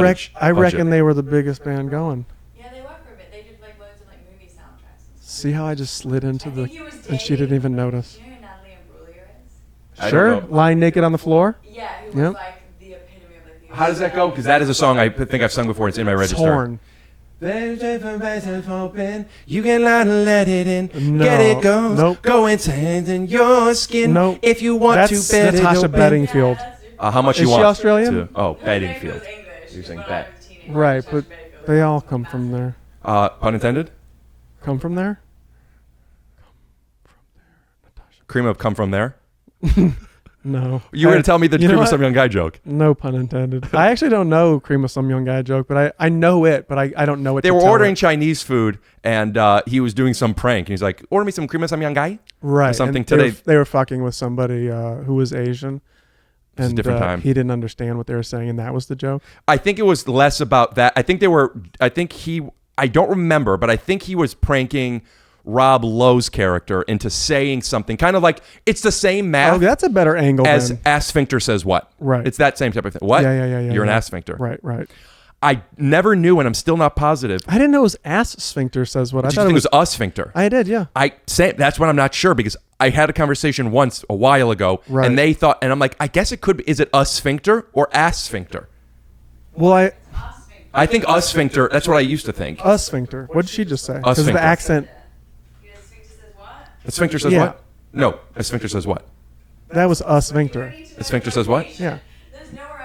reckon they were the biggest band going. Yeah, they were for a bit. They did like loads of like movie soundtracks. See how I just slid into and she didn't even notice. You know who Natalie Imbruglia is? Sure, lying naked on the floor. Yeah, who was like the epitome of like the. How does that go? Because that is a song I think I've sung before. It's in my register. Torn. There's different ways of hoping. You can let it in. No. Get it go. Nope. Go inside in your skin. Nope. If you want That's to bet Natasha it open. Bedingfield. How much Is you she want? Australian? Bedingfield. You're saying bet. Right, but they all come from there. Pun intended? Come from there? Cream of come from there? No. You were going to tell me the Cream of Some Young Guy joke. No pun intended. I actually don't know Cream of Some Young Guy joke, but I know it, but I don't know it. They were ordering Chinese food, and he was doing some prank, and he's like, order me some Cream of Some Young Guy? Right. Or something and today. They were fucking with somebody who was Asian. And different time. He didn't understand what they were saying, and that was the joke. I think it was less about that. I don't remember, but I think he was pranking Rob Lowe's character into saying something kind of like it's the same math. Oh, that's a better angle as then. ass sphincter says what. Right. It's that same type of thing. What? Yeah. You're an ass sphincter. Right. I never knew, and I'm still not positive. I didn't know it was ass sphincter says what. I thought it was a sphincter. I did, yeah. That's what I'm not sure, because I had a conversation once a while ago, and they thought, and I'm like, I guess it could be. Is it a sphincter or ass sphincter? Well, I think a sphincter. That's what I used to think. A sphincter. What did she just say? A Because of sphincter. the accent. A sphincter says Yeah. what? No, a sphincter says what? That was a sphincter. A sphincter says what? Yeah.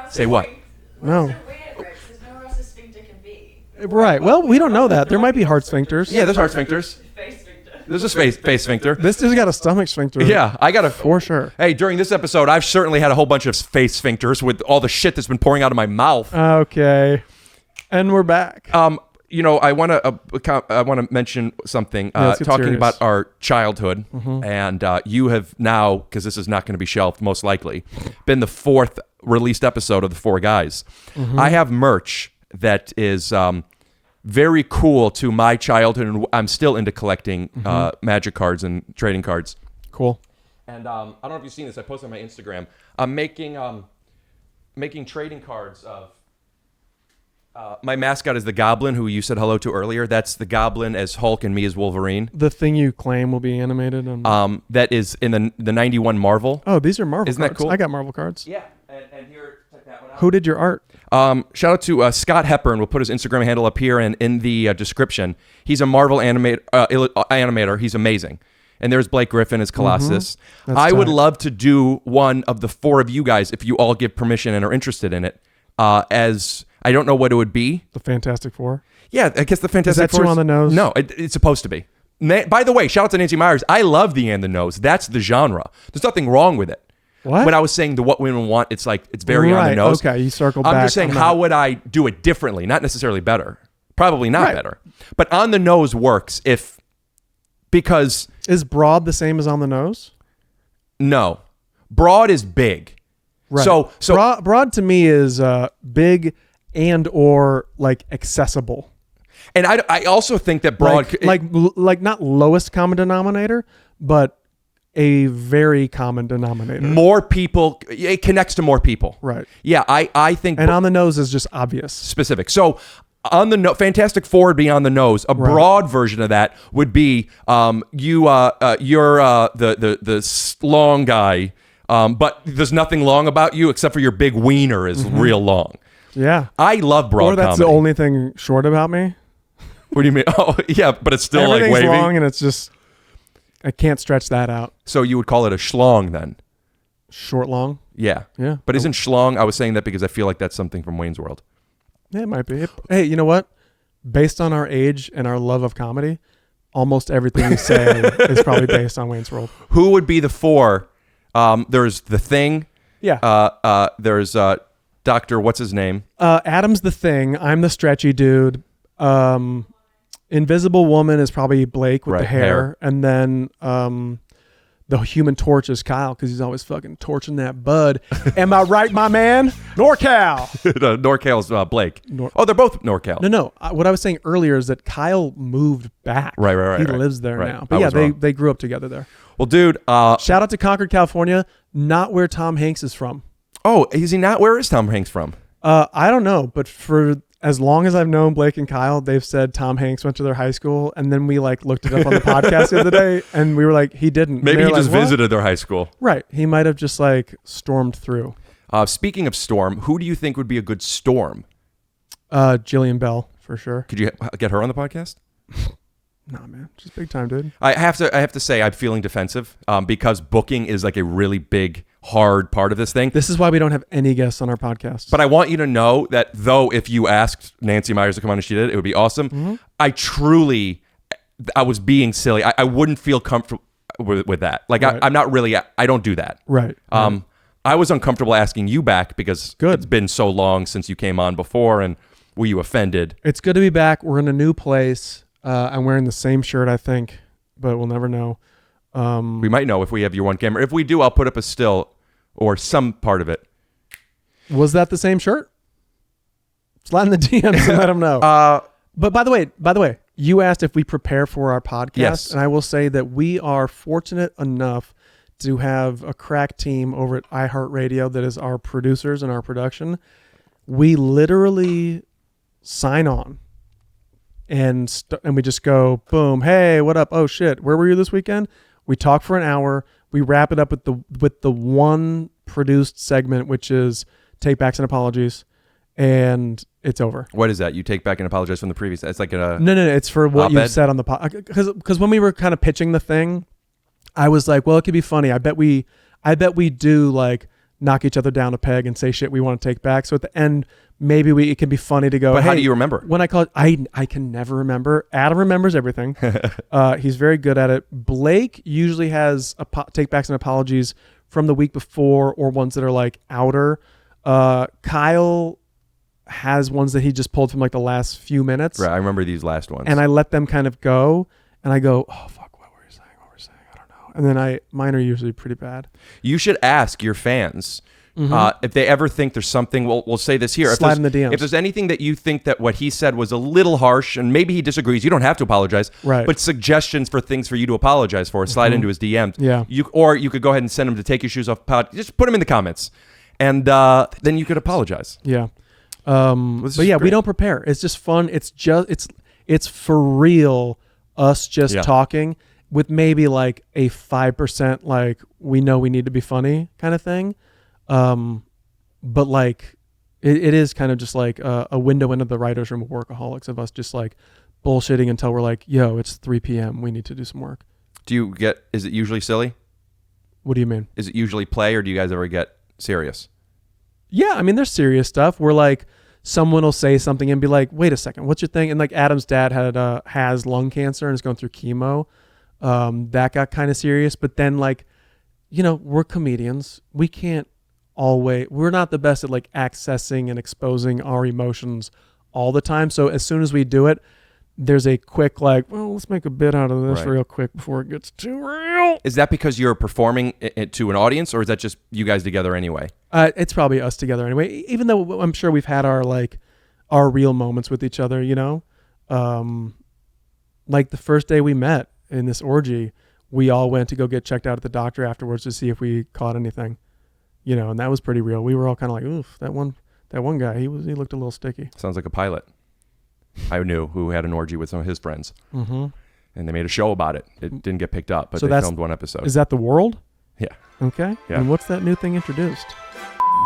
Say what? No. Right. Well, we don't know that. There might be heart sphincters. Yeah, there's heart sphincters. There's a face sphincter. This dude's got a stomach sphincter. Yeah, I got a for sure. Hey, during this episode, I've certainly had a whole bunch of face sphincters with all the shit that's been pouring out of my mouth. Okay, and we're back. You know, I want to mention something. Let's get Talking serious. about our childhood, Mhm. and you have now, because this is not going to be shelved, most likely, been the 4th released episode of the Four Guys. Mhm. I have merch that is very cool to my childhood, and I'm still into collecting magic cards and trading cards. Cool. And I don't know if you've seen this. I posted on my Instagram. I'm making trading cards of. My mascot is the Goblin, who you said hello to earlier. That's the Goblin as Hulk and me as Wolverine. The thing you claim will be animated on. That is in the 91 Marvel. Oh, these are Marvel Isn't cards. that cool? I got Marvel cards. Yeah, and here, check that one out. Who did your art? Shout out to Scott Hepburn. We'll put his Instagram handle up here and in the description. He's a Marvel animator. He's amazing. And there's Blake Griffin as Colossus. That's I would tight. love to do one of the 4 of you guys, if you all give permission and are interested in it, as... I don't know what it would be. The Fantastic Four? Yeah, I guess the Fantastic Four. Is that too on the nose? No, it's supposed to be. By the way, shout out to Nancy Myers. I love the and the nose. That's the genre. There's nothing wrong with it. What? When I was saying the what women want, it's like it's very on the nose. Okay, you circled back. I'm just saying, how would I do it differently? Not necessarily better. Probably not better. But on the nose works because is broad the same as on the nose? No, broad is big. Right. So broad to me is big and or like accessible. And I also think that broad like not lowest common denominator, but a very common denominator. More people, it connects to more people. Right. Yeah, I think. And on the nose is just obvious. Specific. So on the Fantastic Four would be on the nose. A broad version of that would be you're the long guy, but there's nothing long about you except for your big wiener is real long. Yeah. I love broad Or that's comedy. the only thing short about me. What do you mean? Oh, yeah, but it's still like Everything's wavy. long and it's just, I can't stretch that out. So you would call it a schlong then? Short, long? Yeah. Yeah. But isn't schlong, I was saying that because I feel like that's something from Wayne's World. Yeah, it might be. Hey, you know what? Based on our age and our love of comedy, almost everything we say is probably based on Wayne's World. Who would be the 4? There's The Thing. Yeah. There's Dr. What's his name? Adam's the Thing. I'm the stretchy dude. Invisible Woman is probably Blake with the hair. And then the Human Torch is Kyle because he's always fucking torching that bud. Am I right, my man? NorCal. NorCal's Blake. They're both NorCal. No. What I was saying earlier is that Kyle moved back. Right. He lives there Right. now. But yeah, they grew up together there. Well, dude. Shout out to Concord, California. Not where Tom Hanks is from. Oh, is he not? Where is Tom Hanks from? I don't know, but for as long as I've known Blake and Kyle, they've said Tom Hanks went to their high school, and then we like looked it up on the podcast the other day, and we were like, he didn't. Maybe he just like, visited their high school. Right. He might have just like stormed through. Speaking of storm, who do you think would be a good storm? Jillian Bell, for sure. Could you get her on the podcast? Nah, man. She's big time, dude. I have to say I'm feeling defensive because booking is like a really big, hard part of this thing. This is why we don't have any guests on our podcast. But I want you to know that though, if you asked Nancy Myers to come on and she did, it would be awesome. Mm-hmm. I was being silly. I wouldn't feel comfortable with that. Like Right. I'm not really, I don't do that. Right. I was uncomfortable asking you back because it's been so long since you came on before, and were you offended? It's good to be back. We're in a new place. I'm wearing the same shirt, I think, but we'll never know. We might know if we have your one camera. If we do, I'll put up a still or some part of it. Was that the same shirt? Slide in the DMs and let them know. But by the way, you asked if we prepare for our podcast. Yes. And I will say that we are fortunate enough to have a crack team over at iHeartRadio that is our producers and our production. We literally sign on and we just go, boom, hey, what up? Oh shit, where were you this weekend? We talk for an hour. We wrap it up with the one produced segment, which is take backs and apologies, and it's over. What is that? You take back and apologize from the previous. It's like a no. It's for what you op-ed? said on the podcast. Because when we were kind of pitching the thing, I was like, well, it could be funny. I bet we do like knock each other down a peg and say shit we want to take back. So at the end, maybe it can be funny to go. But hey, how do you remember? When I call it, I can never remember. Adam remembers everything. He's very good at it. Blake usually has take backs and apologies from the week before or ones that are like outer. Kyle has ones that he just pulled from like the last few minutes. Right, I remember these last ones. And I let them kind of go, and I go, oh fuck, what were you saying? I don't know. And then mine are usually pretty bad. You should ask your fans if they ever think there's something. We'll say this here. Slide in the DMs. If there's anything that you think that what he said was a little harsh, and maybe he disagrees, you don't have to apologize. Right. But suggestions for things for you to apologize for, slide into his DMs. Yeah. Or you could go ahead and send him to take your shoes off pod. Just put them in the comments, and then you could apologize. Yeah. But yeah, we don't prepare. It's just fun. It's for real. Us just talking with maybe like a 5% like we know we need to be funny kind of thing. But like it is kind of just like a window into the writer's room of Workaholics of us just like bullshitting until we're like, yo, it's 3 p.m. We need to do some work. Is it usually silly? What do you mean? Is it usually play, or do you guys ever get serious? Yeah, I mean, there's serious stuff where like someone will say something and be like, wait a second, what's your thing? And like Adam's dad has lung cancer and is going through chemo. That got kind of serious. But then like, we're comedians. We can't we're not the best at like accessing and exposing our emotions all the time. So as soon as we do it, there's a quick like, well, let's make a bit out of this real quick before it gets too real. Is that because you're performing it to an audience, or is that just you guys together anyway? It's probably us together anyway, even though I'm sure we've had our real moments with each other, like the first day we met in this orgy, we all went to go get checked out at the doctor afterwards to see if we caught anything, and that was pretty real. We were all kind of like, oof, that one guy, he looked a little sticky. Sounds like a pilot I knew who had an orgy with some of his friends. Mm-hmm. And they made a show about it. It didn't get picked up, but they filmed one episode. Is that The World? Yeah. Okay. Yeah. And what's that new thing introduced?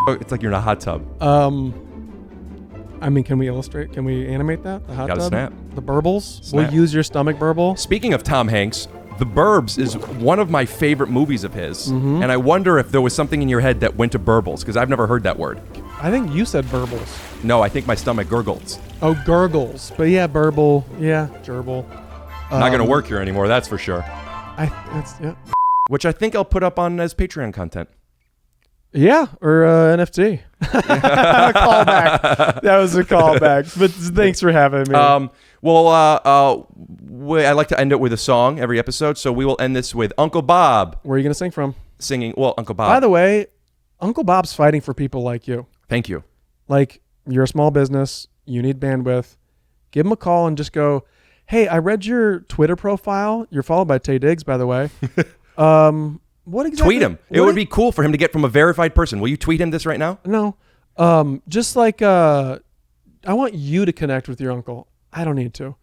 It's like you're in a hot tub. I mean, can we illustrate? Can we animate that? The hot Gotta tub? snap. The burbles? Snap. We'll use your stomach burble. Speaking of Tom Hanks, The Burbs is one of my favorite movies of his. Mm-hmm. And I wonder if there was something in your head that went to burbles, because I've never heard that word. I think you said burbles. No, I think my stomach gurgles. Oh, gurgles. But yeah, burble. Yeah, gerbil. Not going to work here anymore, that's for sure. Yeah. Which I think I'll put up on as Patreon content. Yeah, or NFT. Callback. That was a callback. But thanks for having me. I like to end it with a song every episode, so we will end this with Uncle Bob. Where are you going to sing from? Uncle Bob. By the way, Uncle Bob's fighting for people like you. Thank you. Like, you're a small business. You need bandwidth. Give him a call and just go, hey, I read your Twitter profile. You're followed by Tay Diggs, by the way. What exactly? Tweet him. It would be cool for him to get from a verified person. Will you tweet him this right now? No. Just like, I want you to connect with your uncle. I don't need to.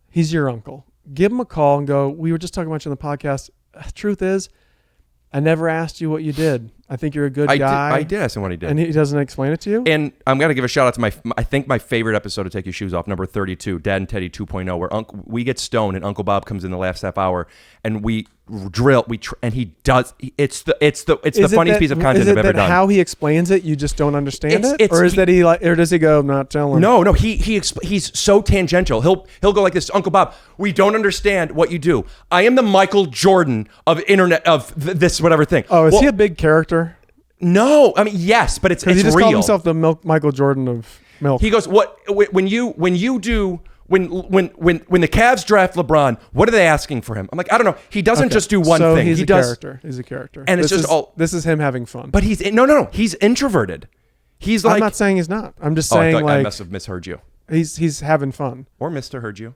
He's your uncle. Give him a call and go, we were just talking about you on the podcast. Truth is, I never asked you what you did. I think you're a good guy. I did ask him what he did. And he doesn't explain it to you? And I'm going to give a shout out to my favorite episode of Take Your Shoes Off, number 32, Dad and Teddy 2.0, where we get stoned and Uncle Bob comes in the last half hour and we drill, and he does, it's the funniest piece of content I've ever done. How he explains it, you just don't understand it? Or is that he like, or does he go, not telling? No, he's so tangential. He'll go like this, Uncle Bob, we don't understand what you do. I am the Michael Jordan of internet, of this whatever thing. Oh, is he a big character? No, I mean, yes, but it's real. He just called himself the Michael Jordan of milk. He goes, when the Cavs draft LeBron, what are they asking for him? I'm like, I don't know. He doesn't just do one thing. He's a character. He's a character. And this is him having fun. But he's no. He's introverted. He's like, I'm not saying he's not. I'm just saying I must have misheard you. He's having fun. Or Mr. Heard you.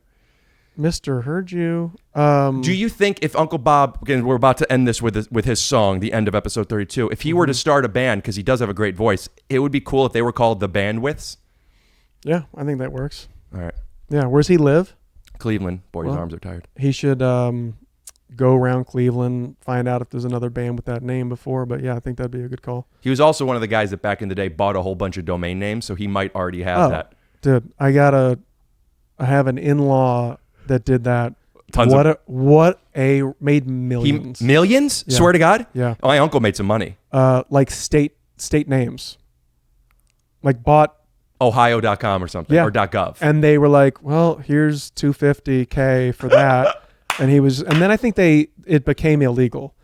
Mr. Heard you. Do you think if Uncle Bob, again, we're about to end this with his song, the end of episode 32, if he were to start a band, because he does have a great voice, it would be cool if they were called the Bandwidths? Yeah, I think that works. All right. Yeah, where's he live? Cleveland. Boy, his arms are tired. He should go around Cleveland, find out if there's another band with that name before. But yeah, I think that'd be a good call. He was also one of the guys that back in the day bought a whole bunch of domain names, so he might already have that. Dude, I have an in-law that did that. Made millions. Millions? Yeah. Swear to God? Yeah. My uncle made some money. Like state names. Like bought Ohio.com or something, or .gov. And they were like, well, here's $250K for that. And then I think it became illegal.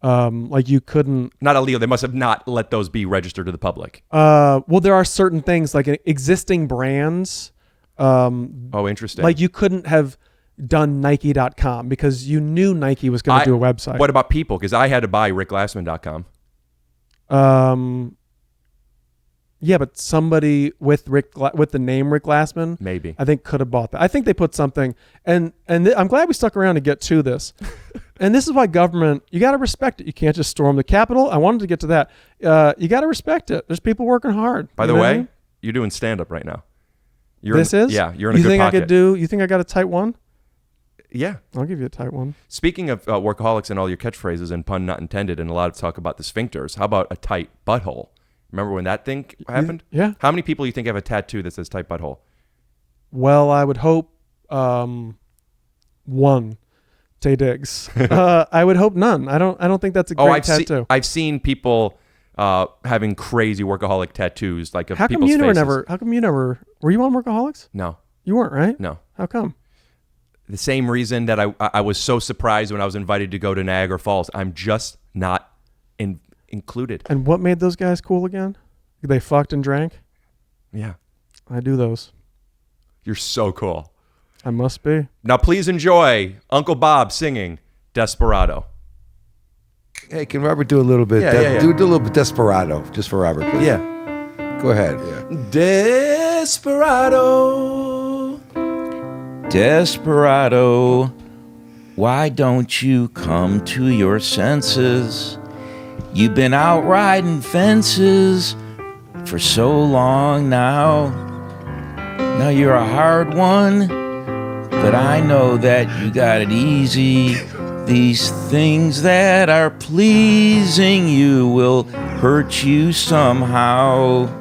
Like you couldn't. Not illegal. They must have not let those be registered to the public. Well, there are certain things like existing brands. Interesting. Like you couldn't have done Nike.com because you knew Nike was going to do a website. What about people? Because I had to buy RickGlassman.com. Yeah, but somebody with the name Rick Glassman, maybe, I think could have bought that. I think they put something, and I'm glad we stuck around to get to this. And this is why government, you got to respect it. You can't just storm the Capitol. I wanted to get to that. You got to respect it. There's people working hard. By the way, You're doing stand up right now. This is? Yeah, you're in a you good think pocket. I could do? You think I got a tight one? Yeah. I'll give you a tight one. Speaking of workaholics and all your catchphrases and pun not intended, and a lot of talk about the sphincters. How about a tight butthole? Remember when that thing happened? Yeah. How many people do you think have a tattoo that says tight butthole? Well, I would hope one. Tay Diggs. I would hope none. I don't think that's a great tattoo. I've seen people having crazy workaholic tattoos, like of How come people's you faces. never? How come you never? Were you on Workaholics? No. You weren't, right? No. How come? The same reason that I was so surprised when I was invited to go to Niagara Falls. I'm just not included. And what made those guys cool again? They fucked and drank? Yeah. I do those. You're so cool. I must be. Now please enjoy Uncle Bob singing Desperado. Hey, can Robert do a little bit? Yeah. Do a little bit Desperado, just for Robert, please. Yeah. Go ahead. Yeah. Desperado, Desperado, why don't you come to your senses? You've been out riding fences for so long now. Now you're a hard one, but I know that you got it easy. These things that are pleasing you will hurt you somehow.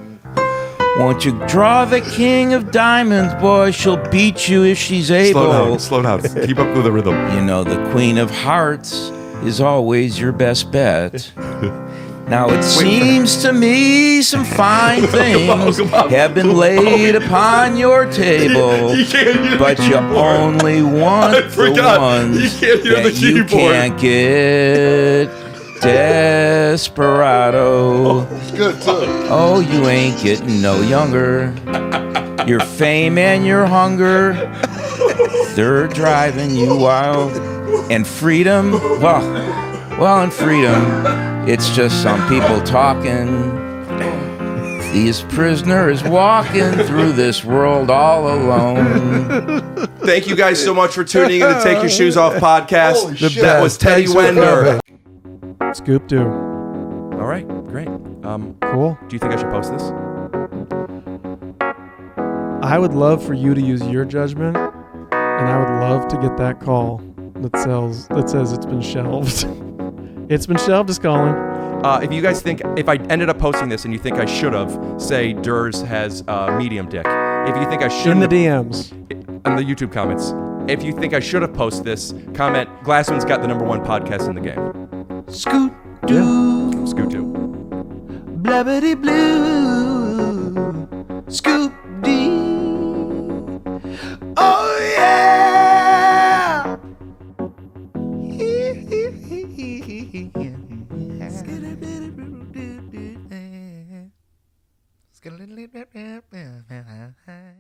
Won't you draw the king of diamonds, boy? She'll beat you if she's able. Slow down. Keep up with the rhythm. You know the queen of hearts is always your best bet. Now it seems to me some fine things have been laid upon your table, but you only want the ones that you can't get. Desperado. It's good too. Oh, you ain't getting no younger. Your fame and your hunger, they're driving you wild. And freedom, well, and freedom, it's just some people talking. These prisoners walking through this world all alone. Thank you guys so much for tuning in to Take Your Shoes Off podcast. Holy shit. That was Teddy Thanks for Wender. Scoop do. All right, great. Cool. Do you think I should post this? I would love for you to use your judgment, and I would love to get that call that says it's been shelved. It's been shelved is calling. If you guys think, if I ended up posting this and you think I should have, say Durs has medium dick. If you think I shouldn't, In the DMs. In the YouTube comments. If you think I should have posted this, comment, Glassman's got the #1 podcast in the game. Scoot doo. Scoot doo. Blabbity blue. Scoop dee. Oh,